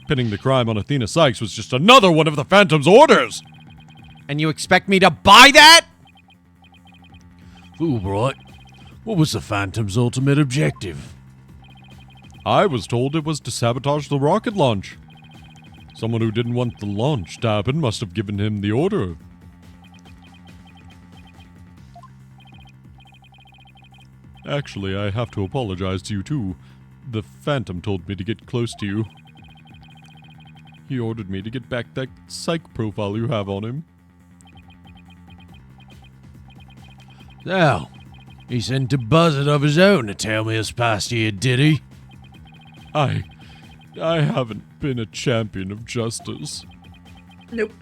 Pinning the crime on Athena Sykes was just another one of the Phantom's orders! And you expect me to buy that? Fulbright, what was the Phantom's ultimate objective? I was told it was to sabotage the rocket launch. Someone who didn't want the launch to happen must have given him the order. Actually, I have to apologize to you too. The Phantom told me to get close to you. He ordered me to get back that psych profile you have on him. So, he sent a buzzard of his own to tell me his past here, did he? I haven't been a champion of justice. Nope.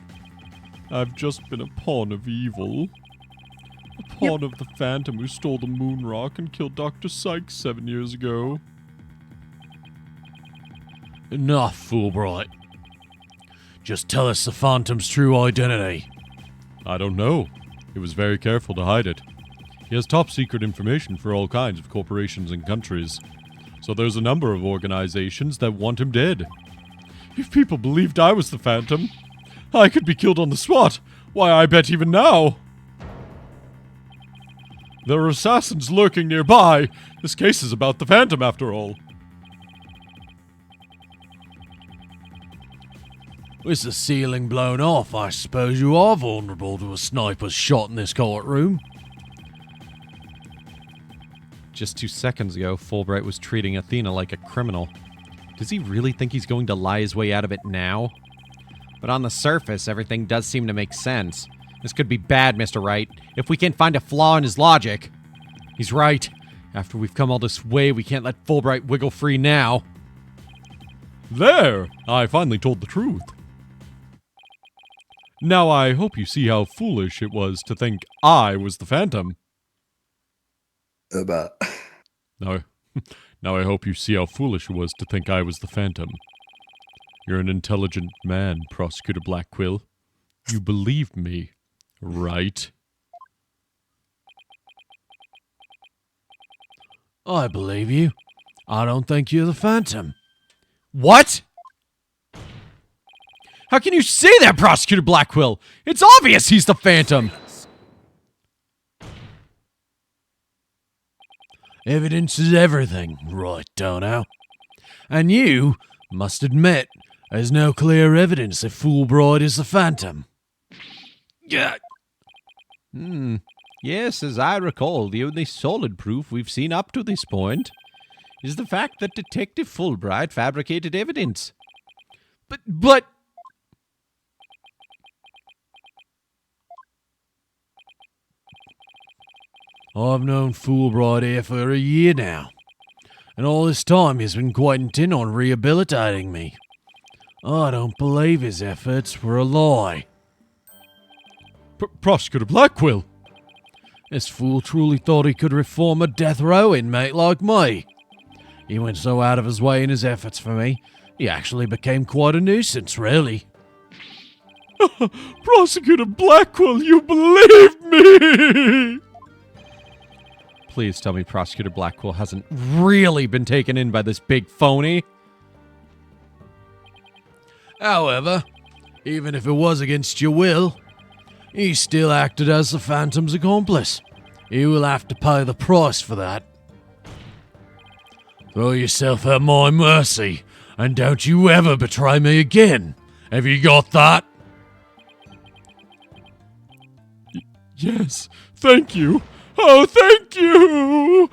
I've just been a pawn of evil. A pawn of the Phantom who stole the moon rock and killed Dr. Sykes 7 years ago. Enough, Fulbright. Just tell us the Phantom's true identity. I don't know. He was very careful to hide it. He has top secret information for all kinds of corporations and countries. So there's a number of organizations that want him dead. If people believed I was the Phantom, I could be killed on the spot. Why, I bet even now. There are assassins lurking nearby. This case is about the Phantom, after all. With the ceiling blown off, I suppose you are vulnerable to a sniper's shot in this courtroom. Just 2 seconds ago, Fulbright was treating Athena like a criminal. Does he really think he's going to lie his way out of it now? But on the surface, everything does seem to make sense. This could be bad, Mr. Wright, if we can't find a flaw in his logic. He's right. After we've come all this way, we can't let Fulbright wiggle free now. There! I finally told the truth. Now I hope you see how foolish it was to think I was the Phantom. Now I hope you see how foolish it was to think I was the Phantom. You're an intelligent man, Prosecutor Blackquill. You believed me, right? I believe you. I don't think you're the Phantom. What? How can you say that, Prosecutor Blackquill? It's obvious he's the Phantom! Evidence is everything, right, Dono? And you must admit there's no clear evidence that Fulbright is the Phantom. Yeah. Yes, as I recall, the only solid proof we've seen up to this point is the fact that Detective Fulbright fabricated evidence. But... I've known Fulbright here for a year now, and all this time he's been quite intent on rehabilitating me. I don't believe his efforts were a lie. Prosecutor Blackquill! This fool truly thought he could reform a death row inmate like me. He went so out of his way in his efforts for me, he actually became quite a nuisance, really. Prosecutor Blackquill, you believe me! Please tell me Prosecutor Blackquill hasn't really been taken in by this big phony. However, even if it was against your will, he still acted as the Phantom's accomplice. You will have to pay the price for that. Throw yourself at my mercy, and don't you ever betray me again. Have you got that? Yes, thank you. Oh, thank you!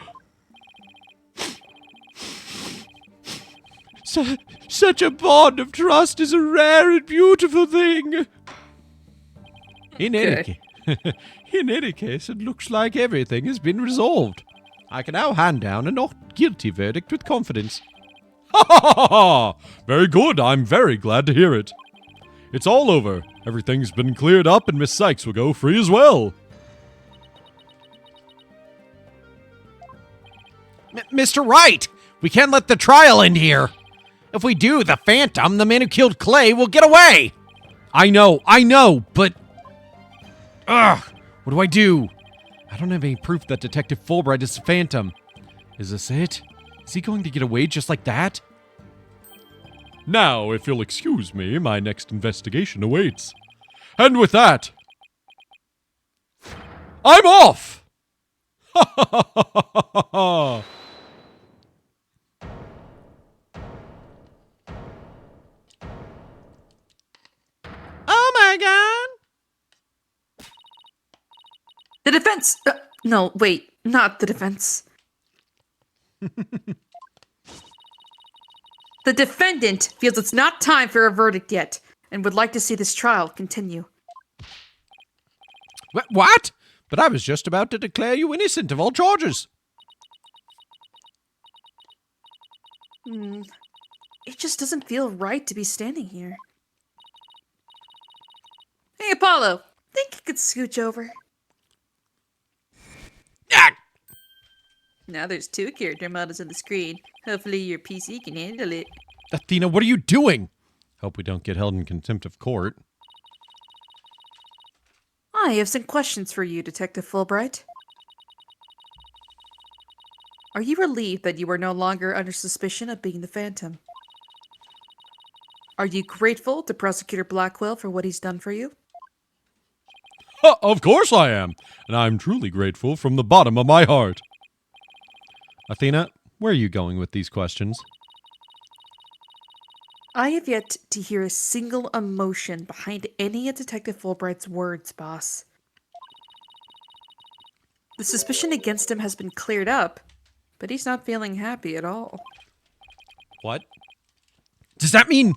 Such a bond of trust is a rare and beautiful thing. In any case, it looks like everything has been resolved. I can now hand down a not guilty verdict with confidence. Ha ha ha ha! Very good, I'm very glad to hear it. It's all over. Everything's been cleared up and Miss Sykes will go free as well. Mr. Wright! We can't let the trial end here! If we do, the Phantom, the man who killed Clay, will get away! I know, but... Ugh! What do I do? I don't have any proof that Detective Fulbright is the Phantom. Is this it? Is he going to get away just like that? Now, if you'll excuse me, my next investigation awaits. And with that... I'm off! Ha ha ha ha ha ha! Oh my god! The defense! No, wait, not the defense. The defendant feels it's not time for a verdict yet, and would like to see this trial continue. What? But I was just about to declare you innocent of all charges. It just doesn't feel right to be standing here. Hey, Apollo, think you could scooch over? Now there's 2 character models on the screen. Hopefully your PC can handle it. Athena, what are you doing? Hope we don't get held in contempt of court. I have some questions for you, Detective Fulbright. Are you relieved that you are no longer under suspicion of being the Phantom? Are you grateful to Prosecutor Blackwell for what he's done for you? Of course I am, and I'm truly grateful from the bottom of my heart. Athena, where are you going with these questions? I have yet to hear a single emotion behind any of Detective Fulbright's words, boss. The suspicion against him has been cleared up, but he's not feeling happy at all. What? Does that mean...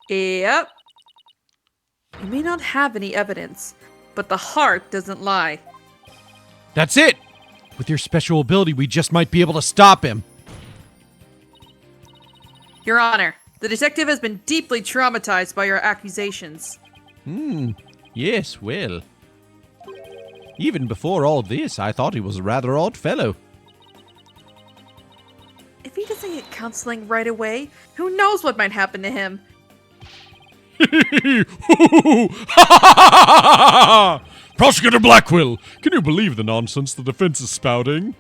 Yep. He may not have any evidence, but the heart doesn't lie. That's it! With your special ability, we just might be able to stop him. Your Honor, the detective has been deeply traumatized by your accusations. Yes, well. Even before all this, I thought he was a rather odd fellow. If he doesn't get counseling right away, who knows what might happen to him? Prosecutor Blackwell, can you believe the nonsense the defense is spouting?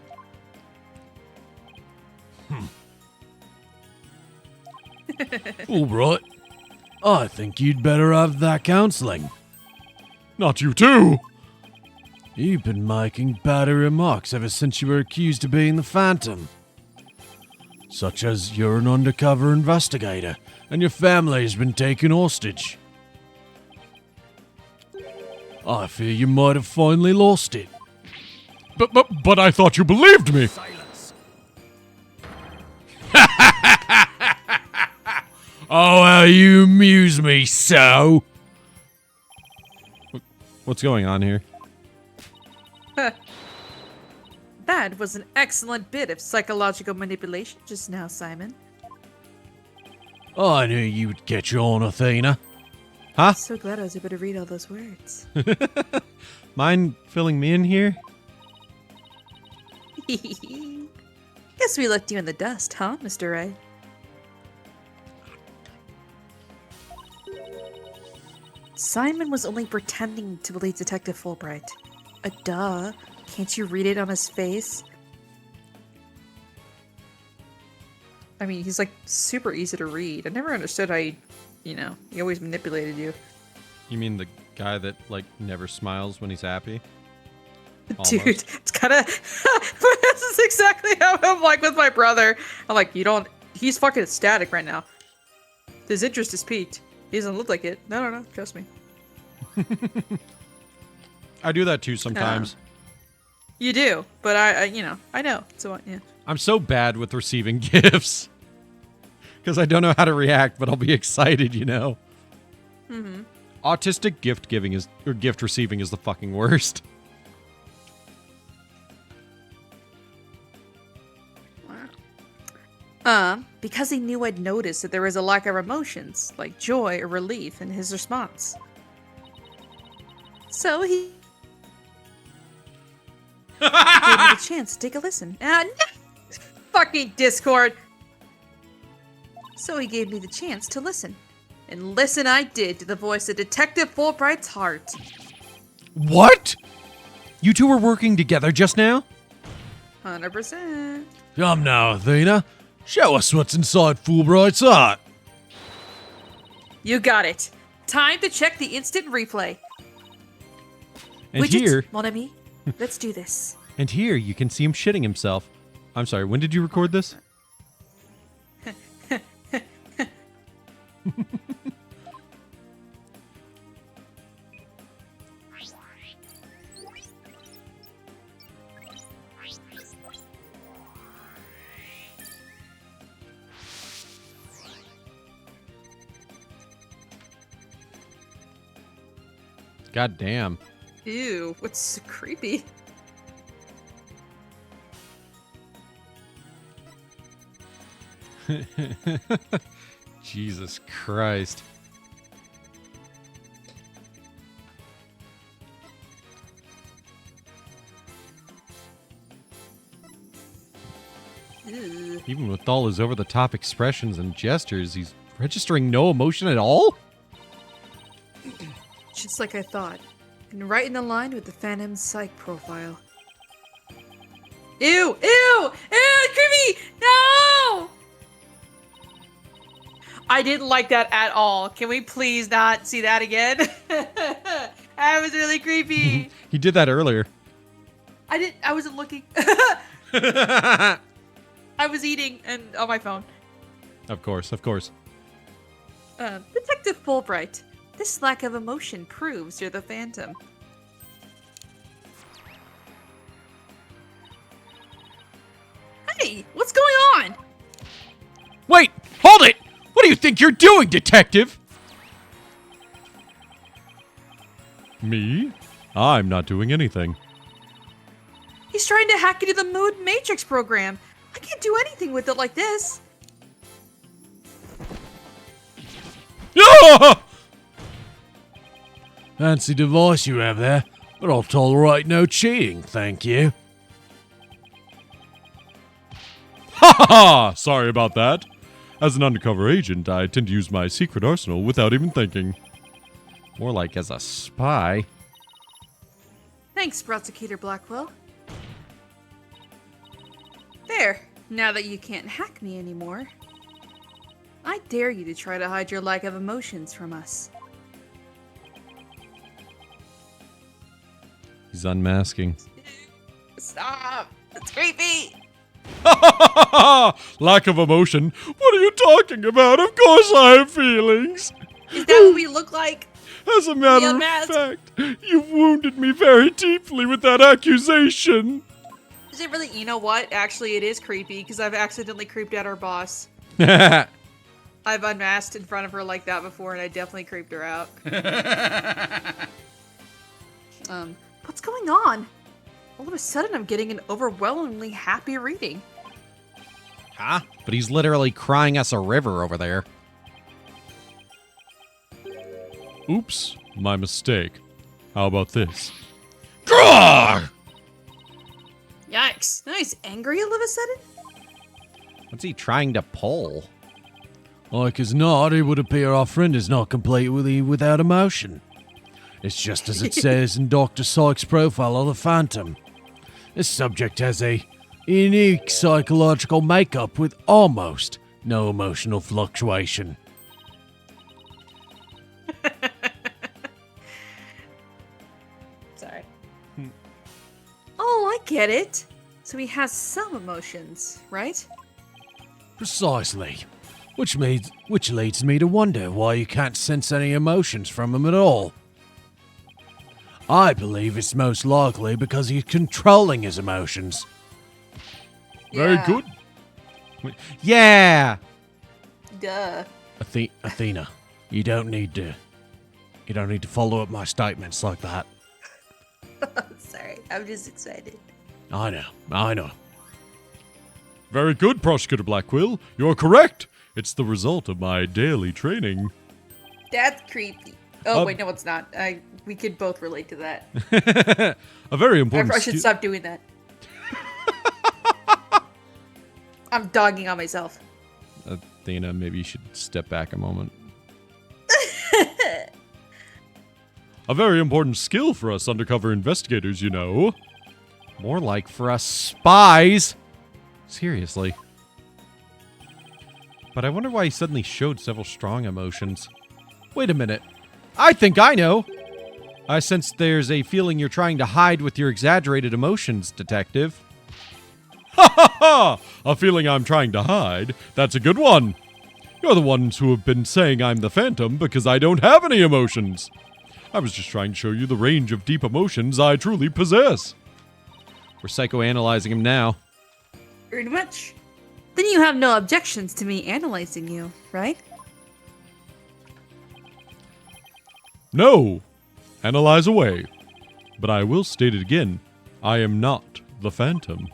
Fulbright, I think you'd better have that counseling. Not you too! You've been making bad remarks ever since you were accused of being the Phantom. Such as you're an undercover investigator, and your family has been taken hostage. I fear you might have finally lost it. But I thought you believed me! Silence. Oh, how you amuse me so! What's going on here? That was an excellent bit of psychological manipulation just now, Simon. I knew you'd get you on, Athena. Huh? So glad I was able to read all those words. Mind filling me in here? Guess we left you in the dust, huh, Mr. Wright? Simon was only pretending to believe Detective Fulbright. Duh. Can't you read it on his face? I mean, he's like super easy to read. I never understood how he always manipulated you. You mean the guy that, like, never smiles when he's happy? Dude, it's kind of... This is exactly how I'm like with my brother. I'm like, he's fucking ecstatic right now. His interest is piqued. He doesn't look like it. No, trust me. I do that too sometimes. You do, but I know. So, yeah. I'm so bad with receiving gifts. Because I don't know how to react, but I'll be excited, you know? Mm-hmm. Autistic gift receiving is the fucking worst. Because he knew I'd noticed that there was a lack of emotions, like joy or relief in his response. So he gave me the chance to take a listen. Fucking Discord! So he gave me the chance to listen. And listen I did to the voice of Detective Fulbright's heart. What? You two were working together just now? 100%. Come now, Athena. Show us what's inside Fulbright's heart. You got it. Time to check the instant replay. And Widget, here... mon ami, let's do this. And here you can see him shitting himself. I'm sorry, when did you record this? God damn. Ew, what's so creepy? Jesus Christ. Ew. Even with all his over-the-top expressions and gestures, he's registering no emotion at all? Just like I thought. And right in the line with the Phantom Psych profile. Ew! Ew! Ew! Creepy! No! I didn't like that at all. Can we please not see that again? That was really creepy. He did that earlier. I wasn't looking. I was eating and on my phone. Of course, of course. Detective Fulbright. This lack of emotion proves you're the Phantom. Hey, what's going on? Wait! Hold it! What do you think you're doing, detective? Me? I'm not doing anything. He's trying to hack into the Mood Matrix program. I can't do anything with it like this. Ah! Fancy device you have there, but I'll tolerate no cheating, thank you. Ha ha ha! Sorry about that. As an undercover agent, I tend to use my secret arsenal without even thinking. More like as a spy. Thanks, Prosecutor Blackwell. There. Now that you can't hack me anymore, I dare you to try to hide your lack of emotions from us. He's unmasking. Stop! It's creepy! Lack of emotion? What are you talking about? Of course I have feelings. Is that what we look like? As a matter of fact, you wounded me very deeply with that accusation. Is it really? You know what? Actually, it is creepy because I've accidentally creeped out our boss. I've unmasked in front of her like that before, and I definitely creeped her out. What's going on? All of a sudden, I'm getting an overwhelmingly happy reading. Huh? But he's literally crying us a river over there. Oops, my mistake. How about this? Grrr! Yikes! Nice, angry all of a sudden? What's he trying to pull? Like as not, it would appear our friend is not completely without emotion. It's just as it says in Dr. Sykes' profile of the Phantom. This subject has a unique psychological makeup with almost no emotional fluctuation. Sorry. Oh, I get it. So he has some emotions, right? Precisely. Which leads me to wonder why you can't sense any emotions from him at all. I believe it's most likely because he's controlling his emotions. Very good. Yeah! Duh. Athena, you don't need to follow up my statements like that. Sorry, I'm just excited. I know. Very good, Prosecutor Blackwell. You're correct. It's the result of my daily training. That's creepy. Oh, wait, no, it's not. We could both relate to that. A very important I should stop doing that. I'm dogging on myself. Athena, maybe you should step back a moment. A very important skill for us undercover investigators, you know. More like for us spies. Seriously. But I wonder why he suddenly showed several strong emotions. Wait a minute. I think I know. I sense there's a feeling you're trying to hide with your exaggerated emotions, detective. Ha ha ha! A feeling I'm trying to hide? That's a good one. You're the ones who have been saying I'm the Phantom because I don't have any emotions. I was just trying to show you the range of deep emotions I truly possess. We're psychoanalyzing him now. Pretty much. Then you have no objections to me analyzing you, right? No. Analyze away. But I will state it again. I am not the Phantom.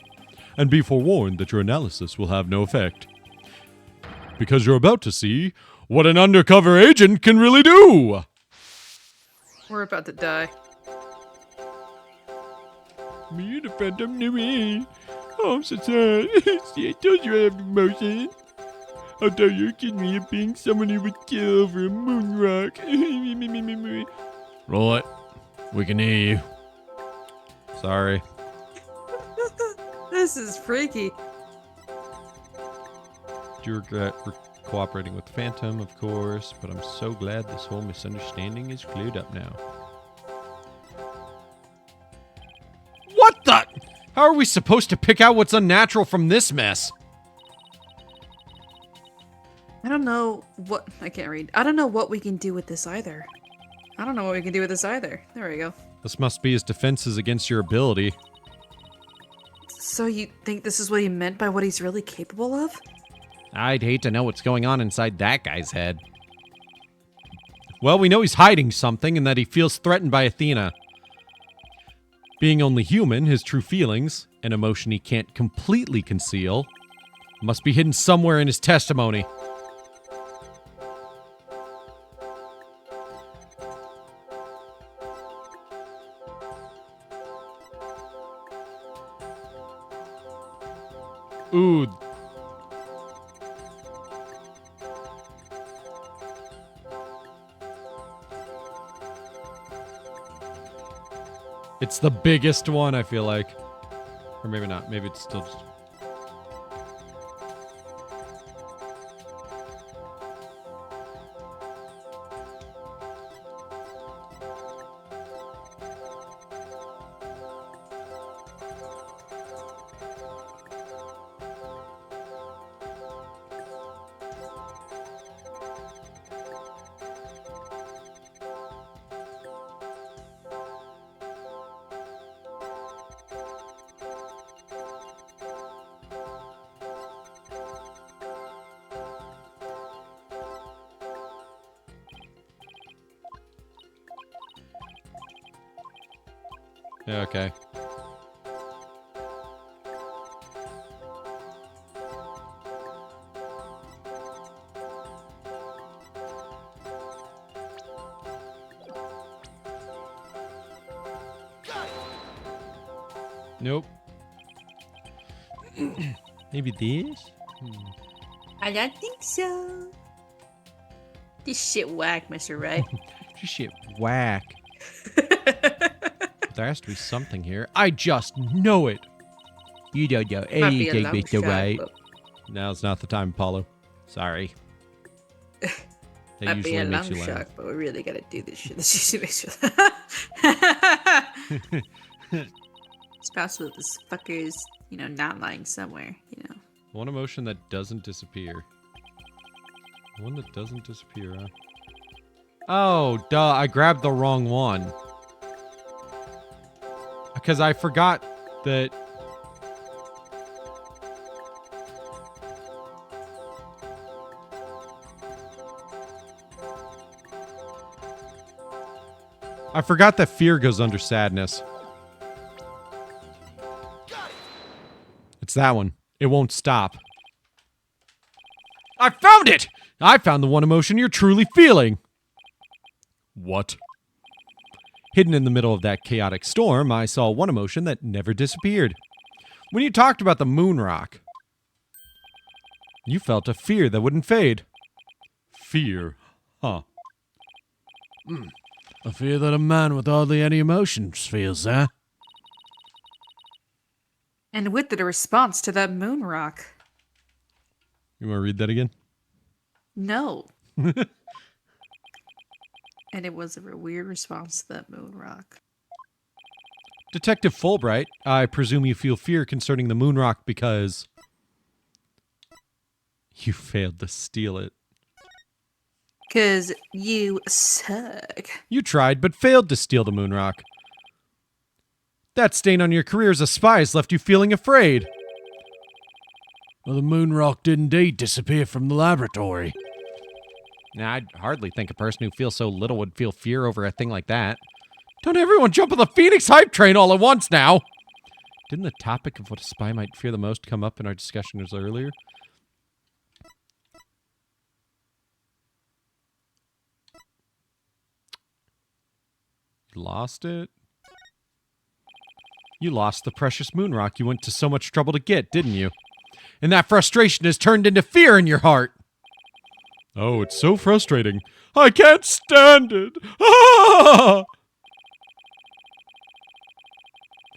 And be forewarned that your analysis will have no effect. Because you're about to see what an undercover agent can really do! We're about to die. Me, the Phantom, knew me. Oh, I'm so sad. See, I told you I have emotion. I thought you were kidding me of being someone who would kill over a moon rock. Right. We can hear you. Sorry. This is freaky. Do regret cooperating with Phantom, of course, but I'm so glad this whole misunderstanding is cleared up now. What the? How are we supposed to pick out what's unnatural from this mess? I don't know what... I can't read. I don't know what we can do with this either. There we go. This must be his defenses against your ability. So you think this is what he meant by what he's really capable of? I'd hate to know what's going on inside that guy's head. Well, we know he's hiding something and that he feels threatened by Athena. Being only human, his true feelings, an emotion he can't completely conceal, must be hidden somewhere in his testimony. Ooh. It's the biggest one, I feel like. Or maybe not. Maybe it's still just... Yeah, okay. Nope. Maybe this? I don't think so. This shit whack, Mr. Wright. This shit whack. There has to be something here. I just know it. You don't know anything, Mr. Wright. Now's not the time, Apollo. Sorry. That Might be a long you shot, but we really gotta do this shit. This usually makes you It's possible this fucker is, not lying somewhere, One emotion that doesn't disappear. One that doesn't disappear, huh? Oh, duh. I grabbed the wrong one. Because I forgot that... I forgot that fear goes under sadness. It's that one. It won't stop. I found it! I found the one emotion you're truly feeling. What? Hidden in the middle of that chaotic storm, I saw one emotion that never disappeared. When you talked about the moon rock, you felt a fear that wouldn't fade. Fear? Huh. A fear that a man with hardly any emotions feels, huh? And with it, a response to that moon rock. You want to read that again? No. And it was a weird response to that moon rock. Detective Fulbright, I presume you feel fear concerning the moon rock because you failed to steal it. 'Cause you suck. You tried, but failed to steal the moon rock. That stain on your career as a spy has left you feeling afraid. Well, the moon rock did indeed disappear from the laboratory. Now, I'd hardly think a person who feels so little would feel fear over a thing like that. Don't everyone jump on the Phoenix hype train all at once now! Didn't the topic of what a spy might fear the most come up in our discussion earlier? You lost it? You lost the precious moon rock you went to so much trouble to get, didn't you? And that frustration has turned into fear in your heart. Oh, it's so frustrating. I can't stand it. Ah!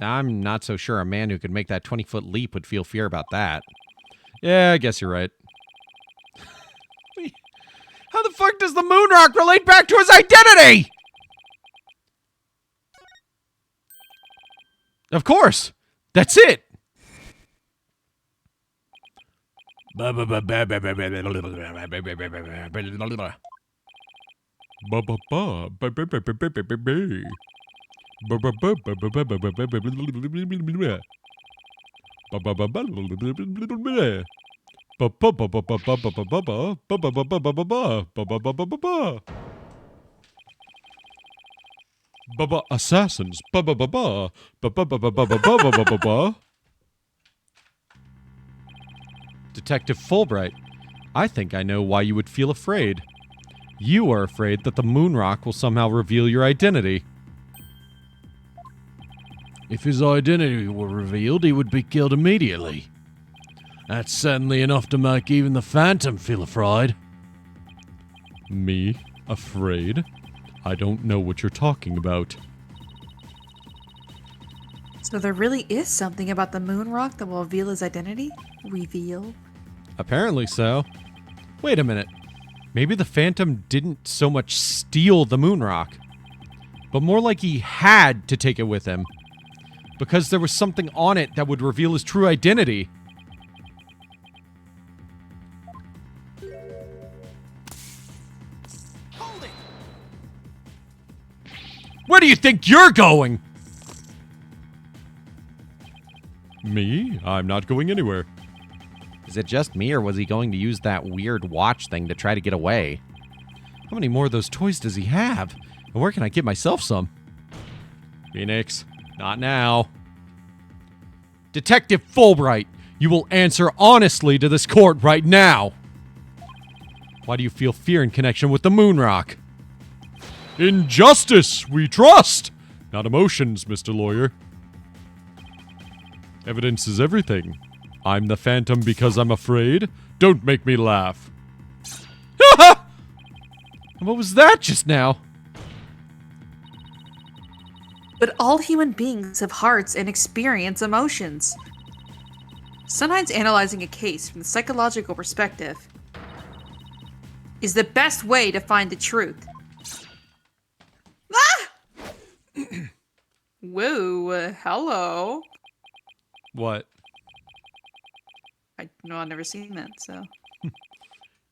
I'm not so sure a man who could make that 20-foot leap would feel fear about that. Yeah, I guess you're right. How the fuck does the moon rock relate back to his identity? Of course. That's it. Assassins. Detective Fulbright, I think I know why you would feel afraid. You are afraid that the moon rock will somehow reveal your identity. If his identity were revealed, he would be killed immediately. That's certainly enough to make even the Phantom feel afraid. Me? Afraid? I don't know what you're talking about. So there really is something about the moon rock that will reveal his identity? Reveal? Apparently so. Wait a minute. Maybe the Phantom didn't so much steal the moon rock, but more like he had to take it with him. Because there was something on it that would reveal his true identity. Hold it! Where do you think you're going? Me? I'm not going anywhere. Is it just me, or was he going to use that weird watch thing to try to get away? How many more of those toys does he have? And where can I get myself some? Phoenix, not now. Detective Fulbright, you will answer honestly to this court right now. Why do you feel fear in connection with the moon rock? In justice, we trust! Not emotions, Mr. Lawyer. Evidence is everything. I'm the Phantom because I'm afraid. Don't make me laugh. What was that just now? But all human beings have hearts and experience emotions. Sometimes analyzing a case from the psychological perspective is the best way to find the truth. Ah! Whoa, hello. What? I've never seen that, so.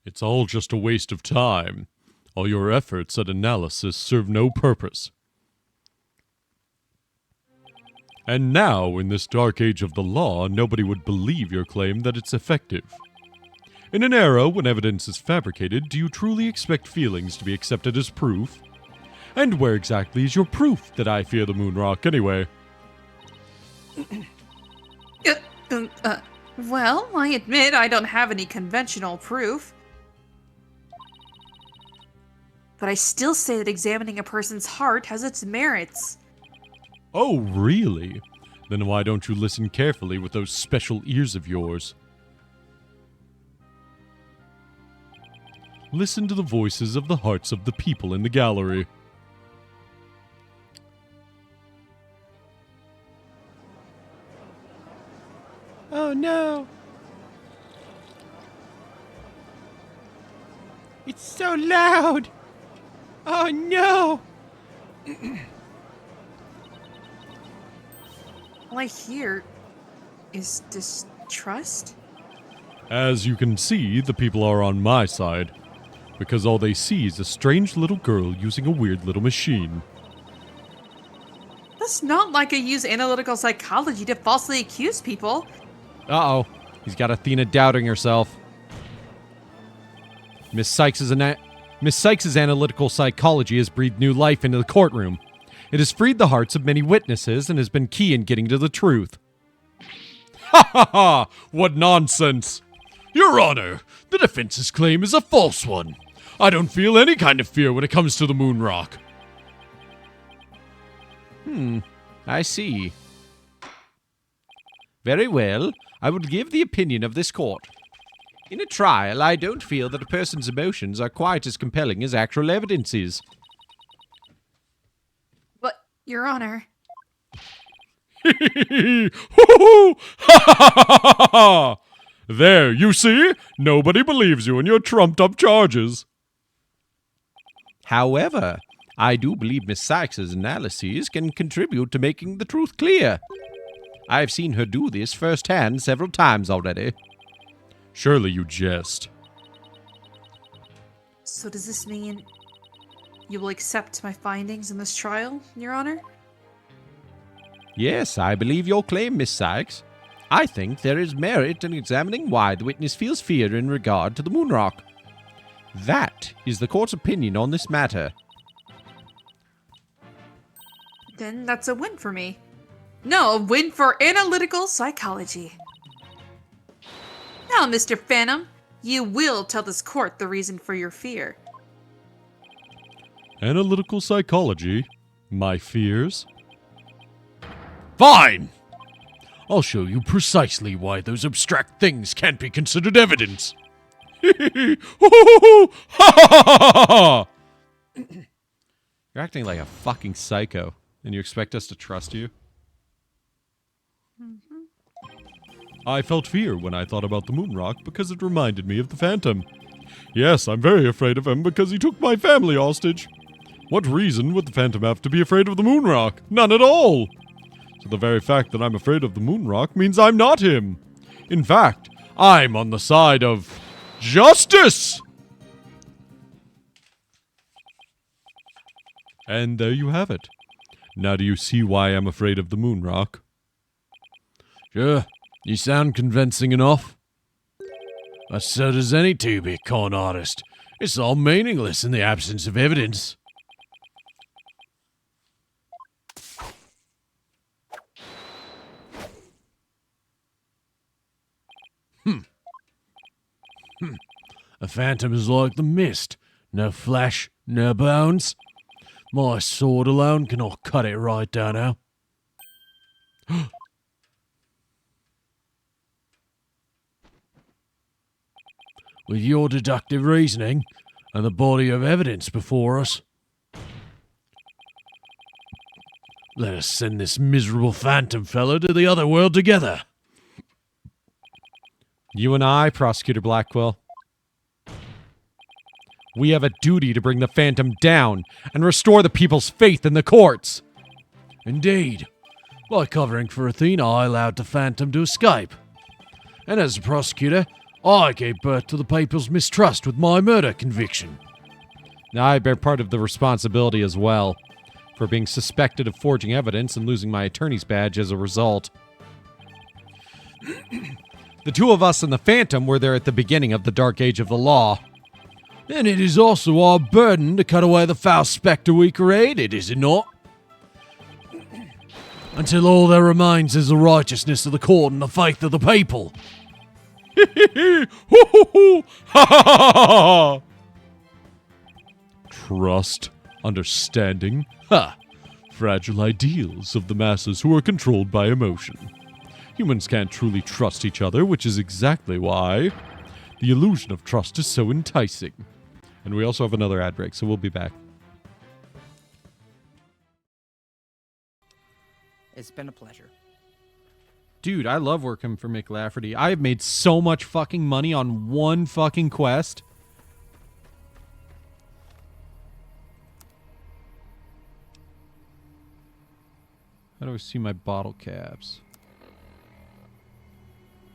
It's all just a waste of time. All your efforts at analysis serve no purpose. And now, in this dark age of the law, nobody would believe your claim that it's effective. In an era when evidence is fabricated, do you truly expect feelings to be accepted as proof? And where exactly is your proof that I fear the moon rock, anyway? Well, I admit I don't have any conventional proof. But I still say that examining a person's heart has its merits. Oh, really? Then why don't you listen carefully with those special ears of yours? Listen to the voices of the hearts of the people in the gallery. Oh no! It's so loud! Oh no! All I hear is distrust? As you can see, the people are on my side. Because all they see is a strange little girl using a weird little machine. That's not like I use analytical psychology to falsely accuse people. Uh-oh. He's got Athena doubting herself. Miss Sykes' analytical psychology has breathed new life into the courtroom. It has freed the hearts of many witnesses and has been key in getting to the truth. Ha ha ha! What nonsense! Your Honor, the defense's claim is a false one. I don't feel any kind of fear when it comes to the moon rock. I see. Very well. I will give the opinion of this court. In a trial, I don't feel that a person's emotions are quite as compelling as actual evidence is. But, Your Honor. There, you see? Nobody believes you in your trumped-up charges. However, I do believe Miss Sykes' analyses can contribute to making the truth clear. I have seen her do this firsthand several times already. Surely you jest. So does this mean you will accept my findings in this trial, Your Honor? Yes, I believe your claim, Miss Sykes. I think there is merit in examining why the witness feels fear in regard to the Moonrock. That is the court's opinion on this matter. Then that's a win for me. No, a win for analytical psychology. Now, Mr. Phantom, you will tell this court the reason for your fear. Analytical psychology? My fears? Fine! I'll show you precisely why those abstract things can't be considered evidence. You're acting like a fucking psycho, and you expect us to trust you? I felt fear when I thought about the Moonrock because it reminded me of the Phantom. Yes, I'm very afraid of him because he took my family hostage. What reason would the Phantom have to be afraid of the Moonrock? None at all! So the very fact that I'm afraid of the Moonrock means I'm not him. In fact, I'm on the side of justice! And there you have it. Now do you see why I'm afraid of the Moonrock? Sure, you sound convincing enough. But so does any two-bit con artist. It's all meaningless in the absence of evidence. A phantom is like the mist. No flesh, no bones. My sword alone cannot cut it right down now. With your deductive reasoning and the body of evidence before us, let us send this miserable phantom fellow to the other world together. You and I, Prosecutor Blackwell. We have a duty to bring the Phantom down and restore the people's faith in the courts. Indeed. By covering for Athena, I allowed the Phantom to escape. And as a prosecutor, I gave birth to the people's mistrust with my murder conviction. Now I bear part of the responsibility as well, for being suspected of forging evidence and losing my attorney's badge as a result. The two of us and the Phantom were there at the beginning of the Dark Age of the Law. And it is also our burden to cut away the foul spectre we created, is it not? Until all there remains is the righteousness of the court and the faith of the people. Trust, understanding, fragile ideals of the masses who are controlled by emotion. Humans can't truly trust each other, which is exactly why the illusion of trust is so enticing. And we also have another ad break, so we'll be back. It's been a pleasure. Dude, I love working for Mick Lafferty. I have made so much fucking money on one fucking quest. How do I see my bottle caps?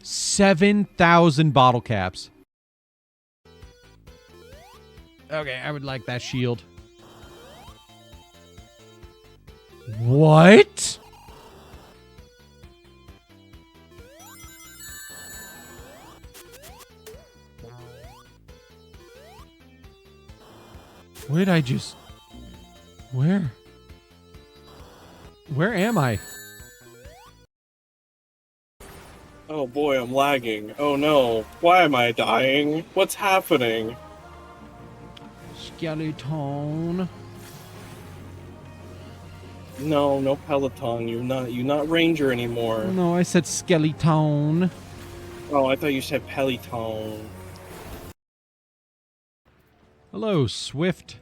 7,000 bottle caps. Okay, I would like that shield. What? Where did I just... Where? Where am I? Oh boy, I'm lagging. Oh no. Why am I dying? What's happening? Skeleton. No, no Peloton. You're not Ranger anymore. No, I said skeleton. Oh, I thought you said Peloton. Hello, Swift.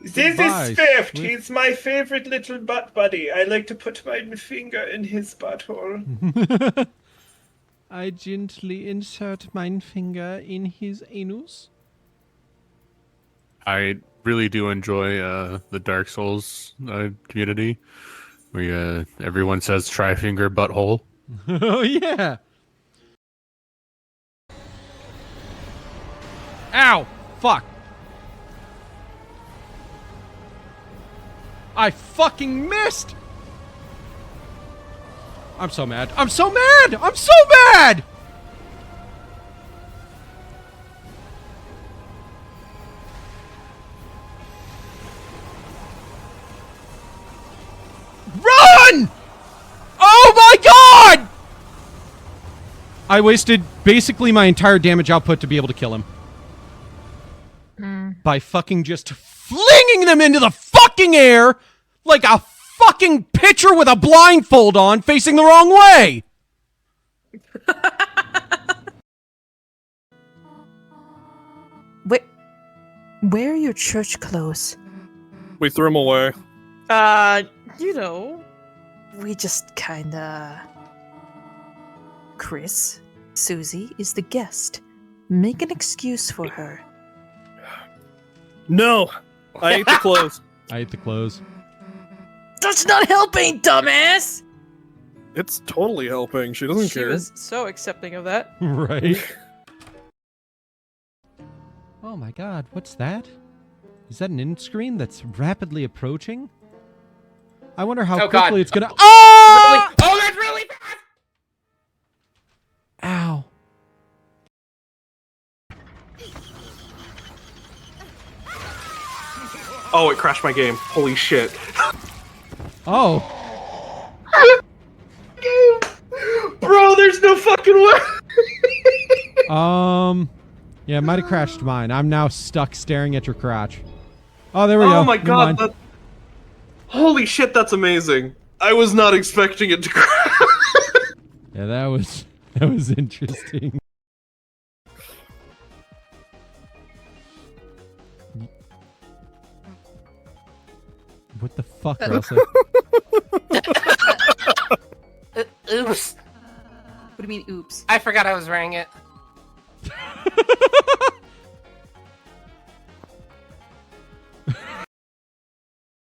This Goodbye, is Swift. Swift. He's my favorite little butt buddy. I like to put my finger in his butthole. I gently insert my finger in his anus. I really do enjoy the Dark Souls community, where everyone says "try finger butthole." Oh yeah. Ow! Fuck! I fucking missed! I'm so mad. I'm so mad! I'm so mad! Run! Oh my god! I wasted basically my entire damage output to be able to kill him. By fucking just flinging them into the fucking air like a fucking pitcher with a blindfold on facing the wrong way! Where are your church clothes? We threw them away. You know, we just kinda... Chris, Susie is the guest. Make an excuse for her. No! I ate the clothes. I ate the clothes. That's not helping, dumbass! It's totally helping. She doesn't She care. was so accepting of that. Right? Oh my god, what's that? Is that an end screen that's rapidly approaching? I wonder how quickly it's gonna- Oh, that's really fast! Ow. Oh, it crashed my game. Holy shit. Oh. Bro, there's no fucking way! Yeah, it might have crashed mine. I'm now stuck staring at your crotch. Oh, there we go. Oh my Never god, mind. holy shit, that's amazing. I was not expecting it to crash. Yeah, that was interesting. What the fuck, Russell? Oops. What do you mean, oops? I forgot I was wearing it.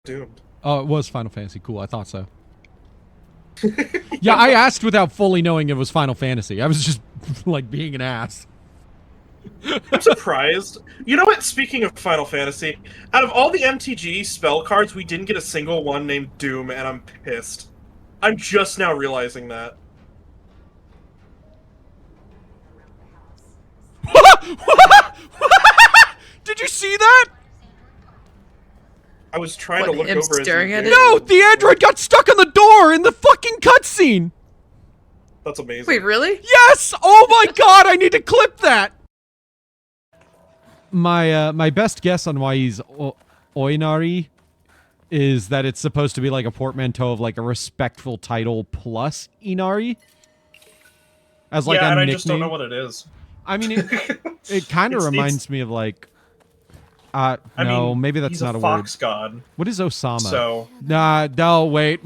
Doomed. Oh, it was Final Fantasy. Cool, I thought so. Yeah, I asked without fully knowing it was Final Fantasy. I was just, like, being an ass. I'm surprised. You know what? Speaking of Final Fantasy, out of all the MTG spell cards, we didn't get a single one named Doom, and I'm pissed. I'm just now realizing that. Did you see that? I was trying to look over staring at it? No, the android got stuck on the door in the fucking cutscene. That's amazing. Wait, really? Yes! Oh my god, I need to clip that. My best guess on why he's Oinari is that it's supposed to be like a portmanteau of like a respectful title plus Inari. As like yeah, a and nickname. I just don't know what it is. I mean, it kind of reminds me of like, no, I mean, maybe that's he's not a fox word. god. What is Osama? So Nah, no, wait.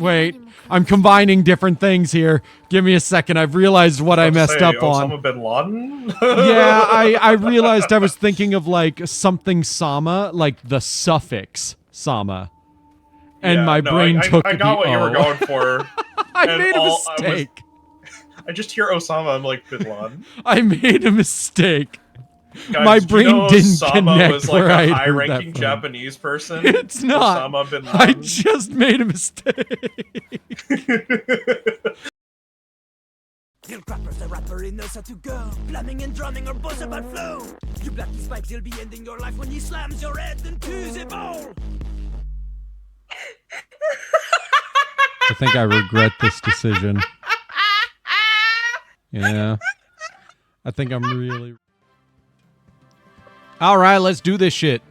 I'm combining different things here. Give me a second. I've realized what I messed up on. Osama bin Laden? Yeah, I realized I was thinking of like something Sama, like the suffix Sama. And Yeah, my no, brain took I got what you were going for. I made a mistake. I just hear Osama, I'm like, bin Laden. I made a mistake. Guys, My do brain you know didn't Osama connect was like where a I heard that high-ranking from. Japanese person? It's not. Osama bin I Laden. just made a mistake. Till Crapper's the rapper, he knows how to go. Blamming and drumming or buzz about flow. You blacky spikes, you'll be ending your life when he slams your head into the bowl. I think I regret this decision. Yeah. I think I'm really... Alright, let's do this shit.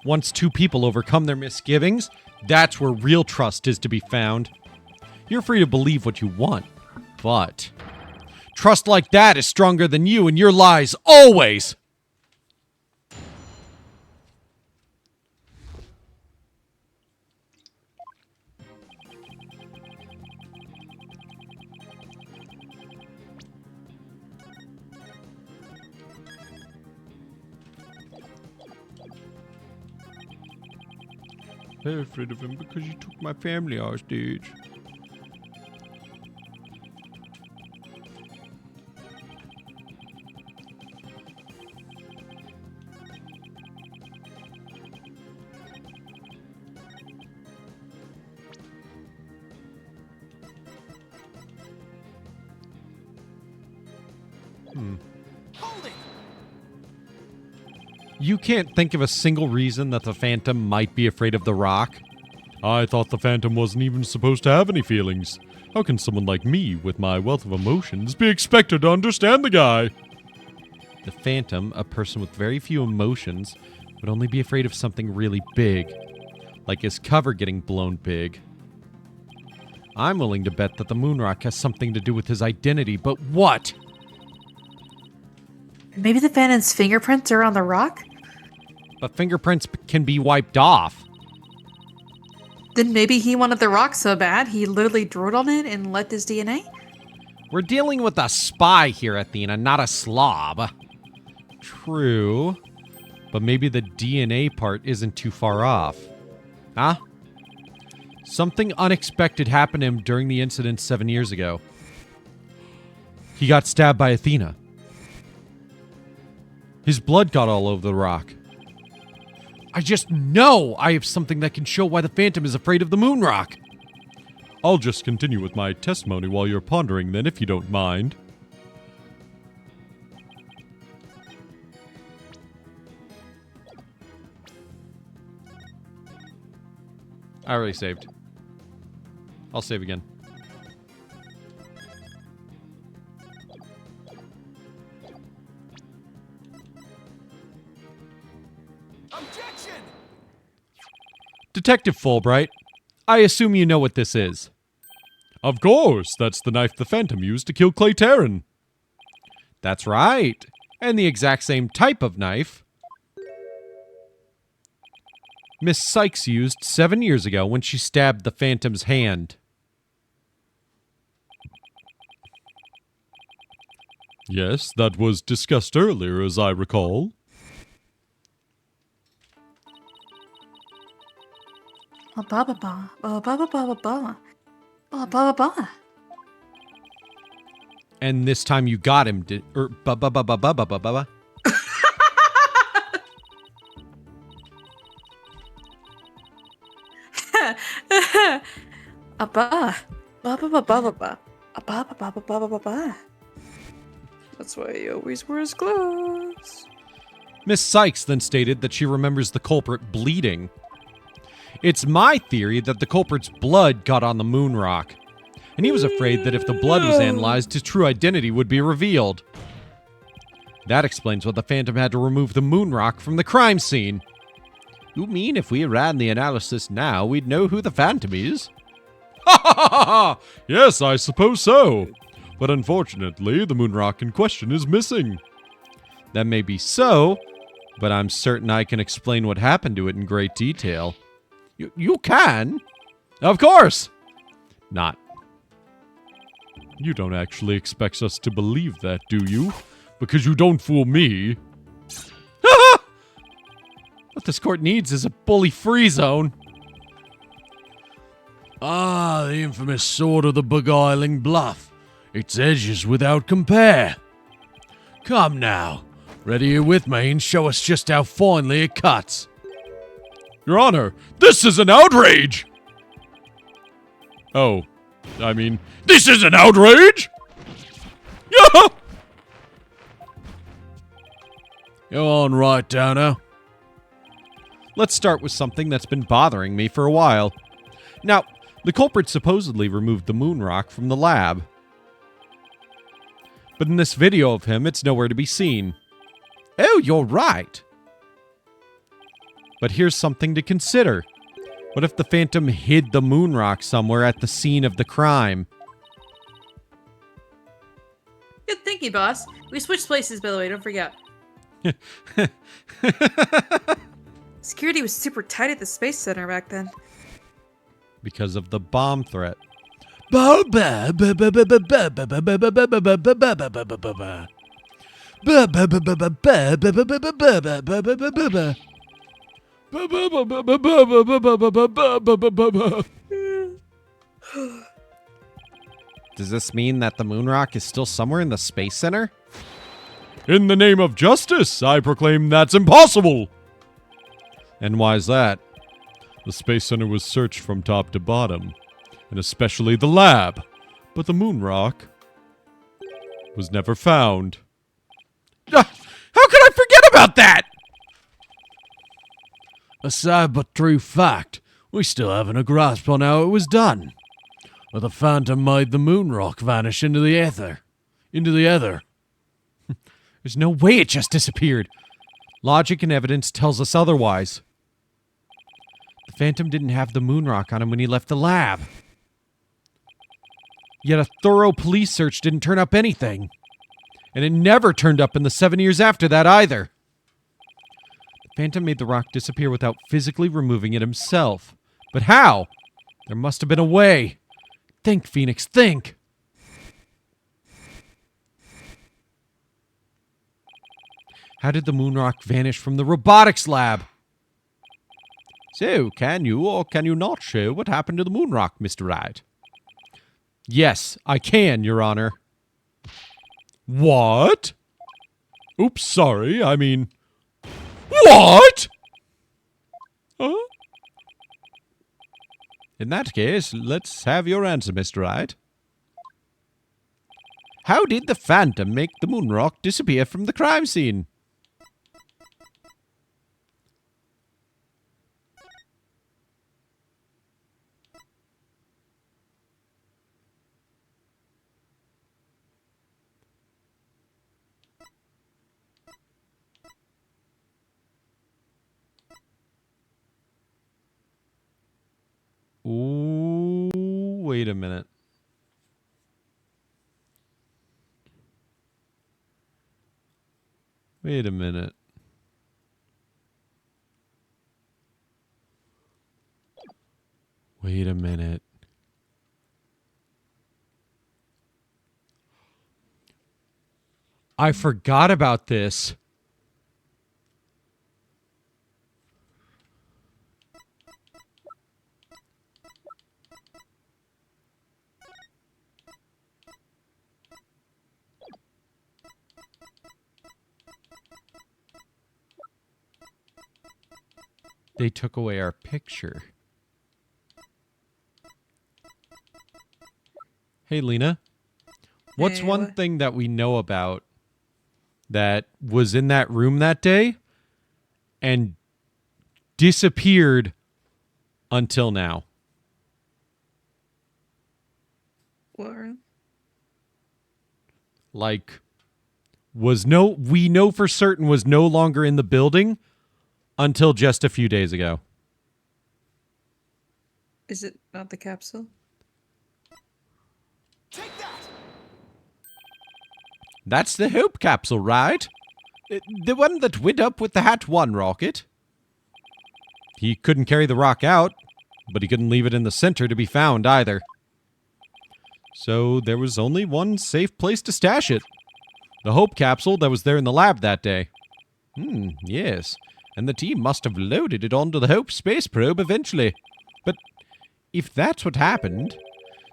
Once two people overcome their misgivings, that's where real trust is to be found. You're free to believe what you want, but trust like that is stronger than you and your lies, always! I'm afraid of him because you took my family hostage. You can't think of a single reason that the Phantom might be afraid of the Rock? I thought the Phantom wasn't even supposed to have any feelings. How can someone like me, with my wealth of emotions, be expected to understand the guy? The Phantom, a person with very few emotions, would only be afraid of something really big, like his cover getting blown big. I'm willing to bet that the Moonrock has something to do with his identity, but what? Maybe the Phantom's fingerprints are on the rock? But fingerprints can be wiped off. Then maybe he wanted the rock so bad, he literally drew it on it and left his DNA? We're dealing with a spy here, Athena, not a slob. True. But maybe the DNA part isn't too far off. Huh? Something unexpected happened to him during the incident 7 years ago. He got stabbed by Athena. His blood got all over the rock. I just know I have something that can show why the Phantom is afraid of the Moonrock. I'll just continue with my testimony while you're pondering then, if you don't mind. I already saved. I'll save again. Objection! Detective Fulbright, I assume you know what this is. Of course, that's the knife the Phantom used to kill Clay Terran. That's right. And the exact same type of knife Miss Sykes used 7 years ago when she stabbed the Phantom's hand. Yes, that was discussed earlier, as I recall. And this time you got him, That's why he always wears gloves. Miss Sykes then stated that she remembers the culprit bleeding. It's my theory that the culprit's blood got on the Moonrock, and he was afraid that if the blood was analyzed, his true identity would be revealed. That explains why the Phantom had to remove the Moonrock from the crime scene. You mean if we ran the analysis now, we'd know who the Phantom is? Ha ha ha ha! Yes, I suppose so. But unfortunately, the Moonrock in question is missing. That may be so, but I'm certain I can explain what happened to it in great detail. You can? Of course! Not. You don't actually expect us to believe that, do you? Because you don't fool me. What this court needs is a bully-free zone. Ah, the infamous sword of the beguiling bluff. Its edges without compare. Come now, ready here with me and show us just how finely it cuts. Your Honor, this is an outrage! Oh, I mean, this is an outrage? Yeah! Go on right, Downer. Let's start with something that's been bothering me for a while. Now, the culprit supposedly removed the Moonrock from the lab. But in this video of him, it's nowhere to be seen. Oh, you're right. But here's something to consider. What if the Phantom hid the moon rock somewhere at the scene of the crime? Good thinking, boss. We switched places, by the way, don't forget. Security was super tight at the Space Center back then. Because of the bomb threat. Does this mean that the moon rock is still somewhere in the Space Center? In the name of justice, I proclaim that's impossible! And why is that? The Space Center was searched from top to bottom, and especially the lab, but the moon rock was never found. How could I forget about that? A sad but true fact. We still haven't a grasp on how it was done. But the Phantom made the moon rock vanish into the ether. There's no way it just disappeared. Logic and evidence tells us otherwise. The Phantom didn't have the moon rock on him when he left the lab. Yet a thorough police search didn't turn up anything. And it never turned up in the 7 years after that either. The Phantom made the rock disappear without physically removing it himself. But how? There must have been a way. Think, Phoenix, think! How did the moon rock vanish from the robotics lab? So, can you or can you not show what happened to the moon rock, Mr. Wright? Yes, I can, Your Honor. What? Oops, sorry, I mean... What? Huh? In that case, let's have your answer, Mr. Wright. How did the Phantom make the moon rock disappear from the crime scene? Ooh, wait a minute. Wait a minute. Wait a minute. I forgot about this. They took away our picture. Hey, Lena. What's Hey, one what? thing that we know about that was in that room that day and disappeared until now? What room? Like, we know for certain was no longer in the building until just a few days ago. Is it not the capsule? That's the Hope capsule, right? The one that went up with the Hat 1 rocket. He couldn't carry the rock out, but he couldn't leave it in the center to be found either. So there was only one safe place to stash it. The Hope capsule that was there in the lab that day. Yes. And the team must have loaded it onto the Hope space probe eventually. But if that's what happened,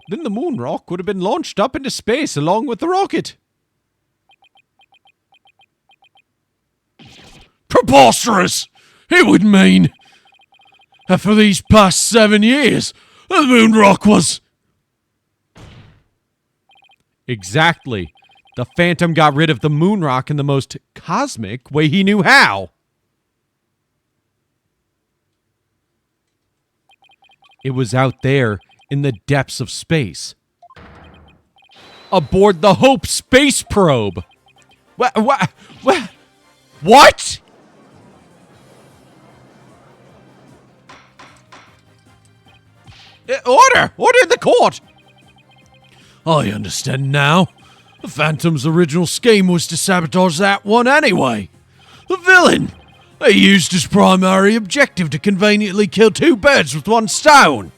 then the moon rock would have been launched up into space along with the rocket. Preposterous! It would mean that for these past 7 years, the moon rock was... Exactly. The Phantom got rid of the moon rock in the most cosmic way he knew how. It was out there in the depths of space. Aboard the Hope space probe. What? Order! Order in the court! I understand now. The Phantom's original scheme was to sabotage that one anyway. The villain! They used his primary objective to conveniently kill two birds with one stone.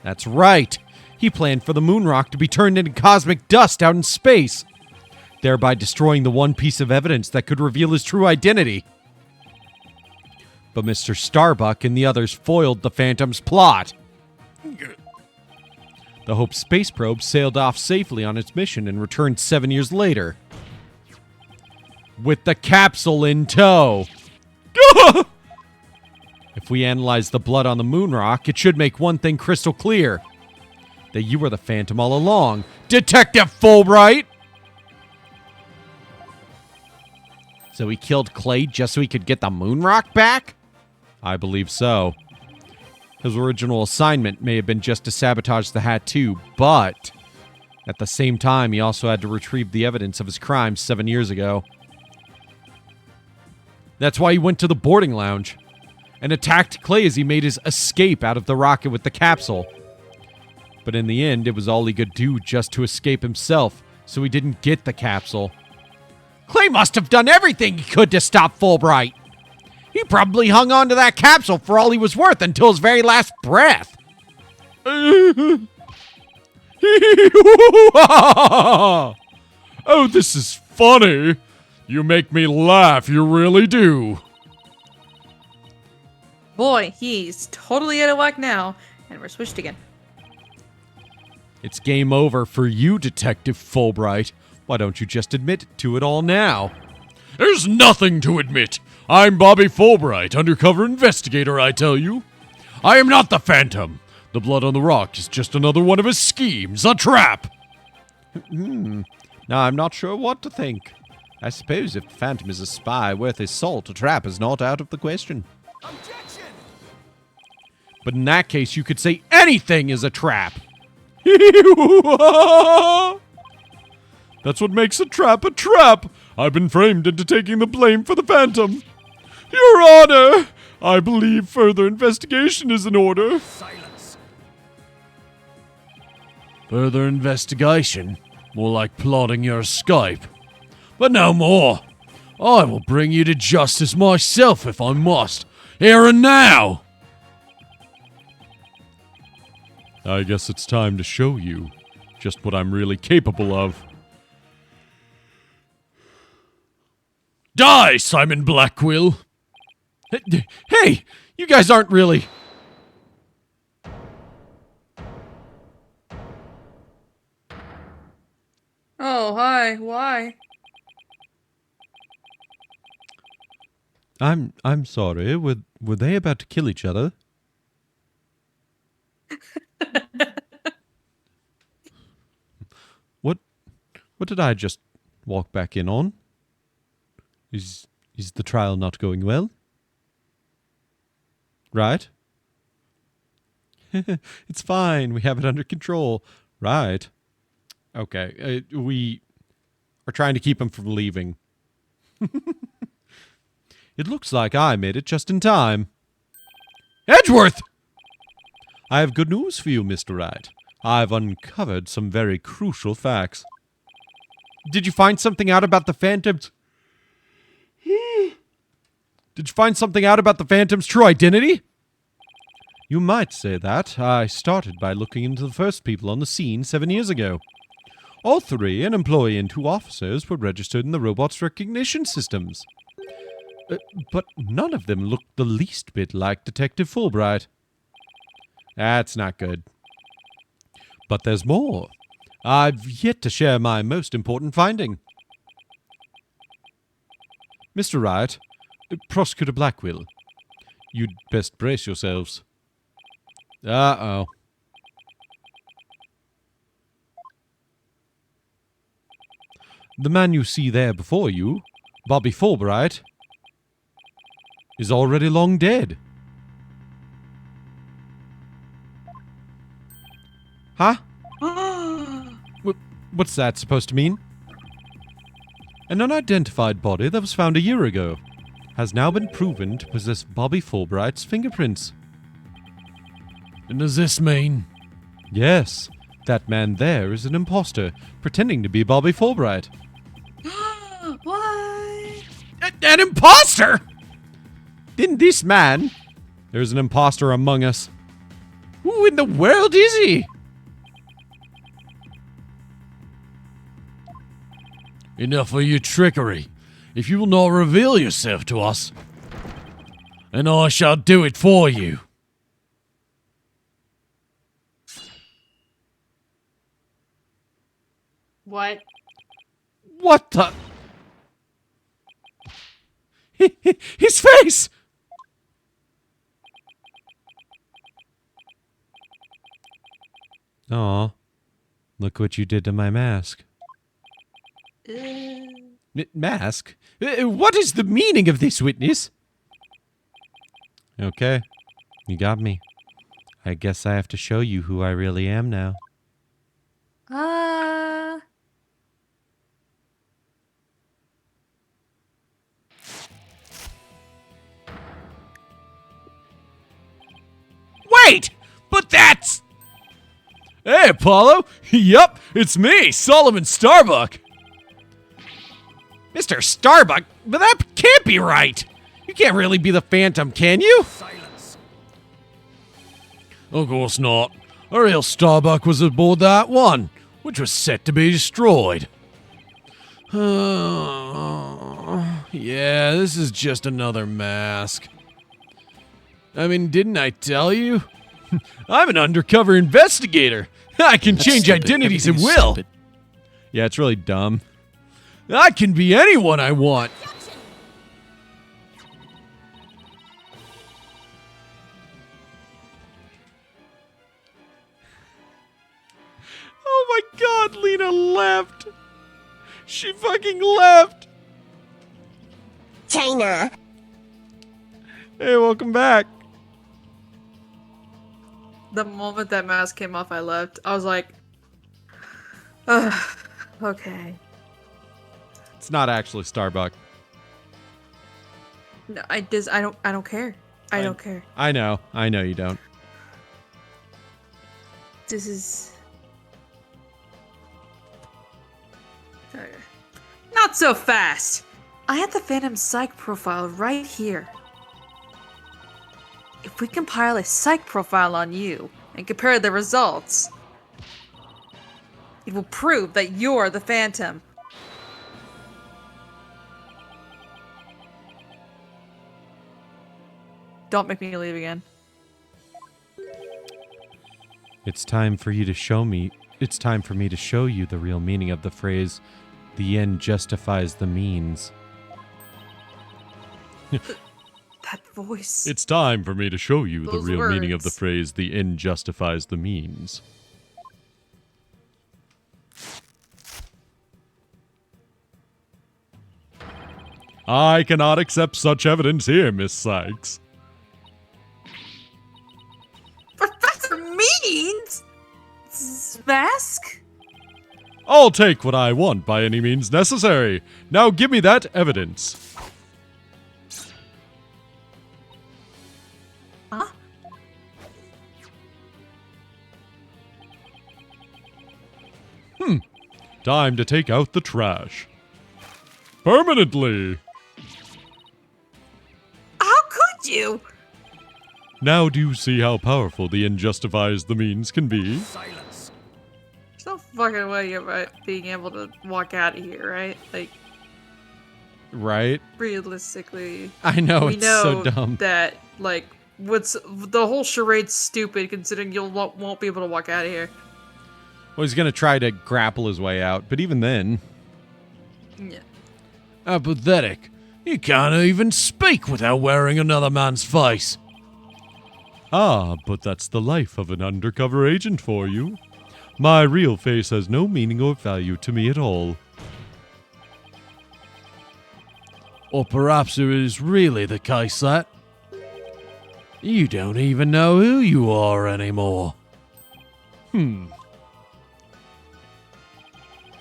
That's right. He planned for the moon rock to be turned into cosmic dust out in space, thereby destroying the one piece of evidence that could reveal his true identity. But Mr. Starbuck and the others foiled the Phantom's plot. The Hope space probe sailed off safely on its mission and returned 7 years later, with the capsule in tow. If we analyze the blood on the moon rock, it should make one thing crystal clear. That you were the Phantom all along, Detective Fulbright! So he killed Clay just so he could get the moon rock back? I believe so. His original assignment may have been just to sabotage the hat too, but at the same time, he also had to retrieve the evidence of his crimes 7 years ago. That's why he went to the boarding lounge and attacked Clay as he made his escape out of the rocket with the capsule. But in the end, it was all he could do just to escape himself, so he didn't get the capsule. Clay must have done everything he could to stop Fulbright. He probably hung on to that capsule for all he was worth until his very last breath. Oh, this is funny. You make me laugh, you really do. Boy, he's totally out of whack now, and we're switched again. It's game over for you, Detective Fulbright. Why don't you just admit to it all now? There's nothing to admit. I'm Bobby Fulbright, undercover investigator, I tell you. I am not the Phantom. The blood on the rock is just another one of his schemes, a trap. Now, I'm not sure what to think. I suppose if the Phantom is a spy worth his salt, a trap is not out of the question. Objection! But in that case, you could say anything is a trap. That's what makes a trap a trap. I've been framed into taking the blame for the Phantom. Your Honor, I believe further investigation is in order. Silence. Further investigation? More like plotting your escape. But no more. I will bring you to justice myself if I must. Here and now. I guess it's time to show you just what I'm really capable of. Die, Simon Blackquill! Hey, you guys aren't really... Oh, hi. Why? I'm sorry. Were they about to kill each other? What did I just walk back in on? Is the trial not going well? Right? It's fine. We have it under control. Right. Okay. We are trying to keep him from leaving. It looks like I made it just in time. Edgeworth! I have good news for you, Mr. Wright. I've uncovered some very crucial facts. Did you find something out about the Phantom's... Did you find something out about the Phantom's true identity? You might say that. I started by looking into the first people on the scene 7 years ago. All three, an employee and 2 officers, were registered in the robot's recognition systems. But none of them looked the least bit like Detective Fulbright. That's not good. But there's more. I've yet to share my most important finding. Mr. Wright, Prosecutor Blackquill, you'd best brace yourselves. Uh-oh. The man you see there before you, Bobby Fulbright, is already long dead. Huh? What's that supposed to mean? An unidentified body that was found a year ago has now been proven to possess Bobby Fulbright's fingerprints. And does this mean? Yes, that man there is an imposter, pretending to be Bobby Fulbright. What? An imposter? Then this man... There's an imposter among us. Who in the world is he? Enough of your trickery. If you will not reveal yourself to us, and I shall do it for you. What? What the... His face! Aw, look what you did to my mask. Mask? What is the meaning of this, witness? Okay, you got me. I guess I have to show you who I really am now. Wait! But that's... Hey, Apollo! Yup, it's me, Solomon Starbuck! Mr. Starbuck? But that can't be right! You can't really be the Phantom, can you? Silence. Of course not. A real Starbuck was aboard that one, which was set to be destroyed. Yeah, this is just another mask. I mean, didn't I tell you? I'm an undercover investigator. I can change stupid. identities at Everything's will. stupid. Yeah, it's really dumb. I can be anyone I want. Oh my god, Lena left! She fucking left! China! Hey, welcome back. The moment that mask came off, I left. I was like, okay. It's not actually Starbuck. No, I don't care. I don't care. I know you don't. This is... Okay. Not so fast! I have the Phantom Psych profile right here. If we compile a psych profile on you and compare the results, it will prove that you're the Phantom. Don't make me leave again. It's time for me to show you the real meaning of the phrase, the end justifies the means. That voice. It's time for me to show you the Those real meaning of the words. phrase, the end justifies the means. I cannot accept such evidence here, Miss Sykes. Professor Means? Mask? I'll take what I want by any means necessary. Now give me that evidence. Huh? Time to take out the trash. Permanently. How could you? Now do you see how powerful the end justifies the means can be? Silence. There's no fucking way you're being able to walk out of here, right? Like, Right? realistically. I know, we it's so know dumb. that, like, what's the whole charade's stupid considering you won't be able to walk out of here. Well, he's gonna try to grapple his way out, but even then... Yeah. How pathetic. You can't even speak without wearing another man's face. Ah, but that's the life of an undercover agent for you. My real face has no meaning or value to me at all. Or perhaps it is really the case that you don't even know who you are anymore.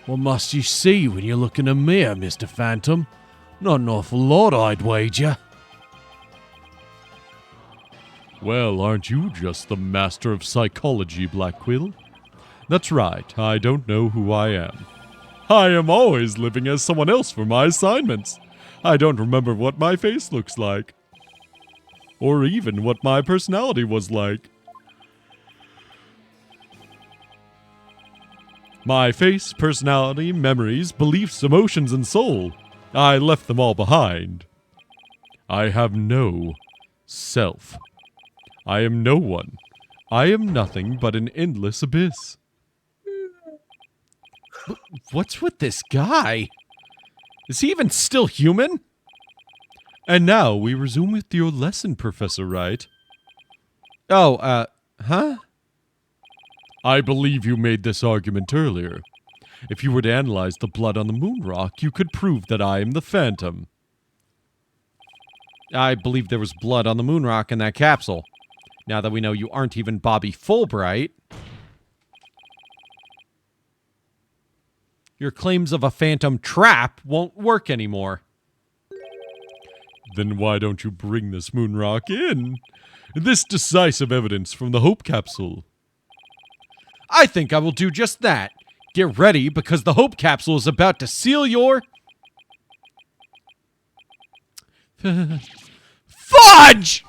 What must you see when you look in a mirror, Mr. Phantom? Not an awful lot, I'd wager. Well, aren't you just the master of psychology, Black Quill? That's right, I don't know who I am. I am always living as someone else for my assignments. I don't remember what my face looks like. Or even what my personality was like. My face, personality, memories, beliefs, emotions, and soul. I left them all behind. I have no self. I am no one. I am nothing but an endless abyss. What's with this guy? Is he even still human? And now we resume with your lesson, Professor Wright. Oh, huh? I believe you made this argument earlier. If you were to analyze the blood on the moon rock, you could prove that I am the Phantom. I believe there was blood on the moon rock in that capsule. Now that we know you aren't even Bobby Fulbright, your claims of a phantom trap won't work anymore. Then why don't you bring this moon rock in? This decisive evidence from the Hope Capsule. I think I will do just that. Get ready, because the Hope Capsule is about to seal your... Fudge!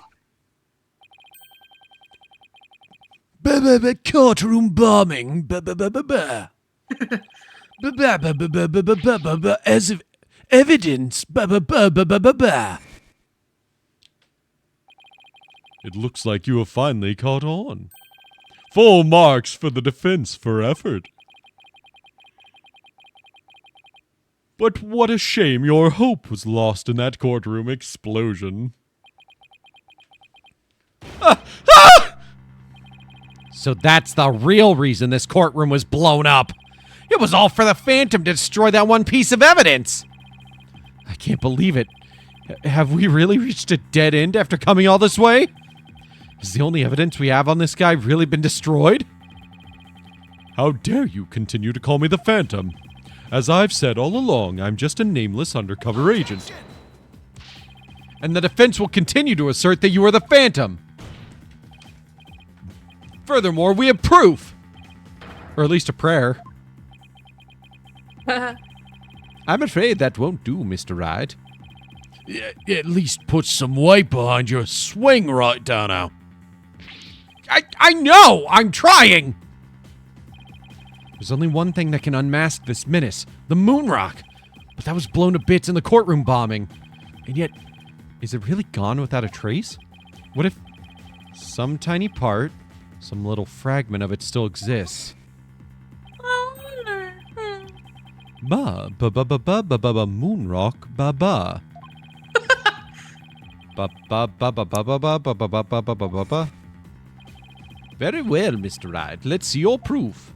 Courtroom bombing. As of evidence. It looks like you have finally caught on. Full marks for the defense for effort. But what a shame your hope was lost in that courtroom explosion. So that's the real reason this courtroom was blown up. It was all for the Phantom to destroy that one piece of evidence. I can't believe it. Have we really reached a dead end after coming all this way? Has the only evidence we have on this guy really been destroyed? How dare you continue to call me the Phantom? As I've said all along, I'm just a nameless undercover agent. And the defense will continue to assert that you are the Phantom. Furthermore, we have proof. Or at least a prayer. I'm afraid that won't do, Mr. Wright. At least put some weight behind your swing right down now. I know! I'm trying! There's only one thing that can unmask this menace. The moon rock. But that was blown to bits in the courtroom bombing. And yet, is it really gone without a trace? What if some tiny part, some little fragment of it still exists? Ba ba ba ba ba ba ba ba moon rock ba ba. Ba ba ba ba ba ba ba ba ba ba ba ba ba ba ba. Very well, Mr. Wright. Let's see your proof.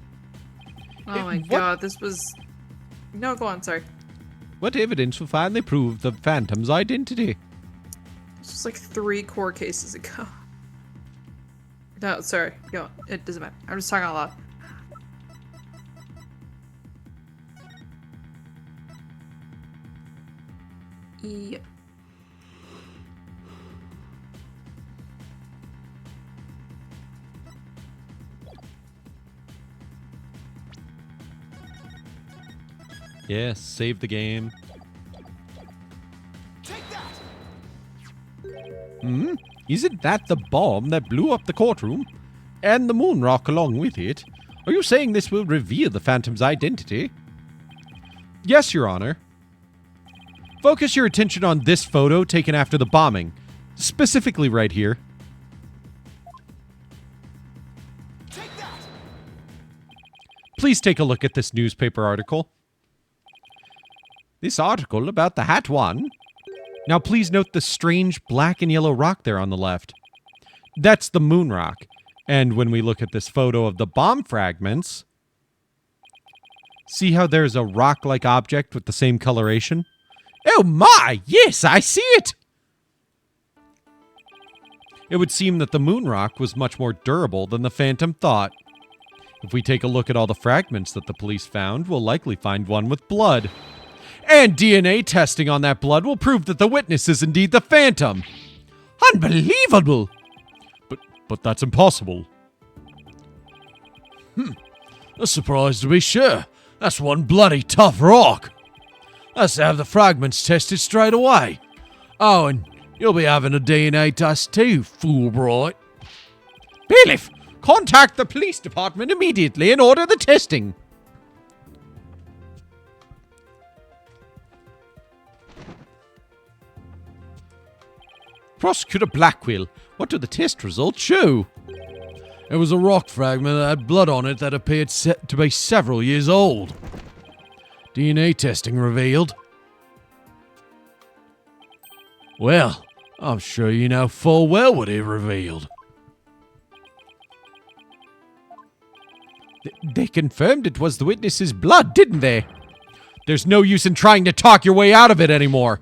Oh my god, this was... No, go on, sorry. What evidence will finally prove the Phantom's identity? This was like 3 court cases ago. No, sorry. Go on. It doesn't matter. I'm just talking out loud. Yep. Yes, save the game. Isn't that the bomb that blew up the courtroom? And the moon rock along with it? Are you saying this will reveal the Phantom's identity? Yes, Your Honor. Focus your attention on this photo taken after the bombing. Specifically right here. Please take a look at this newspaper article. This article about the Hat One. Now please note the strange black and yellow rock there on the left. That's the moon rock. And when we look at this photo of the bomb fragments, see how there's a rock-like object with the same coloration? Oh my! Yes, I see it! It would seem that the moon rock was much more durable than the Phantom thought. If we take a look at all the fragments that the police found, we'll likely find one with blood. And DNA testing on that blood will prove that the witness is indeed the Phantom. Unbelievable! but that's impossible. A surprise to be sure. That's one bloody tough rock. Let's have the fragments tested straight away. Oh, and you'll be having a DNA test too, fool Wright. Bailiff, contact the police department immediately and order the testing. Prosecutor Blackwell, what do the test results show? It was a rock fragment that had blood on it that appeared to be several years old. DNA testing revealed. Well, I'm sure you know full well what it revealed. They confirmed it was the witness's blood, didn't they? There's no use in trying to talk your way out of it anymore.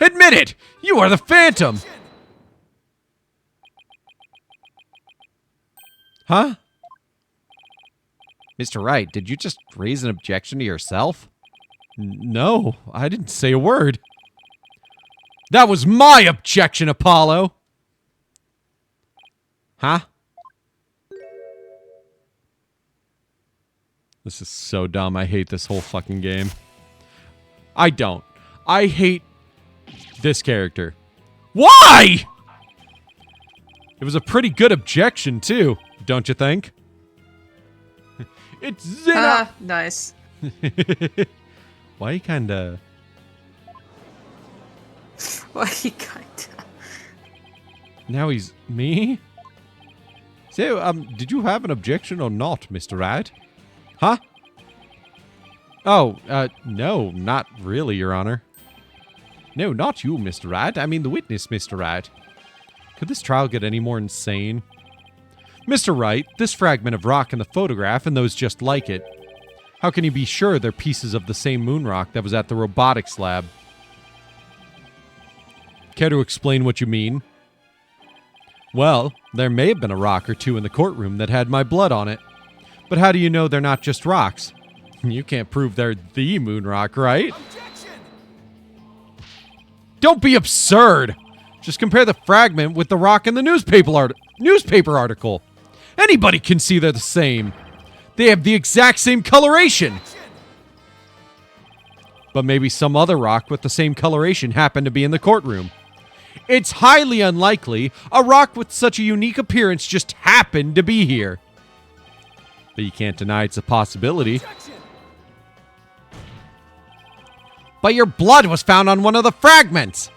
Admit it! You are the Phantom! Huh? Mr. Wright, did you just raise an objection to yourself? No, I didn't say a word. That was my objection, Apollo! Huh? This is so dumb. I hate this whole fucking game. I don't. I hate this character. Why? It was a pretty good objection, too, don't you think? It's Zina! Nice. Why you kinda... Why you kinda... Now he's me? So, did you have an objection or not, Mr. Wright? Huh? Oh, no, not really, Your Honor. No, not you, Mr. Wright. I mean the witness, Mr. Wright. Could this trial get any more insane? Mr. Wright, this fragment of rock in the photograph and those just like it. How can you be sure they're pieces of the same moon rock that was at the robotics lab? Care to explain what you mean? Well, there may have been a rock or two in the courtroom that had my blood on it. But how do you know they're not just rocks? You can't prove they're the moon rock, right? Objection! Don't be absurd! Just compare the fragment with the rock in the newspaper article. Anybody can see they're the same. They have the exact same coloration. But maybe some other rock with the same coloration happened to be in the courtroom. It's highly unlikely a rock with such a unique appearance just happened to be here. But you can't deny it's a possibility. But your blood was found on one of the fragments!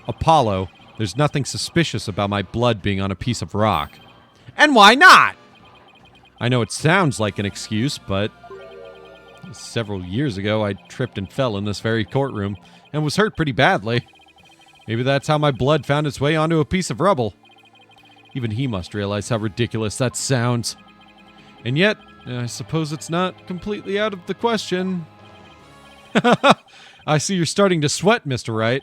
Apollo, there's nothing suspicious about my blood being on a piece of rock. And why not? I know it sounds like an excuse, but several years ago I tripped and fell in this very courtroom and was hurt pretty badly. Maybe that's how my blood found its way onto a piece of rubble. Even he must realize how ridiculous that sounds. And yet, I suppose it's not completely out of the question. I see you're starting to sweat, Mr. Wright.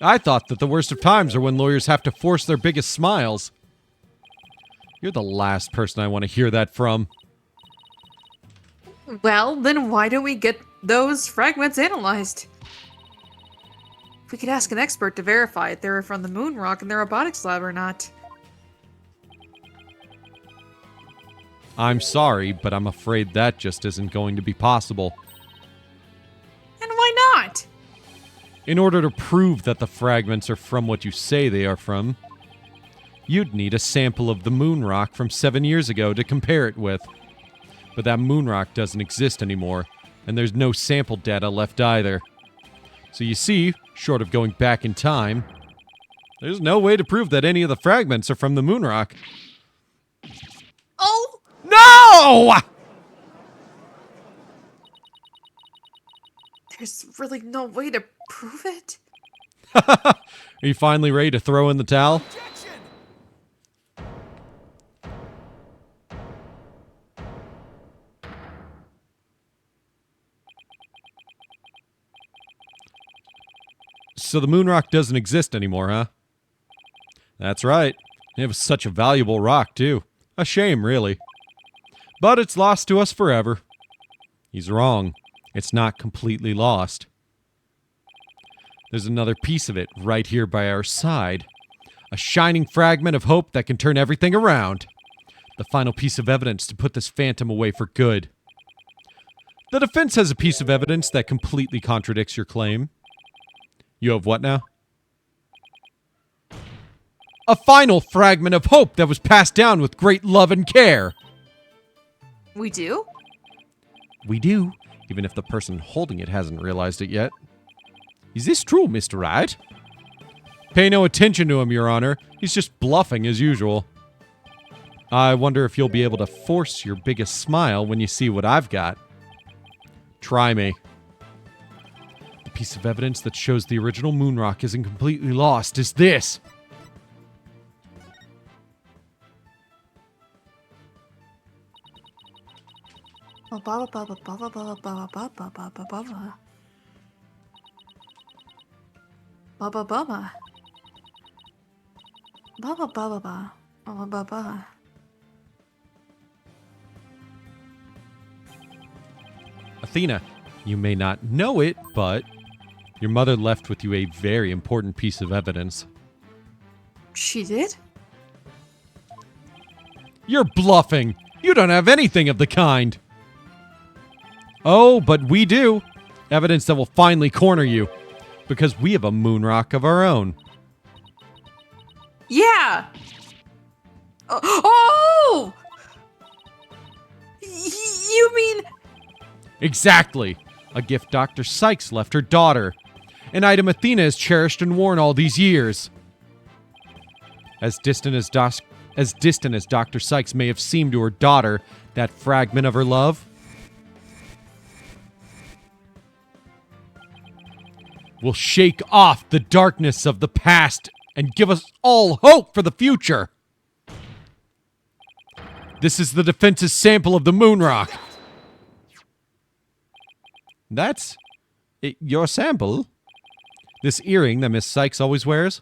I thought that the worst of times are when lawyers have to force their biggest smiles. You're the last person I want to hear that from. Well, then why don't we get those fragments analyzed? We could ask an expert to verify if they were from the moon rock in the robotics lab or not. I'm sorry, but I'm afraid that just isn't going to be possible. And why not? In order to prove that the fragments are from what you say they are from, you'd need a sample of the moon rock from 7 years ago to compare it with. But that moon rock doesn't exist anymore, and there's no sample data left either. So you see, short of going back in time, there's no way to prove that any of the fragments are from the moon rock. Oh! No! There's really no way to prove it? Are you finally ready to throw in the towel? So the moon rock doesn't exist anymore, huh? That's right. It was such a valuable rock, too. A shame, really. But it's lost to us forever. He's wrong. It's not completely lost. There's another piece of it right here by our side. A shining fragment of hope that can turn everything around. The final piece of evidence to put this phantom away for good. The defense has a piece of evidence that completely contradicts your claim. You have what now? A final fragment of hope that was passed down with great love and care. We do? We do, even if the person holding it hasn't realized it yet. Is this true, Mr. Wright? Pay no attention to him, Your Honor. He's just bluffing as usual. I wonder if you'll be able to force your biggest smile when you see what I've got. Try me. The piece of evidence that shows the original moon rock isn't completely lost is this. Athena, you may not know it, but your mother left with you a very important piece of evidence. She did? You're bluffing! You don't have anything of the kind! Oh, but we do. Evidence that will finally corner you. Because we have a moon rock of our own. Yeah! Oh! You mean... Exactly. A gift Dr. Sykes left her daughter. An item Athena has cherished and worn all these years. As distant as Dr. Sykes may have seemed to her daughter, that fragment of her love will shake off the darkness of the past and give us all hope for the future. This is the defense's sample of the moon rock. That's your sample? This earring that Miss Sykes always wears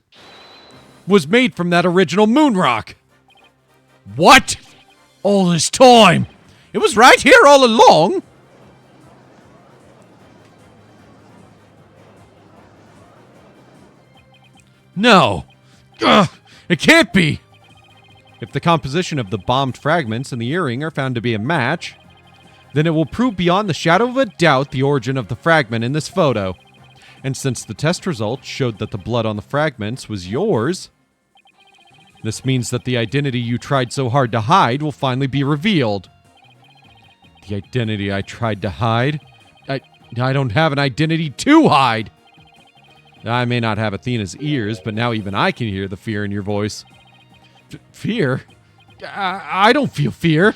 was made from that original moon rock. What? All this time? It was right here all along. No. Ugh, it can't be. If the composition of the bombed fragments and the earring are found to be a match, then it will prove beyond the shadow of a doubt the origin of the fragment in this photo. And since the test results showed that the blood on the fragments was yours, this means that the identity you tried so hard to hide will finally be revealed. The identity I tried to hide? I don't have an identity to hide. I may not have Athena's ears, but now even I can hear the fear in your voice. Fear? I don't feel fear.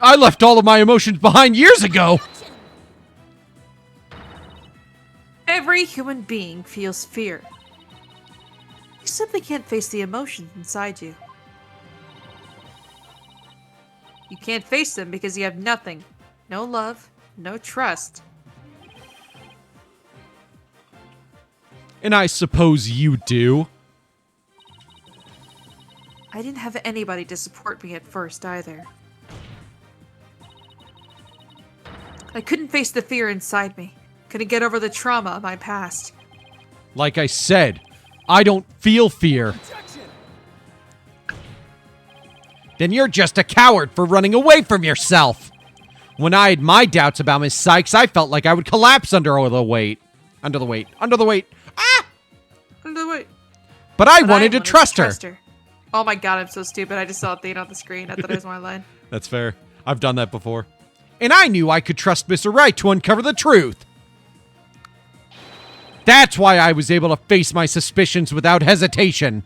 I left all of my emotions behind years ago. Every human being feels fear. You simply can't face the emotions inside you. You can't face them because you have nothing. No love, no trust. And I suppose you do. I didn't have anybody to support me at first either. I couldn't face the fear inside me. Couldn't get over the trauma of my past. Like I said, I don't feel fear. Then you're just a coward for running away from yourself. When I had my doubts about Miss Sykes, I felt like I would collapse under the weight. Under the weight. Under the weight. Ah! Under the weight. But I wanted to trust her. Oh my god, I'm so stupid. I just saw Athena on the screen. I thought it was my line. That's fair. I've done that before. And I knew I could trust Mr. Wright to uncover the truth. That's why I was able to face my suspicions without hesitation.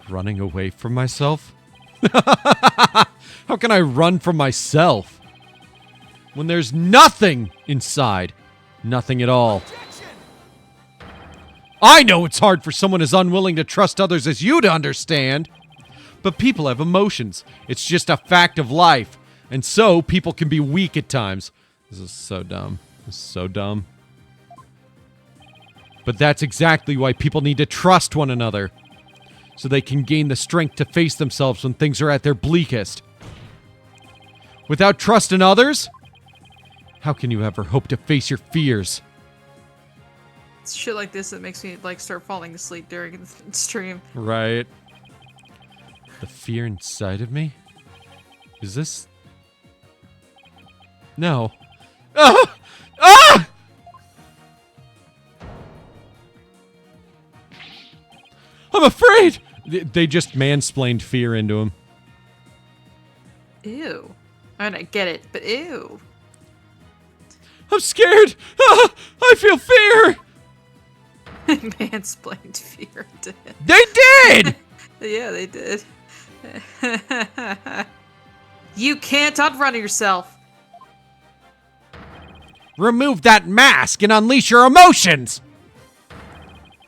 Running away from myself? How can I run from myself? When there's nothing inside. Nothing at all. I know it's hard for someone as unwilling to trust others as you to understand. But people have emotions. It's just a fact of life. And so, people can be weak at times. This is so dumb. This is so dumb. But that's exactly why people need to trust one another. So they can gain the strength to face themselves when things are at their bleakest. Without trust in others, how can you ever hope to face your fears? It's shit like this that makes me like start falling asleep during the stream. Right. The fear inside of me? Is this... No. Ah! Ah! I'm afraid! They just mansplained fear into him. Ew. I don't get it, but ew. I'm scared! Ah! I feel fear! Mansplained fear into him. They did! Yeah, they did. You can't outrun yourself. Remove that mask and unleash your emotions!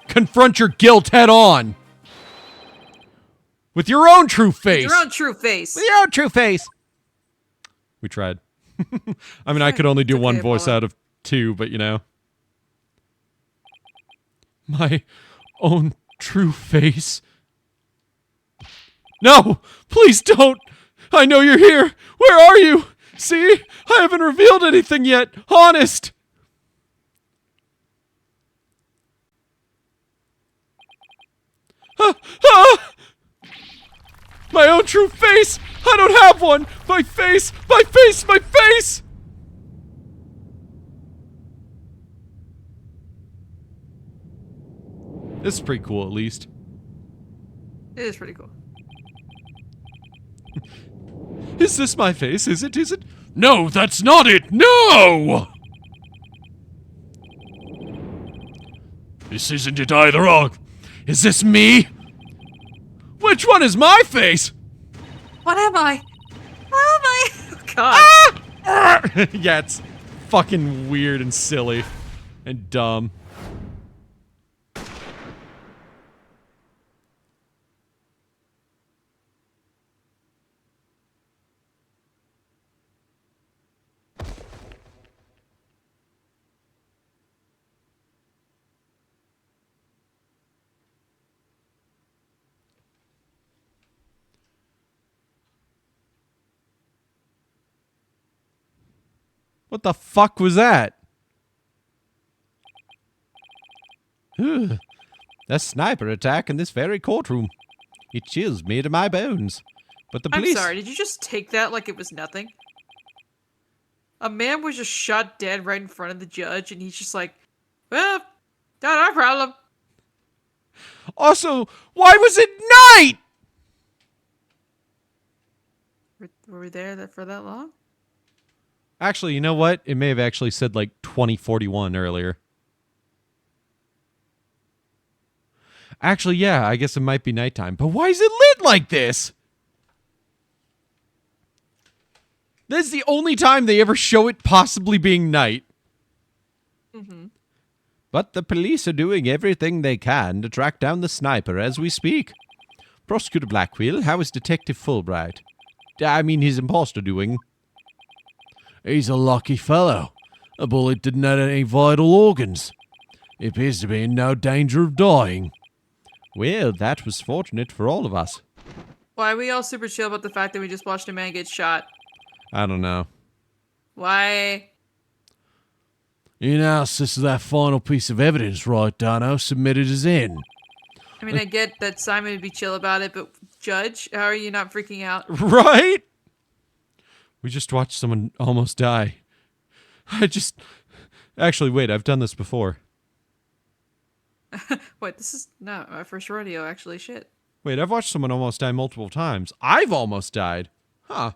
Confront your guilt head on! With your own true face! Your own true face. With your own true face! We tried. I mean, I could only do one voice out of 2, but you know. My own true face. No! Please don't! I know you're here! Where are you? See? I haven't revealed anything yet! Honest! My own true face! I don't have one! My face! My face! My face! This is pretty cool, at least. It is pretty cool. Is this my face? Is it? Is it? No, that's not it! No! This isn't it either, Og. Is this me? Which one is my face? What am I? What am I? Oh, God. Ah! Yeah, it's fucking weird and silly and dumb. What the fuck was that? Ugh. A sniper attack in this very courtroom. It chills me to my bones. But the police... I'm sorry, did you just take that like it was nothing? A man was just shot dead right in front of the judge, and he's just like, well, not our problem. Also, why was it night? Were we there for that long? Actually, you know what? It may have actually said like 2041 earlier. Actually, yeah, I guess it might be nighttime. But why is it lit like this? This is the only time they ever show it possibly being night. Mm-hmm. But the police are doing everything they can to track down the sniper as we speak. Prosecutor Blackwell, how is Detective Fulbright? I mean, his imposter doing? He's a lucky fellow. The bullet didn't hit any vital organs. He appears to be in no danger of dying. Well, that was fortunate for all of us. Why are we all super chill about the fact that we just watched a man get shot? I don't know. Why? The analysis of that final piece of evidence, right, Dano, submitted is in. I mean, I get that Simon would be chill about it, but Judge, how are you not freaking out? Right? We just watched someone almost die. Actually, wait, I've done this before. Wait, this is not my first rodeo, actually. Shit. Wait, I've watched someone almost die multiple times. I've almost died. Huh.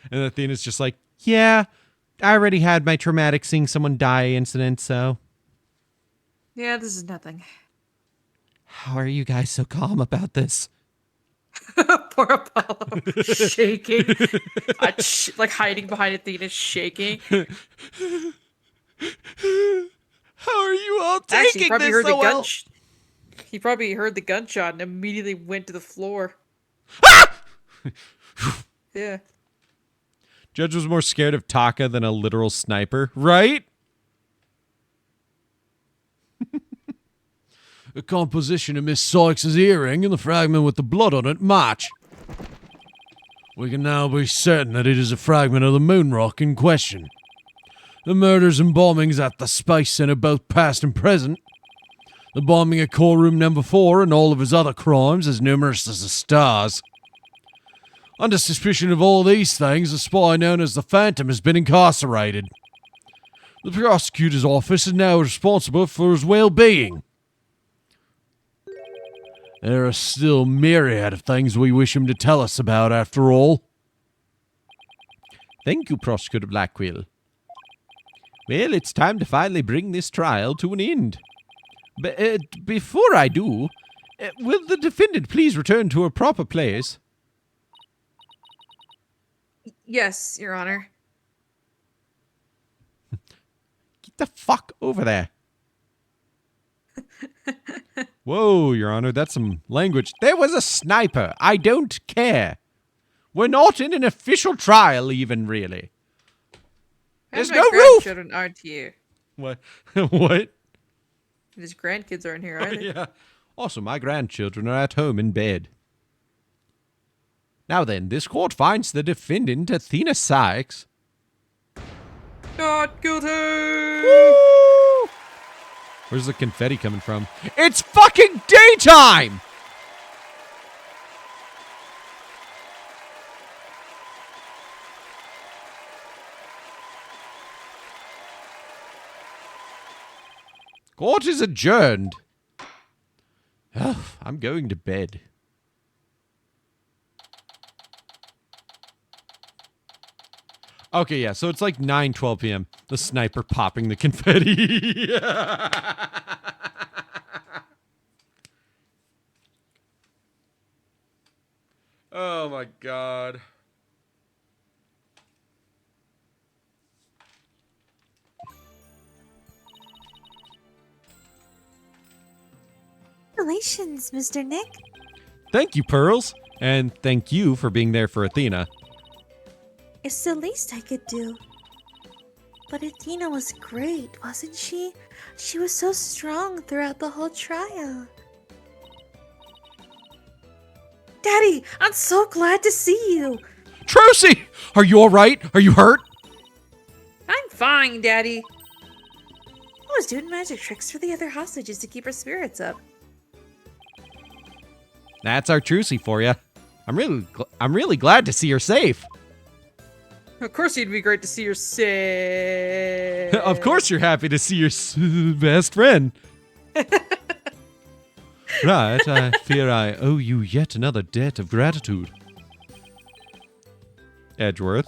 And Athena's just like, yeah, I already had my traumatic seeing someone die incident, so. Yeah, this is nothing. How are you guys so calm about this? Poor Apollo, shaking. Like hiding behind Athena, shaking. How are you all taking Actually, he probably this heard so the well? He probably heard the gunshot and immediately went to the floor. Yeah. Judge was more scared of Taka than a literal sniper, right? The composition of Miss Sykes' earring and the fragment with the blood on it match. We can now be certain that it is a fragment of the moon rock in question. The murders and bombings at the Space Center, both past and present. The bombing at core room number 4 and all of his other crimes, as numerous as the stars. Under suspicion of all these things, a spy known as the Phantom has been incarcerated. The prosecutor's office is now responsible for his well-being. There are still myriad of things we wish him to tell us about, after all. Thank you, Prosecutor Blackwell. Well, it's time to finally bring this trial to an end. But before I do, will the defendant please return to her proper place? Yes, Your Honor. Get the fuck over there. Whoa, Your Honor, that's some language. There was a sniper. I don't care. We're not in an official trial, even, really. There's no roof. Grandchildren aren't here. What? What? His grandkids aren't here either. Yeah. Also, my grandchildren are at home in bed. Now then, this court finds the defendant, Athena Sykes, not guilty! Woo! Where's the confetti coming from? It's fucking daytime! Court is adjourned. I'm going to bed. Okay, yeah, so it's like 9:12 p.m. The sniper popping the confetti. Oh my god. Congratulations, Mr. Nick. Thank you, Pearls. And thank you for being there for Athena. It's the least I could do. But Athena was great, wasn't she? She was so strong throughout the whole trial. Daddy, I'm so glad to see you. Trucy! Are you alright? Are you hurt? I'm fine, Daddy. I was doing magic tricks for the other hostages to keep her spirits up. That's our Trucy for you. I'm really glad to see her safe. Of course you'd be great to see her safe. Of course you're happy to see your best friend. Right, I fear I owe you yet another debt of gratitude. Edgeworth,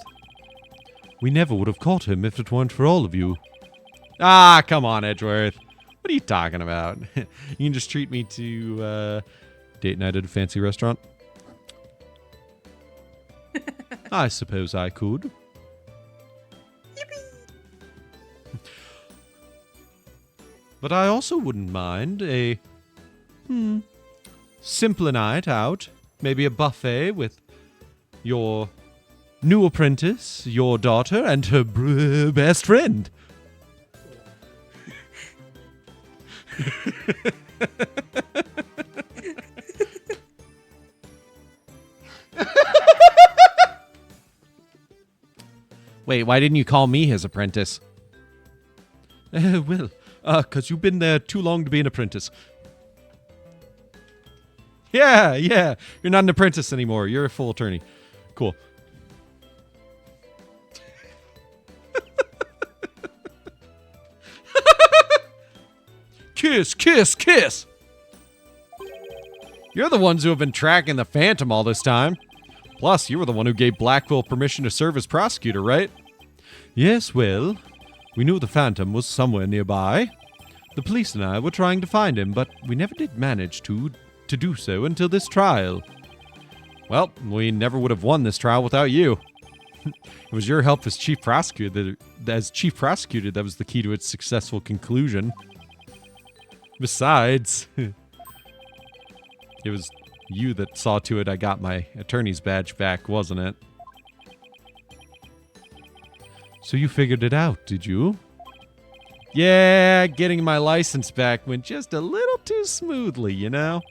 we never would have caught him if it weren't for all of you. Ah, come on, Edgeworth. What are you talking about? You can just treat me to date night at a fancy restaurant? I suppose I could. But I also wouldn't mind a simpler night out. Maybe a buffet with your new apprentice, your daughter, and her best friend. Wait, why didn't you call me his apprentice? Well, 'cause you've been there too long to be an apprentice. Yeah. You're not an apprentice anymore. You're a full attorney. Cool. Kiss, kiss, kiss! You're the ones who have been tracking the Phantom all this time. Plus, you were the one who gave Blackwell permission to serve as prosecutor, right? Yes, well, we knew the Phantom was somewhere nearby. The police and I were trying to find him, but we never did manage to do so until this trial. Well, we never would have won this trial without you. It was your help as chief prosecutor that was the key to its successful conclusion. Besides, it was you that saw to it I got my attorney's badge back, wasn't it? So you figured it out, did you? Yeah, getting my license back went just a little too smoothly, you know?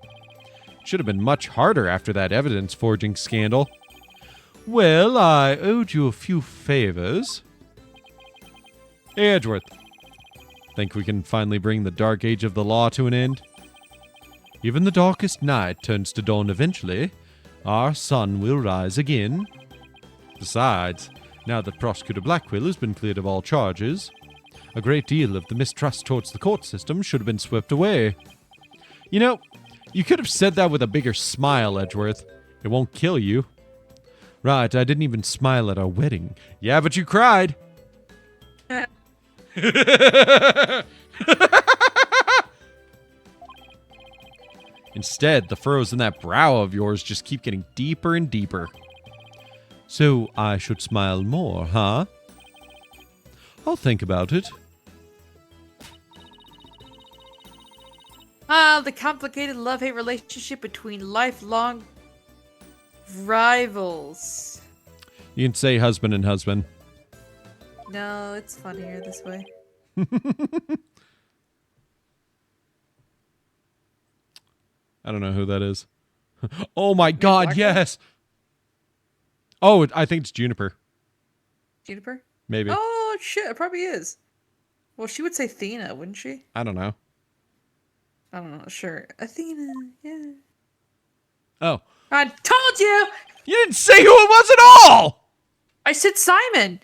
Should have been much harder after that evidence forging scandal. Well, I owed you a few favors. Hey, Edgeworth. Think we can finally bring the dark age of the law to an end? Even the darkest night turns to dawn eventually. Our sun will rise again. Besides, now that Prosecutor Blackquill has been cleared of all charges, a great deal of the mistrust towards the court system should have been swept away. You know, you could have said that with a bigger smile, Edgeworth. It won't kill you. Right, I didn't even smile at our wedding. Yeah, but you cried. Instead, the furrows in that brow of yours just keep getting deeper and deeper. So I should smile more, huh? I'll think about it. The complicated love-hate relationship between lifelong rivals. You can say husband and husband. No, it's funnier this way. I don't know who that is. Oh my god, yes! Oh, I think it's Juniper. Juniper? Maybe. Oh, shit, it probably is. Well, she would say Athena, wouldn't she? I don't know. I don't know, sure. Athena, yeah. Oh. I told you! You didn't say who it was at all! I said Simon!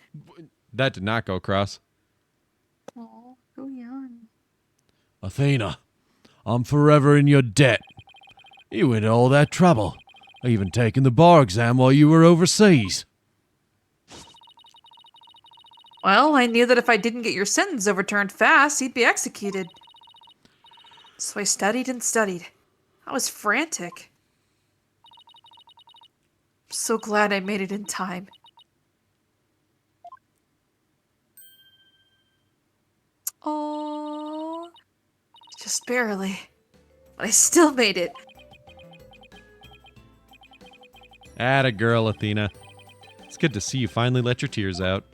That did not go across. Oh, go young. Athena, I'm forever in your debt. You went to all that trouble, even taking the bar exam while you were overseas. Well, I knew that if I didn't get your sentence overturned fast, you'd be executed. So I studied and studied. I was frantic. I'm so glad I made it in time. Oh, just barely. But I still made it. Atta girl, Athena. It's good to see you finally let your tears out.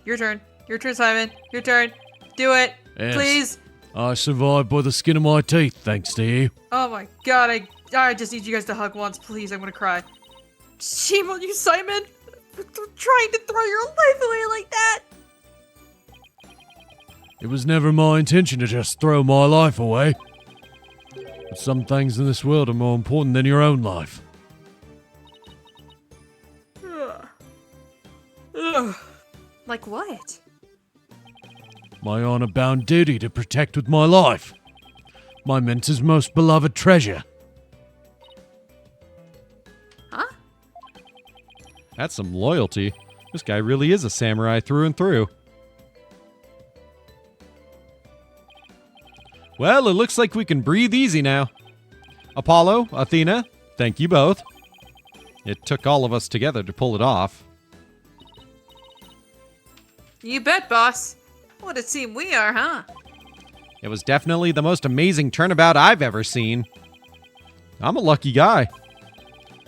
Your turn. Your turn, Simon. Your turn. Do it. Yes. Please. I survived by the skin of my teeth, thanks to you. Oh my god, I just need you guys to hug once, please. I'm gonna cry. Shame on you, Simon. For trying to throw your life away like that. It was never my intention to just throw my life away. But some things in this world are more important than your own life. Ugh. Like what? My honor-bound duty to protect with my life. My mentor's most beloved treasure. Huh? That's some loyalty. This guy really is a samurai through and through. Well, it looks like we can breathe easy now. Apollo, Athena, thank you both. It took all of us together to pull it off. You bet, boss. What a team we are, huh? It was definitely the most amazing turnabout I've ever seen. I'm a lucky guy.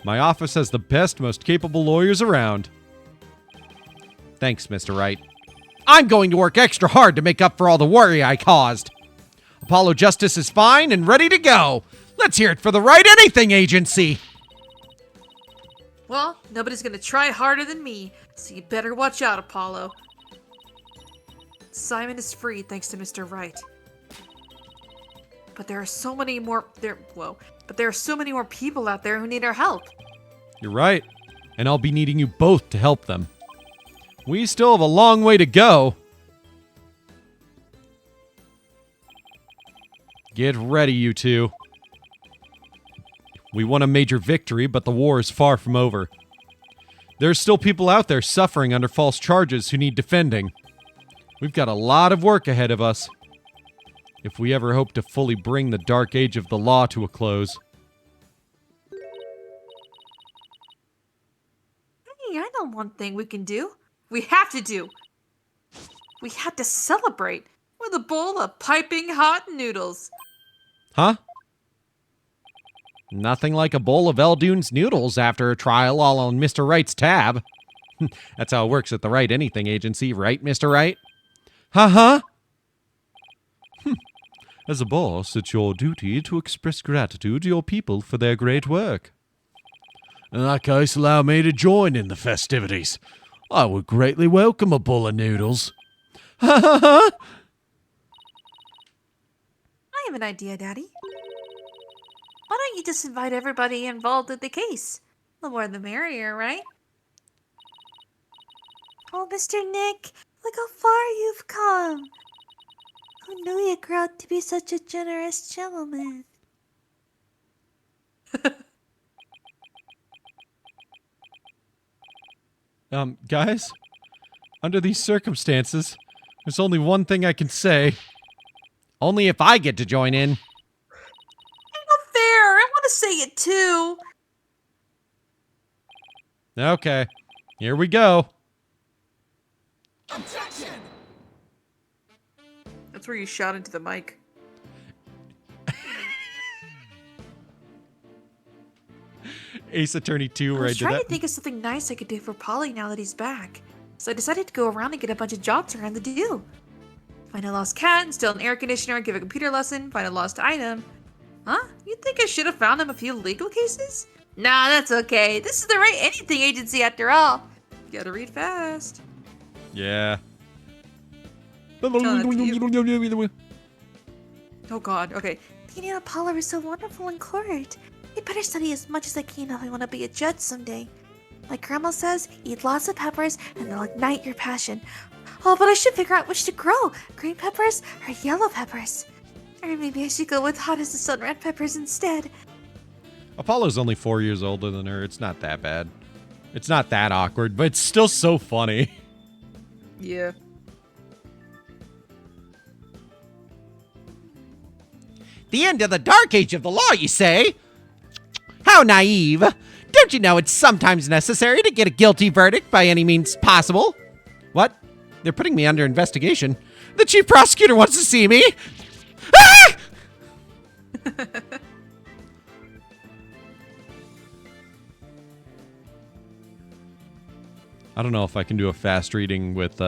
My office has the best, most capable lawyers around. Thanks, Mr. Wright. I'm going to work extra hard to make up for all the worry I caused. Apollo Justice is fine and ready to go. Let's hear it for the Wright Anything Agency. Well, nobody's gonna try harder than me, so you better watch out, Apollo. Simon is free thanks to Mr. Wright. But there are so many more but there are so many more people out there who need our help. You're right. And I'll be needing you both to help them. We still have a long way to go. Get ready, you two. We won a major victory, but the war is far from over. There's still people out there suffering under false charges who need defending. We've got a lot of work ahead of us, if we ever hope to fully bring the dark age of the law to a close. Hey, I know one thing we can do. We have to do. We have to celebrate with a bowl of piping hot noodles. Huh? Nothing like a bowl of Eldune's noodles after a trial all on Mr. Wright's tab. That's how it works at the Wright Anything Agency, right, Mr. Wright? Huh? As a boss, it's your duty to express gratitude to your people for their great work. In that case, allow me to join in the festivities. I would greatly welcome a bowl of noodles. I have an idea, Daddy. Why don't you just invite everybody involved in the case? The more the merrier, right? Oh, Mr. Nick, look how far you've come. Who knew you grew out to be such a generous gentleman? Guys, under these circumstances, there's only one thing I can say. Only if I get to join in. Ain't not fair. I want to say it too. Okay, here we go. Objection! That's where you shot into the mic. Ace Attorney 2 where I I was did trying that. to think of something nice I could do for Polly now that he's back. So I decided to go around and get a bunch of jobs around to do. Find a lost cat, steal an air conditioner, give a computer lesson, find a lost item. Huh? You think I should have found him a few legal cases? Nah, that's okay. This is the right anything agency after all. You gotta read fast. Yeah. Oh god, okay. Tina and Paula are so wonderful in court. I better study as much as I can if I want to be a judge someday. Like Grandma says, eat lots of peppers and they'll ignite your passion. Oh, but I should figure out which to grow. Green peppers or yellow peppers? Or maybe I should go with hot as the sun red peppers instead. Apollo's only 4 years older than her. It's not that bad. It's not that awkward, but it's still so funny. Yeah. The end of the dark age of the law, you say? How naive. Don't you know it's sometimes necessary to get a guilty verdict by any means possible? What? They're putting me under investigation. The chief prosecutor wants to see me. Ah! I don't know if I can do a fast reading with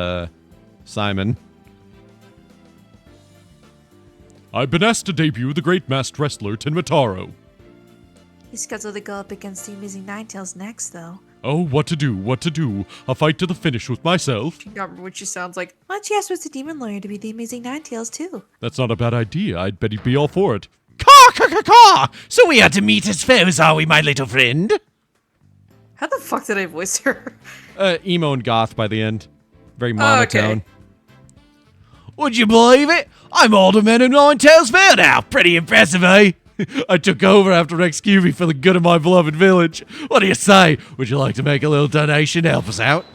Simon. I've been asked to debut the great masked wrestler Tinmataro. He's scheduled to go up against the Amazing Ninetales next, though. Oh, what to do? A fight to the finish with myself? I remember what she sounds like. Why don't you ask Mr. Demon Lawyer to be the Amazing Ninetales, too? That's not a bad idea. I'd bet he'd be all for it. Caw, caw, caw, caw! So we are to meet as foes, are we, my little friend? How the fuck did I voice her? Emo and goth by the end. Very monotone. Okay. Would you believe it? I'm Alderman in Ninetales Vale now. Pretty impressive, eh? I took over after Rex Cubey for the good of my beloved village. What do you say? Would you like to make a little donation to help us out?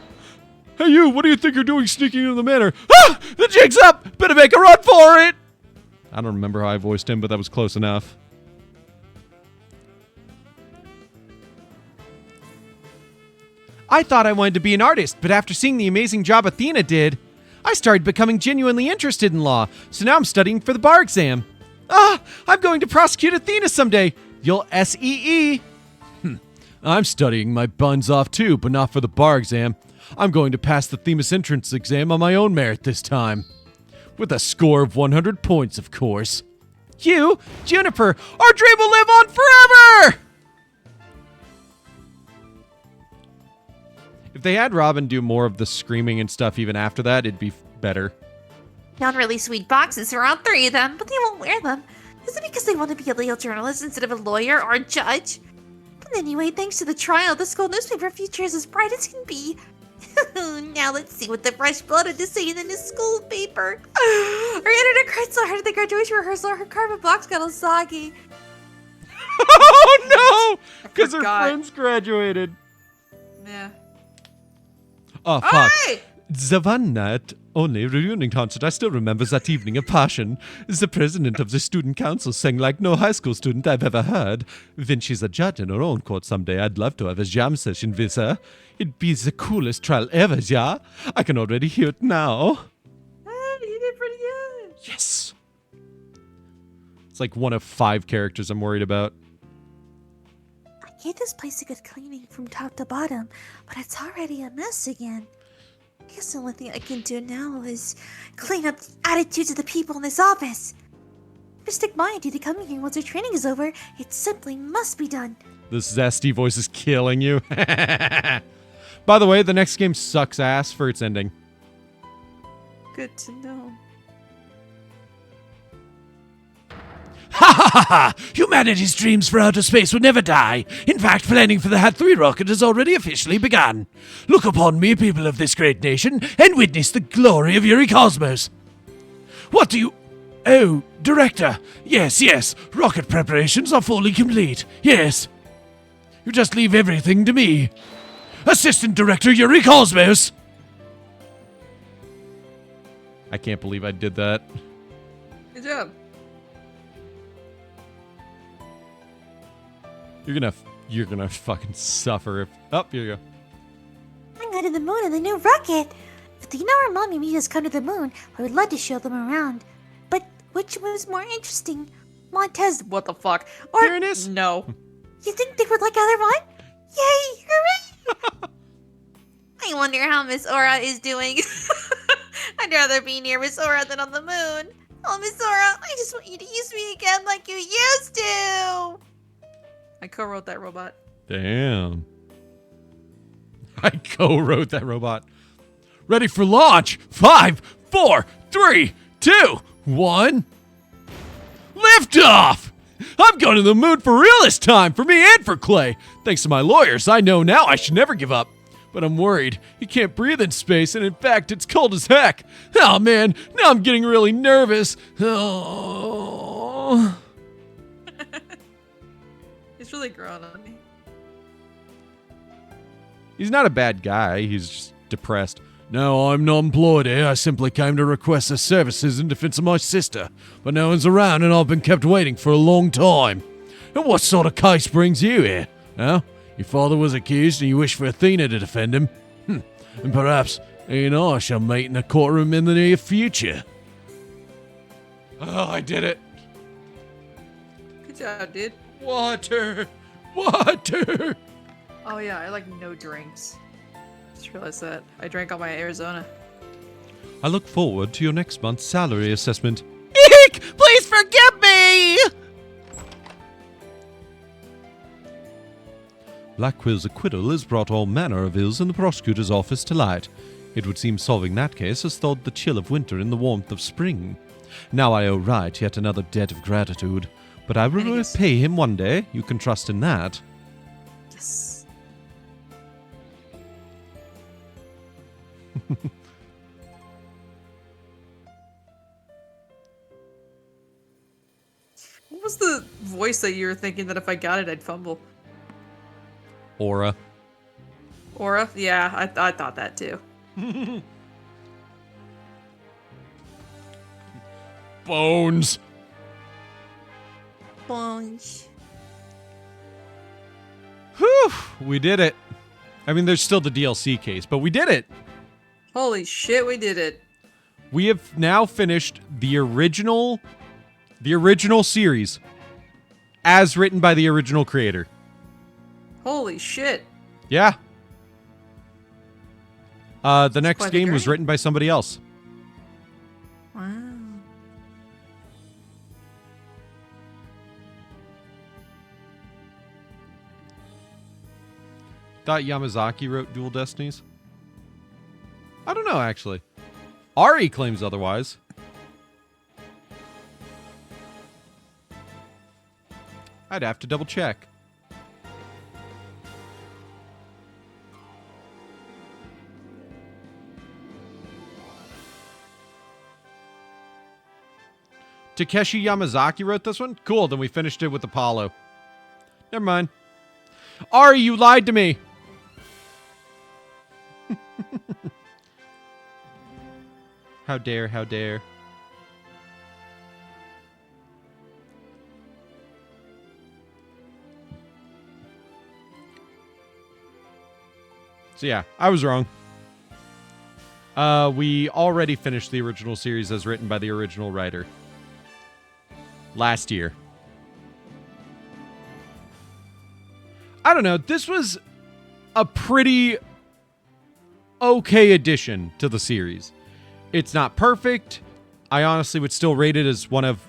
Hey you, what do you think you're doing sneaking into the manor? Ah! The jig's up! Better make a run for it! I don't remember how I voiced him, but that was close enough. I thought I wanted to be an artist, but after seeing the amazing job Athena did, I started becoming genuinely interested in law, so now I'm studying for the bar exam. I'm going to prosecute Athena someday. You'll SEE. I'm studying my buns off too, but not for the bar exam. I'm going to pass the Themis entrance exam on my own merit this time. With a score of 100 points, of course. You, Juniper, our dream will live on forever! If they had Robin do more of the screaming and stuff even after that, it'd be better. Found really sweet boxes around 3 of them, but they won't wear them. Is it because they want to be a legal journalist instead of a lawyer or a judge? But anyway, thanks to the trial, the school newspaper future is as bright as can be. Now let's see what the fresh blood had to say in the new school paper. Our editor cried so hard at the graduation rehearsal, her carbon box got all soggy. Oh no! Because her friends graduated. Yeah. Oh, fuck. Hey! The one night only reunion concert I still remember that evening of passion. The president of the student council sang like no high school student I've ever heard. When she's a judge in her own court someday, I'd love to have a jam session with her. It'd be the coolest trial ever, yeah? I can already hear it now. Hey, you did pretty good. Yes! It's like one of 5 characters I'm worried about. I gave this place a good cleaning from top to bottom, but it's already a mess again. I guess the only thing I can do now is clean up the attitudes of the people in this office. Mystic Mind into coming here once her training is over. It simply must be done. This zesty voice is killing you. By the way, the next game sucks ass for its ending. Good to know. Ha ha ha ha! Humanity's dreams for outer space will never die. In fact, planning for the HAT-3 rocket has already officially begun. Look upon me, people of this great nation, and witness the glory of Eurocosmos. What do you... Oh, Director. Yes. Rocket preparations are fully complete. Yes. You just leave everything to me. Assistant Director Eurocosmos! I can't believe I did that. Good job. You're gonna fucking suffer if... Oh, here you go. I'm going to the moon in the new rocket. If Athena or Mommy made us come to the moon, I would love to show them around. But which was more interesting? Montez, what the fuck? Or Pyrenees? No. You think they would like either one? Yay! Hooray! I wonder how Miss Aura is doing. I'd rather be near Miss Aura than on the moon. Oh, Miss Aura, I just want you to use me again like you used to. I co-wrote that robot. Damn. I co-wrote that robot. Ready for launch. 5, 4, 3, 2, 1. Lift off! I'm going to the moon for real this time, for me and for Clay. Thanks to my lawyers, I know now I should never give up. But I'm worried. He can't breathe in space, and in fact, it's cold as heck. Oh man, now I'm getting really nervous. Oh. He's really grown on me. He's not a bad guy, he's just depressed. No, I'm not employed here. I simply came to request the services in defense of my sister. But no one's around and I've been kept waiting for a long time. And what sort of case brings you here? Huh? Your father was accused and you wish for Athena to defend him? And perhaps he and I shall meet in a courtroom in the near future. Oh, I did it. Good job, dude. Water. Oh yeah, I like no drinks. Just realized that. I drank all my Arizona. I look forward to your next month's salary assessment. Eek! Please forgive me! Blackwill's acquittal has brought all manner of ills in the prosecutor's office to light. It would seem solving that case has thawed the chill of winter in the warmth of spring. Now I owe Wright yet another debt of gratitude. But I will repay him one day. You can trust in that. Yes. What was the voice that you were thinking that if I got it, I'd fumble? Aura. Aura? Yeah, I thought that too. Bones. Bones. Whew, we did it. I mean, there's still the DLC case, but we did it. Holy shit, we did it. We have now finished the original series as written by the original creator. Holy shit. Yeah. The next quite the game was journey. written by somebody else. Wow. Thought Yamazaki wrote Dual Destinies? I don't know, actually. Ari claims otherwise. I'd have to double check. Takeshi Yamazaki wrote this one? Cool, then we finished it with Apollo. Never mind. Ari, you lied to me! How dare, how dare. So yeah, I was wrong. We already finished the original series as written by the original writer. Last year. I don't know, this was a pretty okay addition to the series. It's not perfect. I honestly would still rate it as one of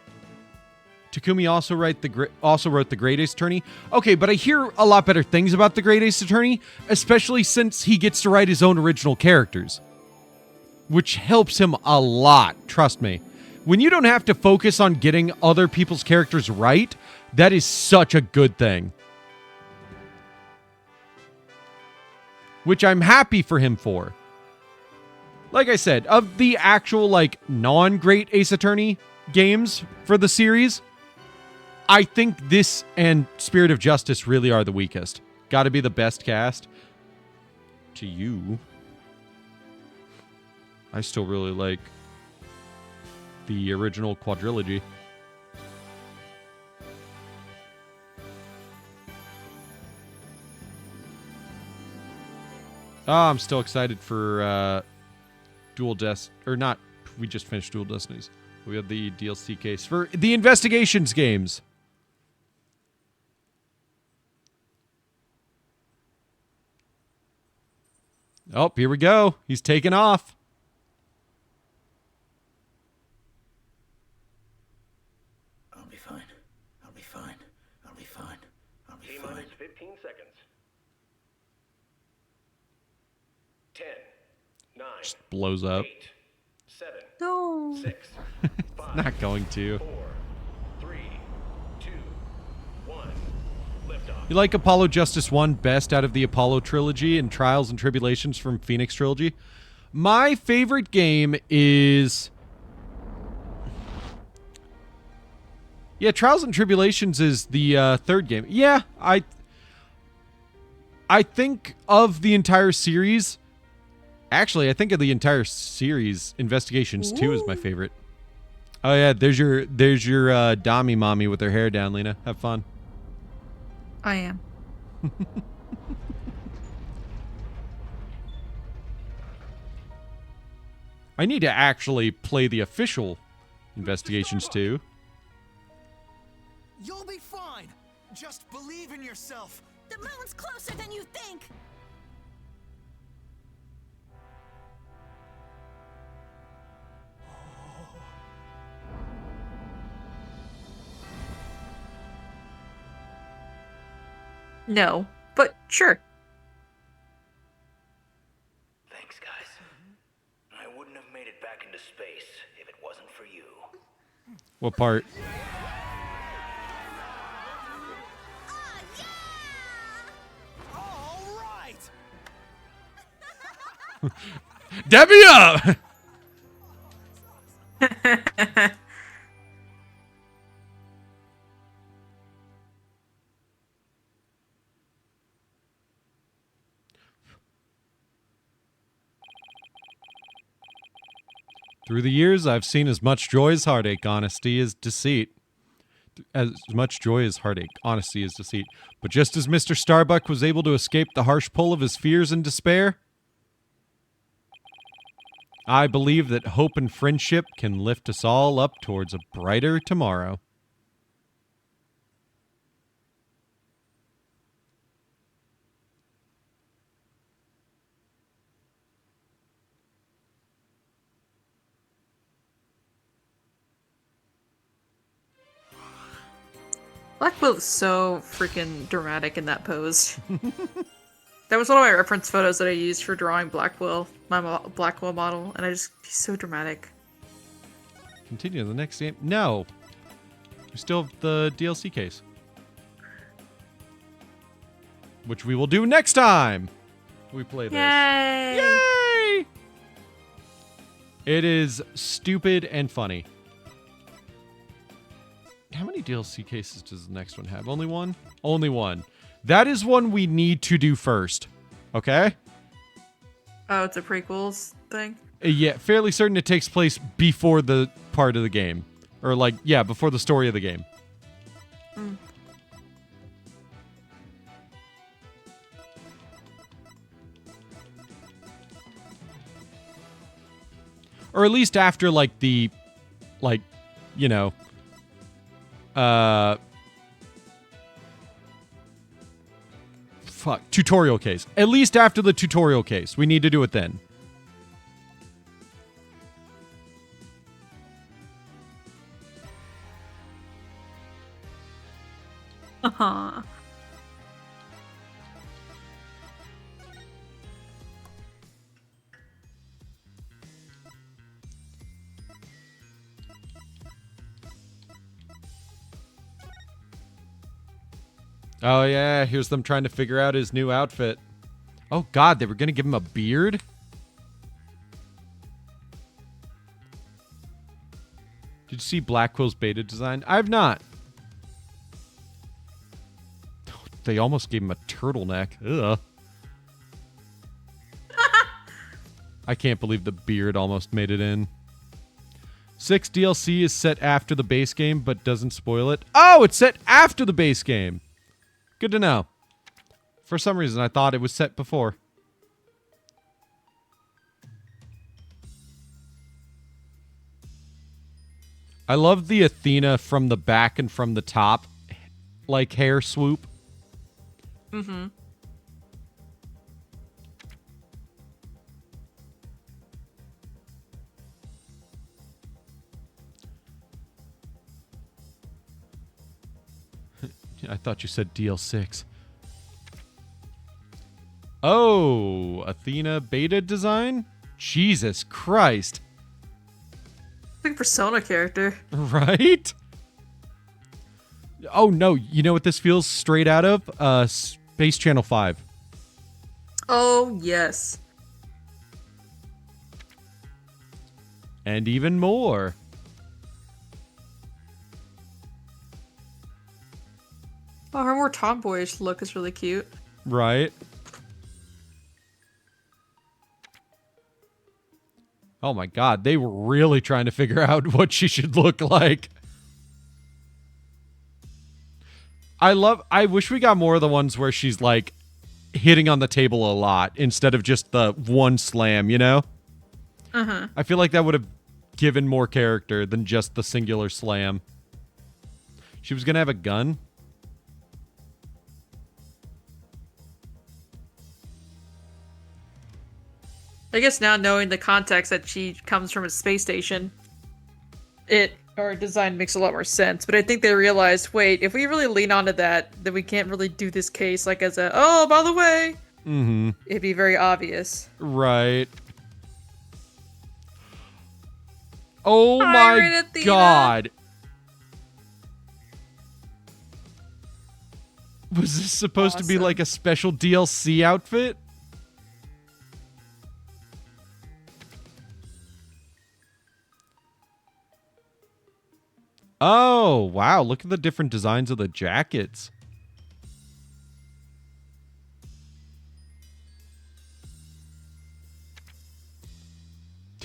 Takumi also wrote the Great Ace Attorney. Okay, but I hear a lot better things about the Great Ace Attorney, especially since he gets to write his own original characters, which helps him a lot, trust me. When you don't have to focus on getting other people's characters right, that is such a good thing. Which I'm happy for him for. Like I said, of the actual, like, non-Great Ace Attorney games for the series, I think this and Spirit of Justice really are the weakest. Gotta be the best cast. To you. I still really like the original quadrilogy. Oh, I'm still excited for Dual or not, we just finished Dual Destinies. We have the DLC case for the Investigations games. Oh, here we go. He's taking off. I'll be fine. I'll be fine. I'll be fine. I'll be fine. T-minus 15 seconds. 10, 9, Just blows up. 8, 7, No. 6, Not going to. 4, 3, 2, 1. Liftoff. You like Apollo Justice 1 best out of the Apollo trilogy and Trials and Tribulations from Phoenix trilogy? My favorite game is... Yeah, Trials and Tribulations is the third game. Yeah, I think of the entire series... Actually, I think of the entire series, Investigations 2 is my favorite. Oh yeah, there's your Dami mommy with her hair down, Lena. Have fun. I am. I need to actually play the official Investigations 2. You'll be fine. Just believe in yourself. The moon's closer than you think. No, but sure. Thanks, guys. I wouldn't have made it back into space if it wasn't for you. What part? All right. Debbie up! Through the years, I've seen as much joy as heartache, honesty as deceit. As much joy as heartache, honesty as deceit. But just as Mr. Starbuck was able to escape the harsh pull of his fears and despair, I believe that hope and friendship can lift us all up towards a brighter tomorrow. Black Will is so freaking dramatic in that pose. That was one of my reference photos that I used for drawing Black Will, my Black Will model, and he's so dramatic. Continue the next game. No. We still have the DLC case. Which we will do next time we play this. Yay! Yay! It is stupid and funny. How many DLC cases does the next one have? Only one? Only one. That is one we need to do first. Okay? Oh, it's a prequels thing? Yeah, fairly certain it takes place before the part of the game. Or like, yeah, before the story of the game. Mm. Or at least after, like, the, like, you know, tutorial case. At least after the tutorial case. We need to do it then. Uh-huh. Oh, yeah. Here's them trying to figure out his new outfit. Oh, God. They were going to give him a beard? Did you see Blackwill's beta design? I have not. They almost gave him a turtleneck. Ugh. I can't believe the beard almost made it in. 6 DLC is set after the base game, but doesn't spoil it. Oh, it's set after the base game. Good to know. For some reason, I thought it was set before. I love the Athena from the back and from the top, like hair swoop. Mm-hmm. I thought you said DL6. Oh, Athena beta design? Jesus Christ. Like Persona character. Right? Oh, no. You know what this feels straight out of? Space Channel 5. Oh, yes. And even more. Oh, her more tomboyish look is really cute. Right. Oh my God, they were really trying to figure out what she should look like. I wish we got more of the ones where she's like hitting on the table a lot instead of just the one slam, you know? Uh-huh. I feel like that would have given more character than just the singular slam. She was gonna have a gun? I guess now knowing the context that she comes from a space station, her design makes a lot more sense. But I think they realized, wait, if we really lean onto that, then we can't really do this case like as a, oh, by the way. Mm-hmm. It'd be very obvious. Right. Oh my God. Was this supposed to be like a special DLC outfit? Oh, wow. Look at the different designs of the jackets.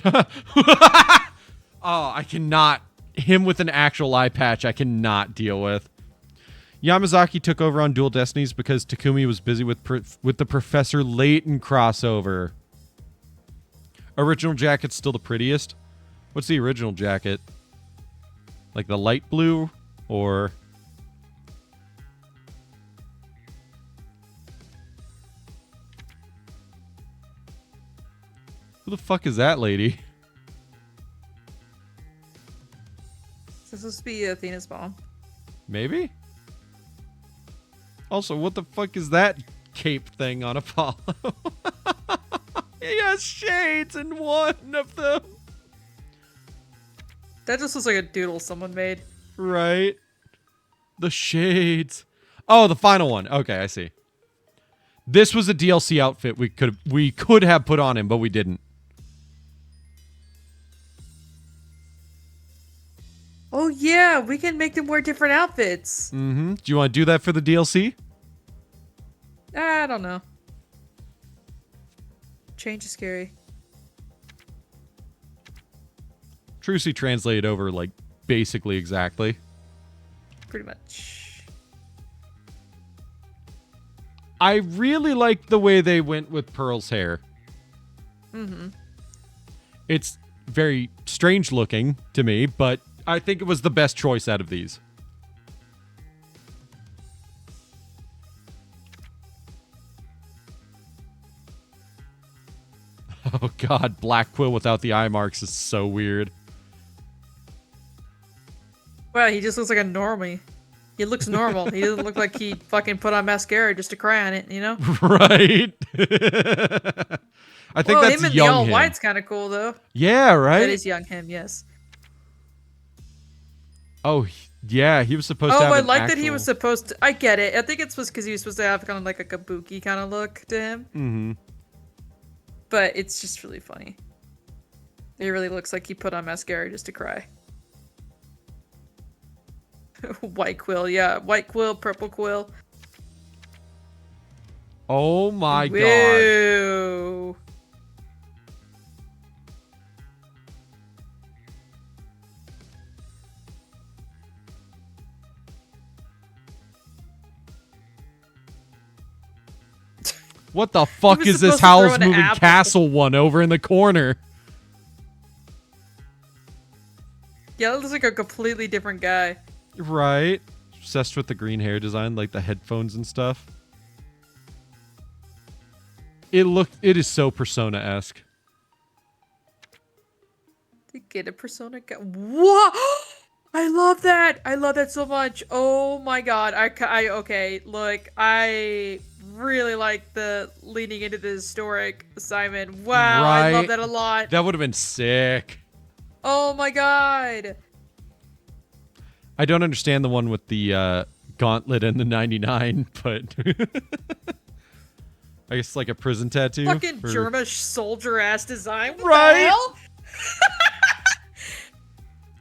Oh, I cannot. Him with an actual eye patch, I cannot deal with. Yamazaki took over on Dual Destinies because Takumi was busy with the Professor Layton crossover. Original jacket's still the prettiest. What's the original jacket? Like the light blue, or... Who the fuck is that lady? Is this supposed to be Athena's mom? Maybe? Also, what the fuck is that cape thing on Apollo? He has shades in one of them. That just looks like a doodle someone made. Right. The shades. Oh, the final one. Okay, I see. This was a DLC outfit we could have put on him, but we didn't. Oh yeah, we can make them wear different outfits. Mm-hmm. Do you want to do that for the DLC? I don't know. Change is scary. Trucy translated over, like, basically exactly. Pretty much. I really like the way they went with Pearl's hair. Mm-hmm. It's very strange looking to me, but I think it was the best choice out of these. Oh god, Black Quill without the eye marks is so weird. Wow, he just looks like a normie. He looks normal. He doesn't look like he fucking put on mascara just to cry on it, you know? Right. I think that's him in young the all him. white's kind of cool though. Yeah, right. That is young him, yes. Oh, yeah, he was supposed to have I an like actual... that he was supposed to. I get it. I think it's because he was supposed to have kind of like a kabuki kind of look to him. Mm-hmm. But it's just really funny. He really looks like he put on mascara just to cry. White quill, yeah. White quill, purple quill. Oh my god. Whoa. What the fuck is this Howl's Moving Castle one over in the corner? Yeah, that looks like a completely different guy. Right. Obsessed with the green hair design, like the headphones and stuff. It is so Persona-esque. To get a Persona guy. What? I love that. I love that so much. Oh my god. Okay, look, I really like the leaning into the historic assignment. Wow, I love that a lot. That would have been sick. Oh my god. I don't understand the one with the gauntlet and the 99, but I guess like a prison tattoo. Fucking German soldier ass design. What Right? the hell?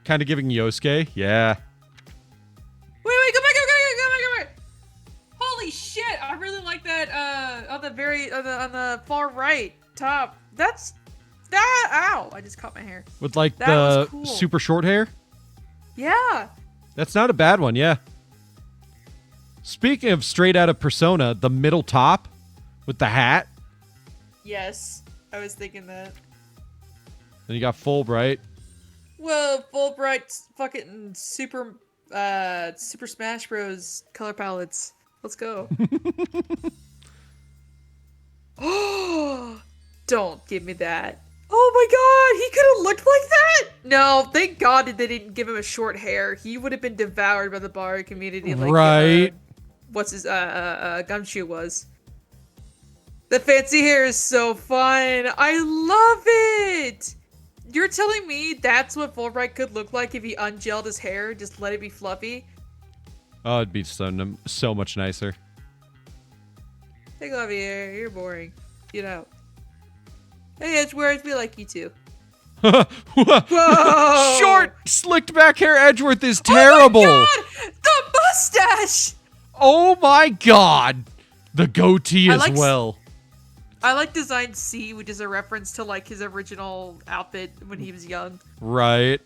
Kind of giving Yosuke. Yeah. Wait, go back. Holy shit, I really like that on the far right top. That's that. Ow, I just caught my hair. With like That was the cool. super short hair. Yeah. That's not a bad one, yeah. Speaking of straight out of Persona, the middle top with the hat. Yes, I was thinking that. Then you got Fulbright. Well, Fulbright's fucking Super Smash Bros. Color palettes. Let's go. Oh, don't give me that. Oh my god, he could have looked like that? No, thank god that they didn't give him a short hair. He would have been devoured by the bar community like Right. What's his Gumshoe was. The fancy hair is so fun. I love it. You're telling me that's what Fulbright could look like if he ungelled his hair, just let it be fluffy? Oh, it'd be so much nicer. Take off your hair. You're boring. Get out. Hey, Edgeworth, we like you too. Whoa! Short, slicked back hair Edgeworth is terrible. Oh my god! The mustache! Oh my god! The goatee as well. I like Design C, which is a reference to like his original outfit when he was young. Right.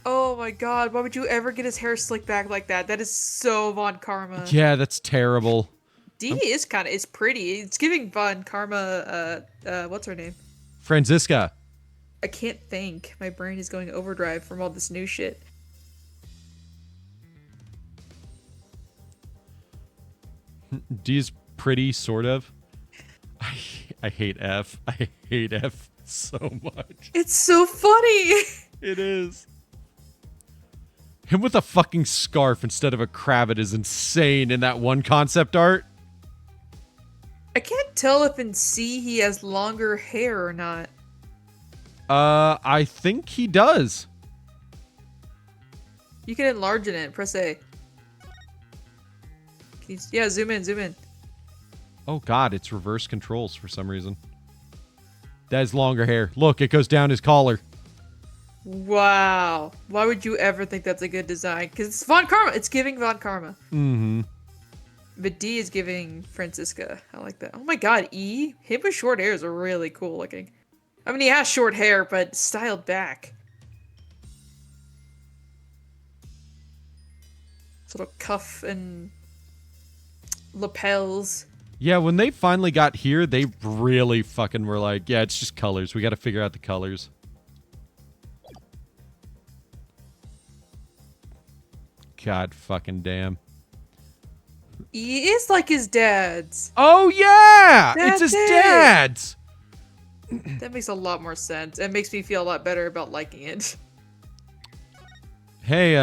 Oh my god, why would you ever get his hair slicked back like that? That is so Von Karma. Yeah, that's terrible. D is pretty. It's giving Von Karma, what's her name? Franziska. I can't think. My brain is going overdrive from all this new shit. D's pretty, sort of. I hate F. I hate F so much. It's so funny. It is. Him with a fucking scarf instead of a cravat is insane in that one concept art. I can't tell if in C he has longer hair or not. I think he does. You can enlarge it. Press A. Yeah, zoom in. Oh god, it's reverse controls for some reason. That is longer hair. Look, it goes down his collar. Wow. Why would you ever think that's a good design? Because it's Von Karma. It's giving Von Karma. Mm-hmm. But D is giving Franziska. I like that. Oh my god, E? Him with short hair is really cool looking. I mean, he has short hair, but styled back. Little cuff and lapels. Yeah, when they finally got here, they really fucking were like, yeah, it's just colors. We got to figure out the colors. God fucking damn. He is like his dad's. Oh, yeah! That's it's his it. dad's! That makes a lot more sense. It makes me feel a lot better about liking it. Hey,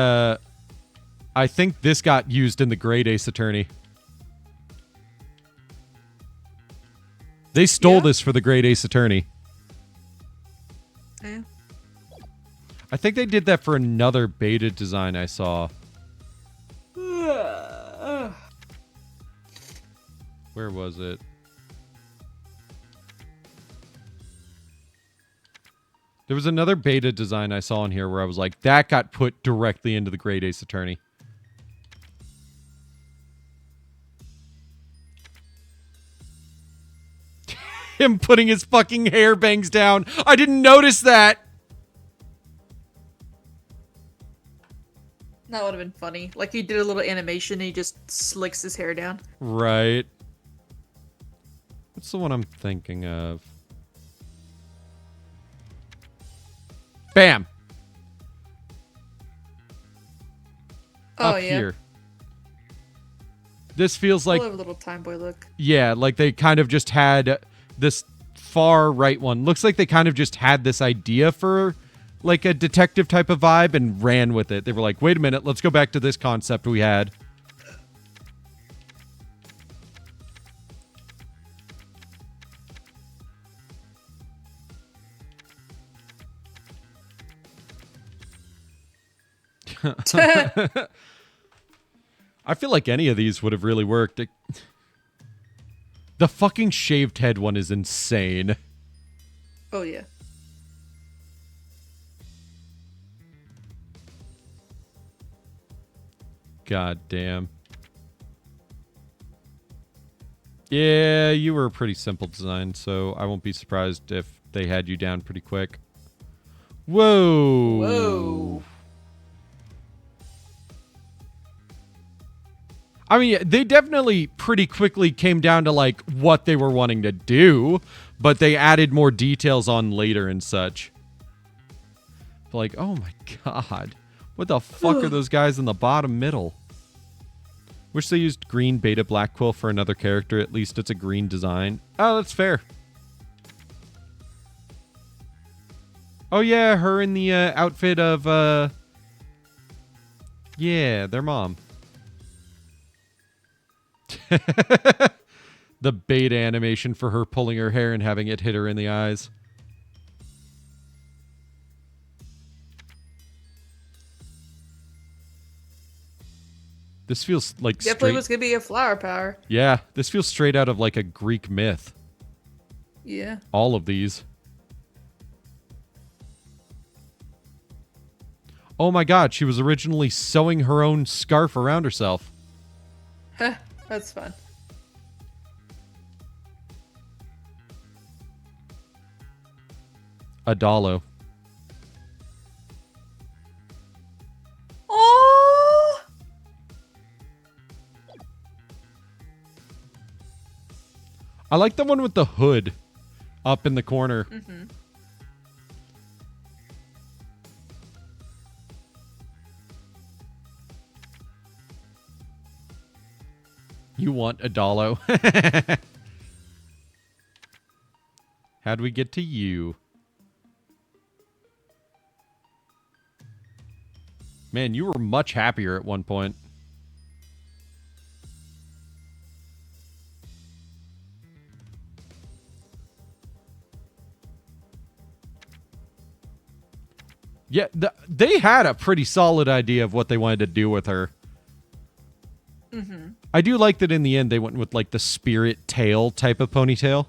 I think this got used in the Great Ace Attorney. They stole this for the Great Ace Attorney. Yeah. I think they did that for another beta design I saw. Where was it? There was another beta design I saw in here where I was like, that got put directly into the Great Ace Attorney. Him putting his fucking hair bangs down. I didn't notice that. That would have been funny. Like he did a little animation and he just slicks his hair down. Right. What's the one I'm thinking of? Bam. Oh, Up yeah. here. This feels like... I'll have a little time boy look. Yeah, like they kind of just had this far right one. Looks like they kind of just had this idea for like a detective type of vibe and ran with it. They were like, wait a minute, let's go back to this concept we had. I feel like any of these would have really worked. The fucking shaved head one is insane. Oh, yeah. God damn. Yeah, you were a pretty simple design, so I won't be surprised if they had you down pretty quick. Whoa. Whoa. I mean, they definitely pretty quickly came down to like what they were wanting to do, but they added more details on later and such. Like, oh my god. What the fuck are those guys in the bottom middle? Wish they used green beta black quill for another character. At least it's a green design. Oh, that's fair. Oh yeah, her in the outfit of yeah, their mom. The beta animation for her pulling her hair and having it hit her in the eyes. This feels like Definitely was gonna be a flower power. Yeah, this feels straight out of like a Greek myth. Yeah. All of these. Oh my god, she was originally sewing her own scarf around herself. Heh, that's fun. Adalo. Oh. I like the one with the hood up in the corner. Mm-hmm. You want Adalo. How'd we get to you? Man, you were much happier at one point. Yeah, they had a pretty solid idea of what they wanted to do with her. Mm-hmm. I do like that in the end they went with like the spirit tail type of ponytail.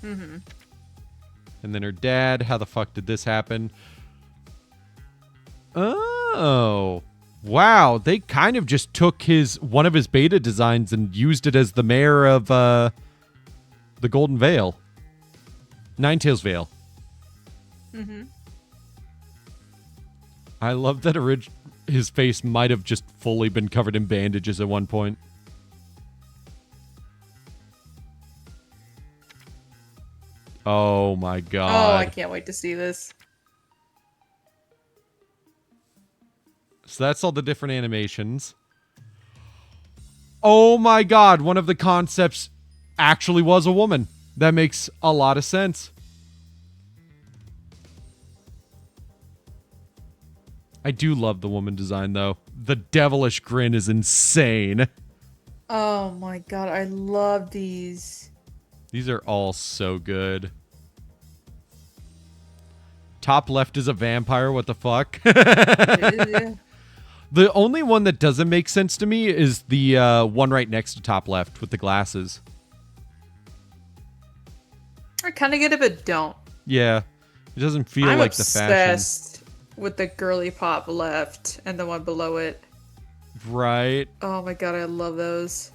Mm-hmm. And then her dad, how the fuck did this happen? Oh. Wow, they kind of just took one of his beta designs and used it as the mayor of the Golden Vale. Ninetails Vale. Mm-hmm. I love that his face might have just fully been covered in bandages at one point. Oh my god. Oh, I can't wait to see this. So that's all the different animations. Oh my god, one of the concepts actually was a woman. That makes a lot of sense. I do love the woman design, though. the devilish grin is insane. Oh my god, I love these. These are all so good. Top left is a vampire. What the fuck? Yeah. The only one that doesn't make sense to me is the one right next to top left with the glasses. I kind of get it, but don't. Yeah. It doesn't feel I'm like the fashion. obsessed with the girly pop left and the one below it. Right. Oh my god, I love those.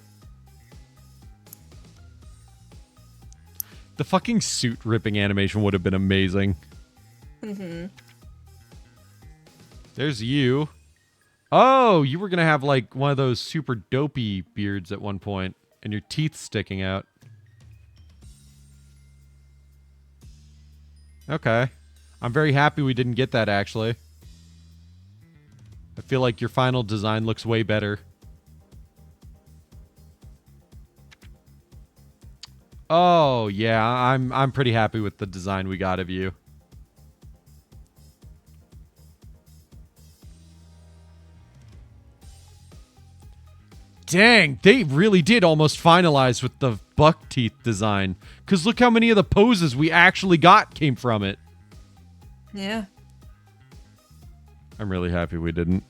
The fucking suit ripping animation would have been amazing. Mm-hmm. There's you. Oh, you were going to have like one of those super dopey beards at one point and your teeth sticking out. Okay. I'm very happy we didn't get that, actually. I feel like your final design looks way better. Oh, yeah, I'm pretty happy with the design we got of you. Dang, they really did almost finalize with the buck teeth design. Because look how many of the poses we actually got came from it. Yeah. I'm really happy we didn't.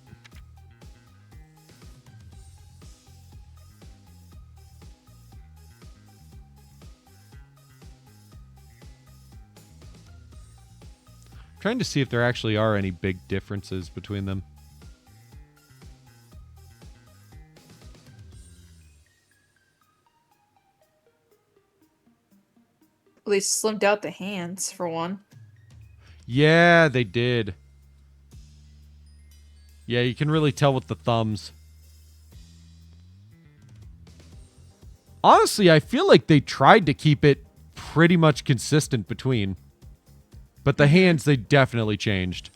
I'm trying to see if there actually are any big differences between them. Well, they slimmed out the hands, for one. Yeah, they did. Yeah, you can really tell with the thumbs. Honestly, I feel like they tried to keep it pretty much consistent between. But the hands, they definitely changed.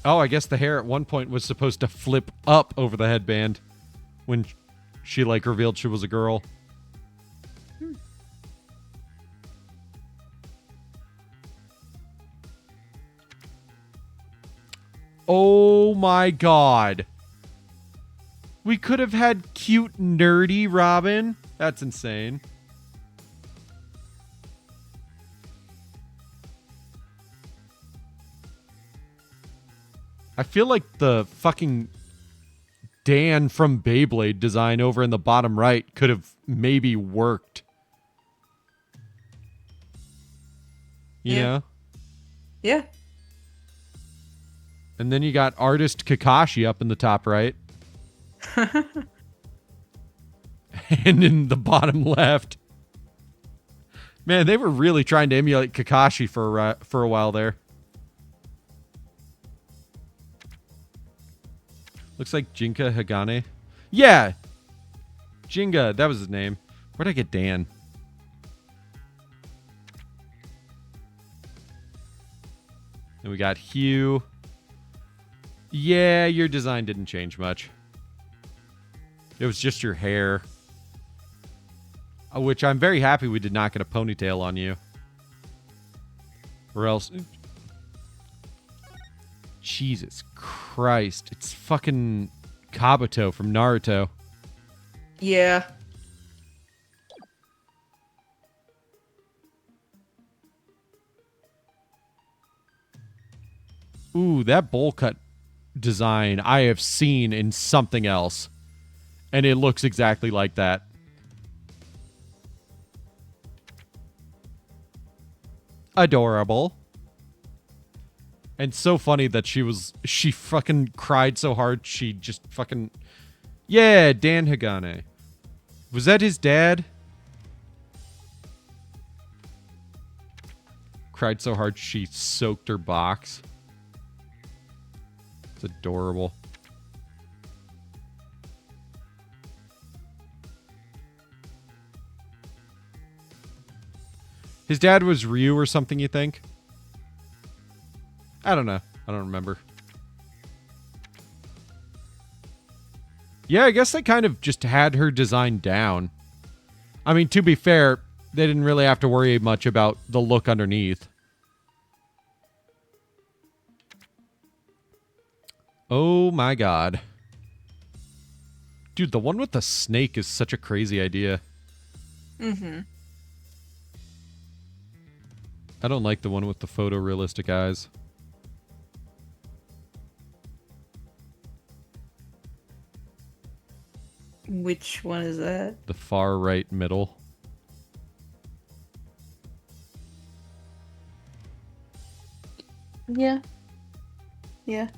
Oh, I guess the hair at one point was supposed to flip up over the headband when she, like, revealed she was a girl. Oh my god. We could have had cute, nerdy Robin. That's insane. I feel like the fucking Dan from Beyblade design over in the bottom right could have maybe worked. You know? Yeah. And then you got artist Kakashi up in the top right. And in the bottom left. Man, they were really trying to emulate Kakashi for a while there. Looks like Jinka Hagane. Yeah! Jinga, that was his name. Where'd I get Dan? Then we got Hugh. Yeah, your design didn't change much. It was just your hair. Which I'm very happy we did not get a ponytail on you. Or else... Jesus Christ. It's fucking Kabuto from Naruto. Yeah. Ooh, that bowl cut design I have seen in something else. And it looks exactly like that. Adorable. And so funny that she fucking cried so hard she just fucking... Yeah, Dan Hagane. Was that his dad? Cried so hard she soaked her box. It's adorable. His dad was Ryu or something, you think? I don't know. I don't remember. Yeah, I guess they kind of just had her design down. I mean, to be fair, they didn't really have to worry much about the look underneath. Oh my god. Dude, the one with the snake is such a crazy idea. Mm-hmm. I don't like the one with the photorealistic eyes. Which one is that? The far right middle. Yeah. Yeah.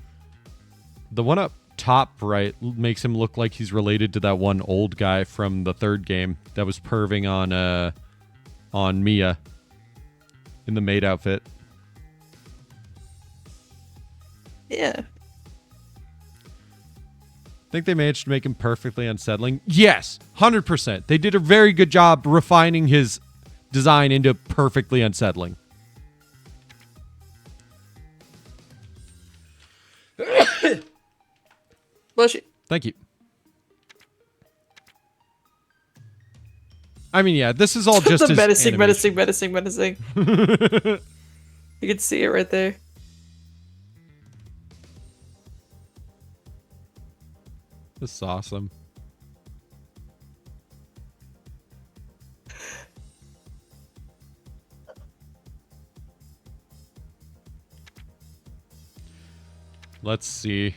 The one up top right makes him look like he's related to that one old guy from the third game that was perving on Mia in the maid outfit. Yeah. Think they managed to make him perfectly unsettling? Yes, 100%. They did a very good job refining his design into perfectly unsettling. Bless you. Thank you. I mean, yeah, this is all just the his menacing. animation. You can see it right there. This is awesome. Let's see.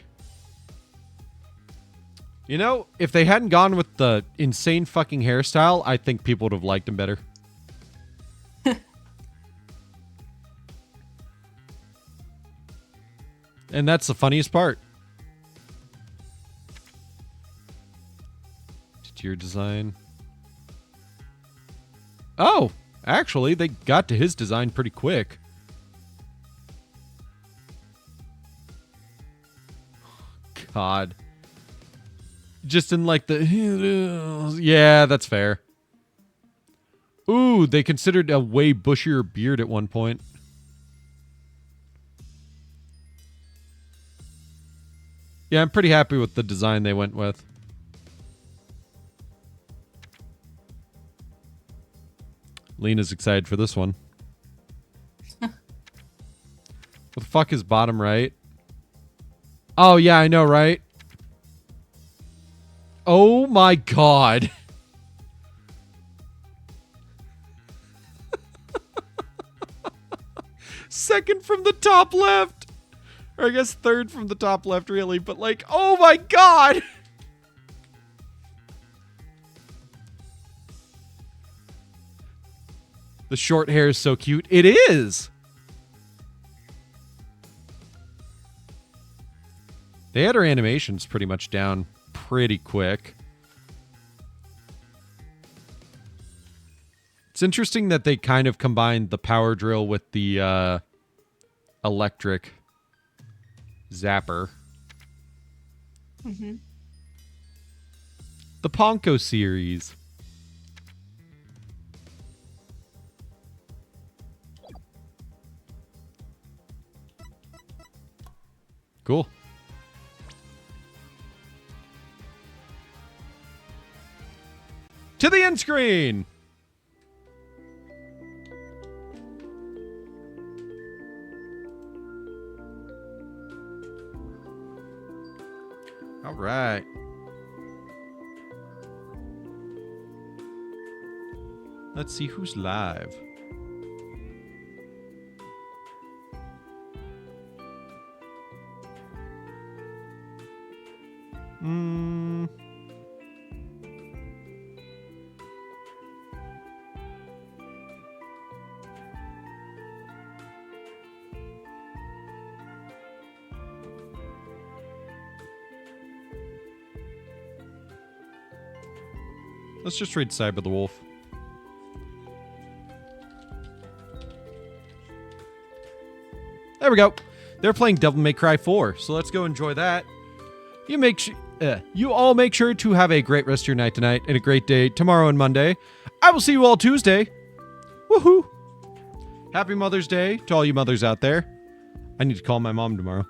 You know, if they hadn't gone with the insane fucking hairstyle, I think people would have liked him better. And that's the funniest part. Did your design? Oh, actually, they got to his design pretty quick. God. Just in like the... Yeah, that's fair. Ooh, they considered a way bushier beard at one point. Yeah, I'm pretty happy with the design they went with. Lena's excited for this one. What the fuck is bottom right? Oh, yeah, I know, right? Oh my god. Second from the top left. Or I guess third from the top left, really. But like, oh my god. The short hair is so cute. It is. They had her animations pretty much down pretty quick. It's interesting that they kind of combined the power drill with the electric zapper. Mm-hmm. The Ponko series. Cool. To the end screen. All right. Let's see who's live. Let's just read Cyber the Wolf. There we go. They're playing Devil May Cry 4, so let's go enjoy that. You all make sure to have a great rest of your night tonight and a great day tomorrow and Monday. I will see you all Tuesday. Woohoo! Happy Mother's Day to all you mothers out there. I need to call my mom tomorrow.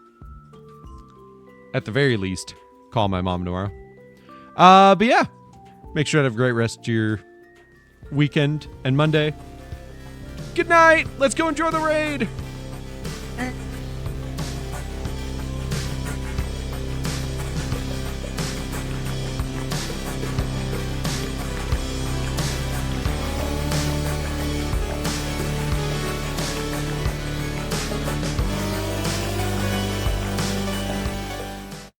At the very least, call my mom tomorrow. But yeah. Make sure to have a great rest of your weekend and Monday. Good night. Let's go enjoy the raid.